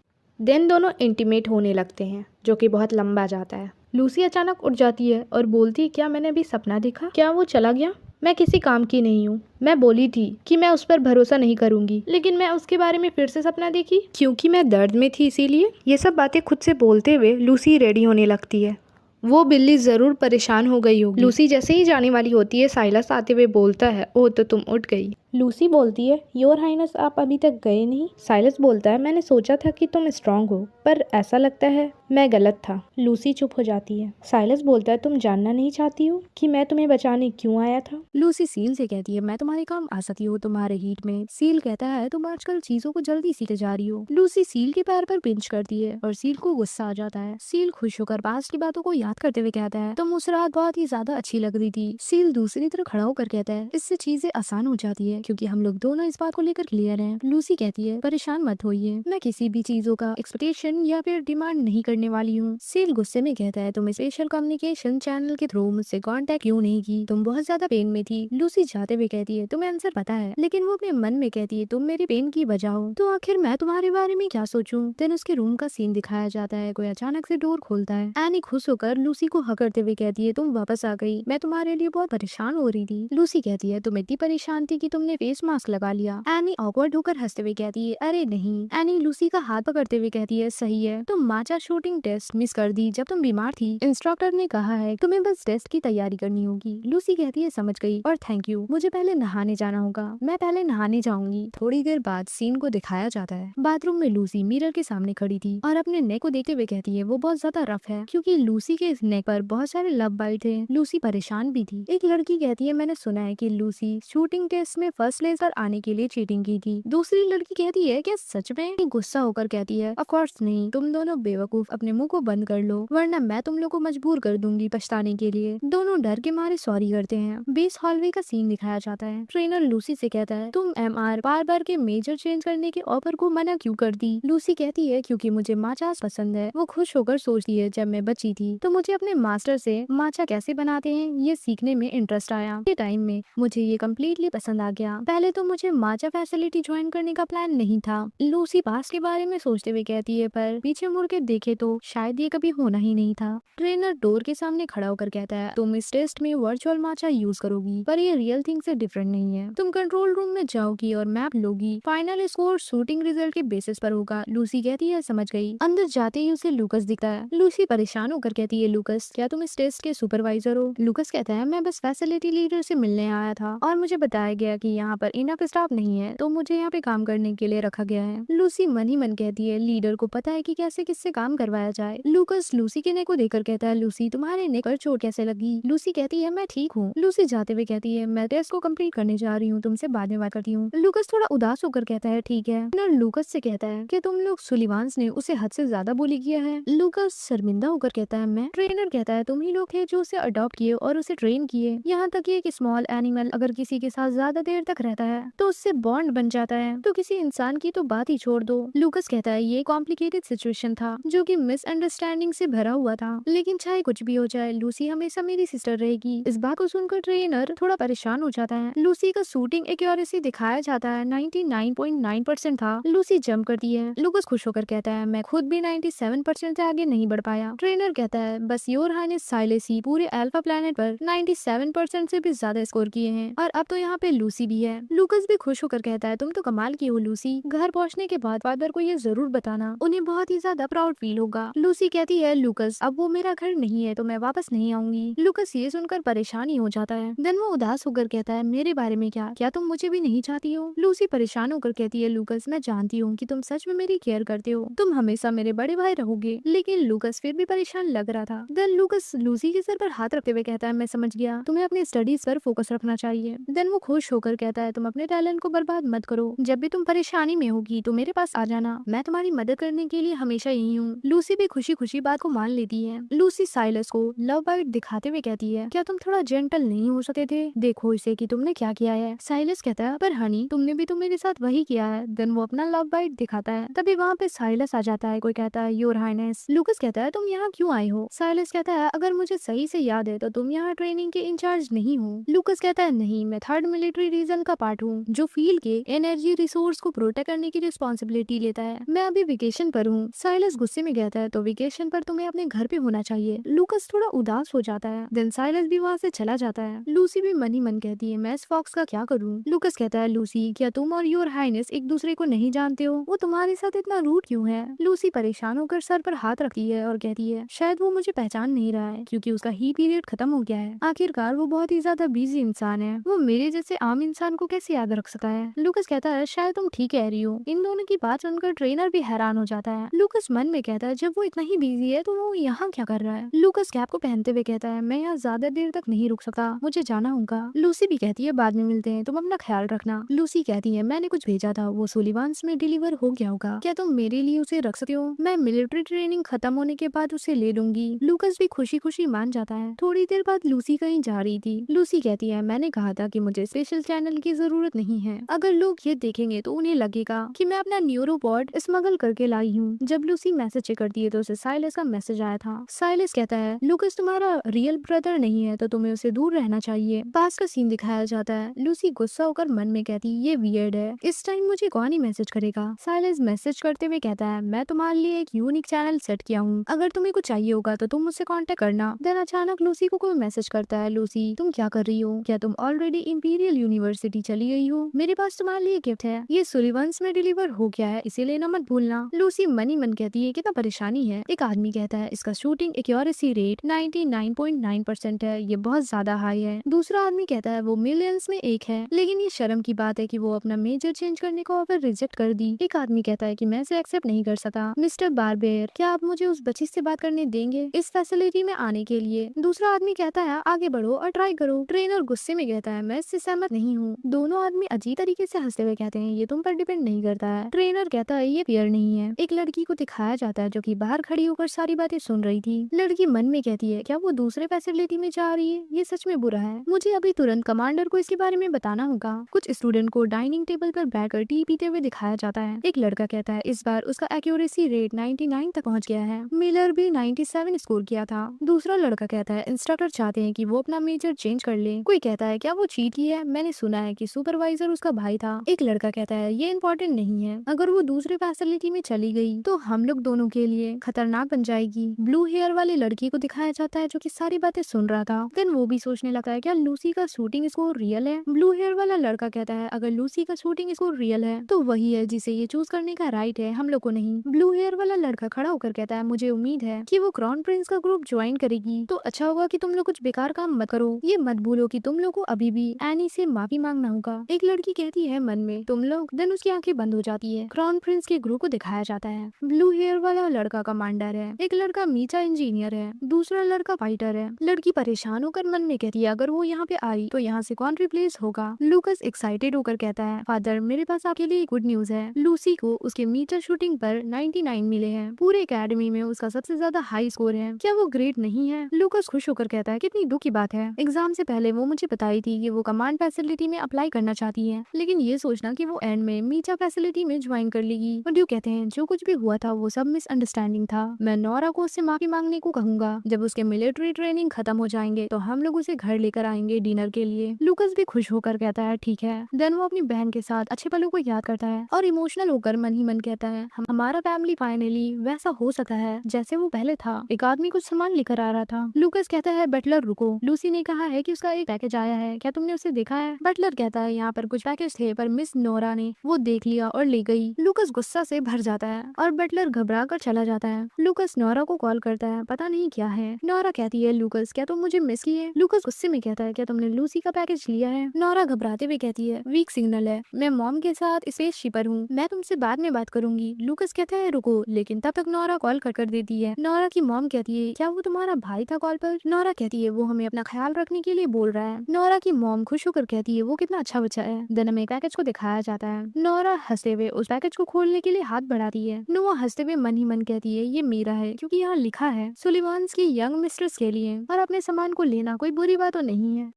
देन दोनों इंटीमेट होने लगते हैं जो कि बहुत लंबा जाता है। लूसी अचानक उठ जाती है और बोलती है क्या मैंने अभी सपना देखा? क्या वो चला गया? मैं किसी काम की नहीं हूँ, मैं बोली थी कि मैं उस पर भरोसा नहीं करूंगी, लेकिन मैं उसके बारे में फिर से सपना देखी क्योंकि मैं दर्द में थी इसीलिए। ये सब बातें खुद से बोलते हुए लूसी रेडी होने लगती है वो बिल्ली जरूर परेशान हो गई होगी। लूसी जैसे ही जाने वाली होती है, साइलस आते हुए बोलता है, ओह तो तुम उठ गई। लूसी बोलती है, योर हाइनेस आप अभी तक गए नहीं। साइलस बोलता है, मैंने सोचा था कि तुम स्ट्रांग हो, पर ऐसा लगता है मैं गलत था। लूसी चुप हो जाती है। साइलस बोलता है, तुम जानना नहीं चाहती हो कि मैं तुम्हें बचाने क्यों आया था। लूसी सील से कहती है, मैं तुम्हारे काम आ सकती हूँ तुम्हारे हीट में। सील कहता है, तुम आजकल चीजों को जल्दी सीखते जा रही हो। लूसी सील के पैर पर पिंच करती है और सील को गुस्सा आ जाता है। सील खुश होकर पास्ट की बातों को याद करते हुए कहता है, तुम उस रात बहुत ही ज्यादा अच्छी लग रही थी। सील दूसरी तरफ खड़ा होकर कहता है, इससे चीजें आसान हो जाती है क्योंकि हम लोग दोनों इस बात को लेकर क्लियर हैं। लूसी कहती है, परेशान मत होइए, मैं किसी भी चीजों का एक्सपेक्टेशन या फिर डिमांड नहीं करने वाली हूँ। सील गुस्से में कहता है, तुम स्पेशल कम्युनिकेशन चैनल के थ्रू मुझसे कांटेक्ट क्यों नहीं की? तुम बहुत ज्यादा पेन में थी। लूसी जाते हुए कहती है, तुम्हें आंसर पता है, लेकिन वो अपने मन में कहती है, तुम मेरी पेन की वजह हो, तो आखिर मैं तुम्हारे बारे में क्या सोचूं? देन उसके रूम का सीन दिखाया जाता है। कोई अचानक से डोर खोलता है। एनी खुश होकर लूसी को हक करते हुए कहती है, तुम वापस आ गई, मैं तुम्हारे लिए बहुत परेशान हो रही थी। लूसी कहती है, तुम इतनी परेशान थी कि तुमने फेस मास्क लगा लिया। एनी ऑकवर्ड होकर हंसते हुए कहती है, अरे नहीं। एनी लूसी का हाथ पकड़ते हुए कहती है, सही है, तुम माचा शूटिंग टेस्ट मिस कर दी जब तुम बीमार थी। इंस्ट्रक्टर ने कहा है तुम्हें बस टेस्ट की तैयारी करनी होगी। लूसी कहती है, समझ गई और थैंक यू, मुझे पहले नहाने जाना होगा, मैं पहले नहाने जाऊंगी। थोड़ी देर बाद सीन को दिखाया जाता है। बाथरूम में लूसी मिरर के सामने खड़ी थी और अपने नेक को देखते हुए कहती है, वो बहुत ज्यादा रफ है, क्योंकि लूसी के नेक पर बहुत सारे लव बाइट थे। लूसी परेशान भी थी। एक लड़की कहती है, मैंने सुना है कि लूसी शूटिंग टेस्ट में फर्स्ट प्लेस पर आने के लिए चीटिंग की थी। दूसरी लड़की कहती है, क्या सच में? गुस्सा होकर कहती है, ऑफ कोर्स नहीं, तुम दोनों बेवकूफ अपने मुंह को बंद कर लो, वरना मैं तुम लोग को मजबूर कर दूंगी पछताने के लिए। दोनों डर के मारे सॉरी करते हैं। बेस हॉलवे का सीन दिखाया जाता है। ट्रेनर लूसी से कहता है, तुम MR बार के मेजर चेंज करने के ऑफर को मना क्यों कर दी? लूसी कहती है, क्योंकि मुझे माचास पसंद है। वो खुश होकर सोचती है, जब मैं बची थी तो मुझे अपने मास्टर से माचा कैसे बनाते हैं ये सीखने में इंटरेस्ट आया। ये टाइम में मुझे ये कम्प्लीटली पसंद आ गया। पहले तो मुझे माचा फैसिलिटी ज्वाइन करने का प्लान नहीं था। लूसी पास्ट के बारे में सोचते हुए कहती है, पर पीछे मुड़ के देखे तो शायद ये कभी होना ही नहीं था। ट्रेनर डोर के सामने खड़ा होकर कहता है, तुम इस टेस्ट में वर्चुअल माचा यूज करोगी, पर ये रियल थिंग से डिफरेंट नहीं है। तुम कंट्रोल रूम में जाओगी और मैप लोगी। फाइनल स्कोर शूटिंग रिजल्ट के बेसिस पर होगा। लूसी कहती है, समझ गई। अंदर जाते ही उसे लूकस दिखता है। लूसी परेशान होकर कहती है, लूकस क्या तुम इस टेस्ट के सुपरवाइजर हो? लूकस कहता है, मैं बस फैसिलिटी लीडर से मिलने आया था और मुझे बताया गया कि यहाँ पर इनफ स्टाफ नहीं है, तो मुझे यहाँ पे काम करने के लिए रखा गया है। लूसी मन ही मन कहती है, लीडर को पता है कि कैसे किससे काम करवाया जाए। लूकस लूसी के नेक को देखकर कहता है, लूसी तुम्हारे नेक पर चोट कैसे लगी? लूसी कहती है, मैं ठीक हूँ। लूसी जाते हुए कहती है, मैं टेस्ट को कंप्लीट करने जा रही हूँ, तुमसे बाद में बात करती हूँ। लूकस थोड़ा उदास होकर कहता है, ठीक है। ट्रेनर लूकस से कहता है कि तुम लोग सुलिवान्स ने उसे हद से ज्यादा बुली किया है। लूकस शर्मिंदा होकर कहता है, मैं। ट्रेनर कहता है, तुम ही लोग थे जो उसे अडॉप्ट किए और उसे ट्रेन किए। यहाँ तक ये कि स्मॉल एनिमल अगर किसी के साथ ज्यादा देर तक रहता है तो उससे बॉन्ड बन जाता है, तो किसी इंसान की तो बात ही छोड़ दो। लूकस कहता है, ये कॉम्प्लिकेटेड सिचुएशन था जो कि मिसअंडरस्टैंडिंग से भरा हुआ था, लेकिन चाहे कुछ भी हो जाए लूसी हमेशा मेरी सिस्टर रहेगी। इस बात को सुनकर ट्रेनर थोड़ा परेशान हो जाता है। लूसी का शूटिंग एक्यूरेसी दिखाया जाता है 99.9% था। लूसी जंप करती है। लूकस खुश होकर कहता है, मैं खुद भी 97% से आगे नहीं बढ़ पाया। ट्रेनर कहता है, बस योर हाइनेस साइलेस ही पूरे अल्फा प्लेनेट पर 97% से भी ज्यादा स्कोर किए हैं, और अब तो यहाँ पे लूसी भी है। लूकस भी खुश होकर कहता है, तुम तो कमाल की हो लूसी। घर पहुँचने के बाद फादर को ये जरूर बताना, उन्हें बहुत ही ज्यादा प्राउड फील होगा। लूसी कहती है, लूकस अब वो मेरा घर नहीं है तो मैं वापस नहीं आऊंगी। लूकस ये सुनकर परेशान ही हो जाता है। देन वो उदास होकर कहता है, मेरे बारे में क्या तुम मुझे भी नहीं चाहती हो? लूसी परेशान होकर कहती है, लूकस मैं जानती हूँ कि तुम सच में मेरी केयर करते हो, तुम हमेशा मेरे बड़े भाई रहोगे। लेकिन लूकस फिर भी परेशान लग रहा था। देन लूकस लूसी के सर पर हाथ रखते हुए कहता है, मैं समझ गया, तुम्हें अपनी स्टडीज पर फोकस रखना चाहिए। देन वो खुश होकर कहता है, तुम अपने टैलेंट को बर्बाद मत करो, जब भी तुम परेशानी में होगी तो मेरे पास आ जाना, मैं तुम्हारी मदद करने के लिए हमेशा यही हूँ। लूसी भी खुशी खुशी बात को मान लेती है। लूसी साइलस को लव बाइट दिखाते हुए कहती है, क्या तुम थोड़ा जेंटल नहीं हो सकते थे? देखो इसे कि तुमने क्या किया है। साइलस कहता है, पर हनी तुमने भी तो मेरे साथ वही किया है। देन वो अपना लव बाइट दिखाता है। तभी वहाँ पे साइलस आ जाता है। कोई कहता है, योर हाइनेस। लूकस कहता है, तुम यहाँ क्यों आए हो? साइलस कहता है, अगर मुझे सही से याद है तो तुम यहाँ ट्रेनिंग के इंचार्ज नहीं हो। लूकस कहता है, नहीं, मैं 3rd मिलिट्री रीजन सीजन का पार्ट हूँ जो फील्ड के एनर्जी रिसोर्स को प्रोटेक्ट करने की रिस्पॉन्सिबिलिटी लेता है। मैं अभी वेकेशन पर हूँ। साइलस गुस्से में कहता है तो वेकेशन पर तुम्हें अपने घर पे होना चाहिए। लूकस थोड़ा उदास हो जाता है। देन साइलस भी वहाँ से चला जाता है। लूसी भी मन ही मन कहती है मैं इस फॉक्स का क्या करूँ। लूकस कहता है लूसी क्या तुम और योर हाइनेस एक दूसरे को नहीं जानते हो? वो तुम्हारे साथ इतना रूड क्यों है? लूसी परेशान होकर सर पर हाथ रखती है और कहती है शायद वो मुझे पहचान नहीं रहा है क्योंकि उसका ही पीरियड खत्म हो गया है। आखिरकार वो बहुत ही ज्यादा बिजी इंसान है। वो मेरे जैसे आम इंसान को कैसे याद रख सकता है? लूकस कहता है शायद तुम ठीक कह रही हो। इन दोनों की बात सुनकर ट्रेनर भी हैरान हो जाता है। लूकस मन में कहता है जब वो इतना ही बिजी है तो वो यहाँ क्या कर रहा है? लूकस कैप को पहनते हुए कहता है मैं यहाँ ज्यादा देर तक नहीं रुक सकता, मुझे जाना होगा। लूसी भी कहती है बाद में मिलते हैं, तुम अपना ख्याल रखना। लूसी कहती है मैंने कुछ भेजा था, वो सुलिवान्स में डिलीवर हो गया होगा, क्या तुम मेरे लिए उसे रख सकते हो? मैं मिलिट्री ट्रेनिंग खत्म होने के बाद उसे ले लूंगी। लूकस भी खुशी खुशी मान जाता है। थोड़ी देर बाद लूसी कहीं जा रही थी। लूसी कहती है मैंने कहा था कि मुझे स्पेशल चैनल की जरूरत नहीं है, अगर लोग ये देखेंगे तो उन्हें लगेगा कि मैं अपना न्यूरोपॉड स्मगल करके लाई हूँ। जब लूसी मैसेज चेक करती है तो उसे साइलस का मैसेज आया था। साइलस कहता है लूकस तुम्हारा रियल ब्रदर नहीं है तो तुम्हें उसे दूर रहना चाहिए। पास का सीन दिखाया जाता है। लूसी गुस्सा होकर मन में कहती ये वियर्ड है, इस टाइम मुझे कौन ही मैसेज करेगा। साइलस मैसेज करते हुए कहता है मैं तुम्हारे लिए एक यूनिक चैनल सेट किया हूँ, अगर तुम्हें कुछ चाहिए होगा तो तुम मुझसे कांटेक्ट करना। देन अचानक लूसी को कोई मैसेज करता है लूसी तुम क्या कर रही हो? क्या तुम ऑलरेडी इंपीरियल यूनिवर्सिटी चली गई हो? मेरे पास तुम्हारे लिए गिफ्ट है, ये सुलिवान्स में डिलीवर हो गया है, इसे लेना मत भूलना। लूसी मन ही मन कहती है कितना परेशानी है। एक आदमी कहता है इसका शूटिंग एक्यूरेसी रेट 99.9% है, ये बहुत ज्यादा हाई है। दूसरा आदमी कहता है वो मिलियंस में एक है, लेकिन ये शर्म की बात है कि वो अपना मेजर चेंज करने को ऑफर रिजेक्ट कर दी। एक आदमी कहता है कि मैं इसे एक्सेप्ट नहीं कर सकता। मिस्टर बारबेयर क्या आप मुझे उस बच्ची से बात करने देंगे इस फैसिलिटी में आने के लिए? दूसरा आदमी कहता है आगे बढ़ो और ट्राई करो। ट्रेनर गुस्से में कहता है मैं इससे सहमत नहीं हूँ। दोनों आदमी अजीब तरीके से हंसते हुए कहते हैं ये तुम पर डिपेंड नहीं करता है। ट्रेनर कहता है ये फेयर नहीं है। एक लड़की को दिखाया जाता है जो कि बाहर खड़ी होकर सारी बातें सुन रही थी। लड़की मन में कहती है क्या वो दूसरे फैसिलिटी में जा रही है? ये सच में बुरा है, मुझे अभी तुरंत कमांडर को इसके बारे में बताना होगा। कुछ स्टूडेंट को डाइनिंग टेबल पर बैठकर टी पीते हुए दिखाया जाता है। एक लड़का कहता है इस बार उसका एक्यूरेसी रेट 99 तक पहुंच गया है, मिलर भी 97 स्कोर किया था। दूसरा लड़का कहता है इंस्ट्रक्टर चाहते हैं कि वो अपना मेजर चेंज कर ले। कोई कहता है क्या वो चीट की है, मैंने सुना है कि सुपरवाइजर उसका भाई था। एक लड़का कहता है ये इम्पोर्टेंट नहीं है, अगर वो दूसरे फैसिलिटी में चली गई तो हम लोग दोनों के लिए खतरनाक बन जाएगी। ब्लू हेयर वाले लड़की को दिखाया जाता है जो कि सारी बातें सुन रहा था। देन वो भी सोचने लगता है क्या लूसी का शूटिंग स्कोर रियल है? ब्लू हेयर वाला लड़का कहता है अगर लूसी का शूटिंग स्कोर रियल है तो वही है जिसे ये चूज करने का राइट है, हम लोग को नहीं। ब्लू हेयर वाला लड़का खड़ा होकर कहता है मुझे उम्मीद है कि वो क्राउन प्रिंस का ग्रुप ज्वाइन करेगी, तो अच्छा होगा कि तुम लोग कुछ बेकार काम मत करो। ये मत भूलो कि तुम लोग को अभी भी एनी से माफी मांगना होगा। एक लड़की कहती है मन में तुम लोग। देन उसकी आंखें बंद हो जाती है। क्राउन प्रिंस के ग्रुप को दिखाया जाता है। ब्लू हेयर वाला लड़का कमांडर है, एक लड़का मीचा इंजीनियर है, दूसरा लड़का फाइटर है। लड़की परेशान होकर मन में कहती है अगर वो यहाँ पे आई तो यहाँ से कौन रिप्लेस होगा? लूकस एक्साइटेड होकर कहता है फादर मेरे पास आपके लिए गुड न्यूज है, लूसी को उसके मीटर शूटिंग पर 99 मिले हैं, पूरे एकेडमी में उसका सबसे ज्यादा हाई स्कोर है, क्या वो ग्रेट नहीं है? लूकस खुश होकर कहता है कितनी दुख की बात है, एग्जाम से पहले वो मुझे बताई थी कि वो कमांड फैसिलिटी में अप्लाई करना चाहती है, लेकिन ये सोचना कि वो एंड में मीचा फैसिलिटी में ज्वाइन कर लेगी। और ड्यू कहते हैं जो कुछ भी हुआ था वो सब मिसअंडरस्टैंडिंग था, मैं नोरा को उससे माफी मांगने को कहूंगा। जब उसके मिलिट्री ट्रेनिंग खत्म हो जाएंगे तो हम लोग उसे घर लेकर आएंगे डिनर के लिए। लूकस भी खुश होकर कहता है ठीक है। देन वो अपनी बहन के साथ अच्छे पलों को याद करता है और इमोशनल होकर मन ही मन कहता है हमारा फैमिली फाइनली वैसा हो सकता है जैसे वो पहले था। एक आदमी कुछ सामान लेकर आ रहा था। लूकस कहता है बटलर रुको, लूसी ने कहा है कि उसका एक पैकेज आया है, क्या तुमने उसे देखा है? बटलर कहता है यहाँ पर कुछ पैकेज थे पर मिस नोरा ने वो देख लिया और ले गई। लूकस गुस्सा से भर जाता है और बटलर घबरा कर चला जाता है। लूकस नोरा को कॉल करता है, पता नहीं क्या है। नोरा कहती है लूकस क्या तुम मुझे मिस किए? लूकस गुस्से में कहता है क्या तुमने लूसी का पैकेज लिया है? नोरा घबराते हुए कहती है वीक सिग्नल है, मैं मॉम के साथ स्पेस शिप पर हूँ, मैं तुमसे बाद में बात करूंगी। लूकस कहता है रुको, लेकिन तब तक नोरा कॉल कर देती है। नोरा की मॉम कहती है क्या वो तुम्हारा भाई था कॉल पर? नोरा कहती है वो हमें अपना ख्याल रखने के लिए बोल रहा है। नोरा की मॉम खुश होकर कहती है वो कितना अच्छा बच्चा है। देन हमें पैकेज को दिखाया जाता है। नोरा हंसते हुए उस पैकेज को खोलने के लिए हाथ बढ़ाती है। नोआ हंसते हुए मन ही मन कहती है ये मेरा है क्योंकि यहाँ लिखा है सुलिवान्स की यंग मिस्ट्रेस के लिए, और अपने सामान को लेना कोई बुरी बात तो नहीं है।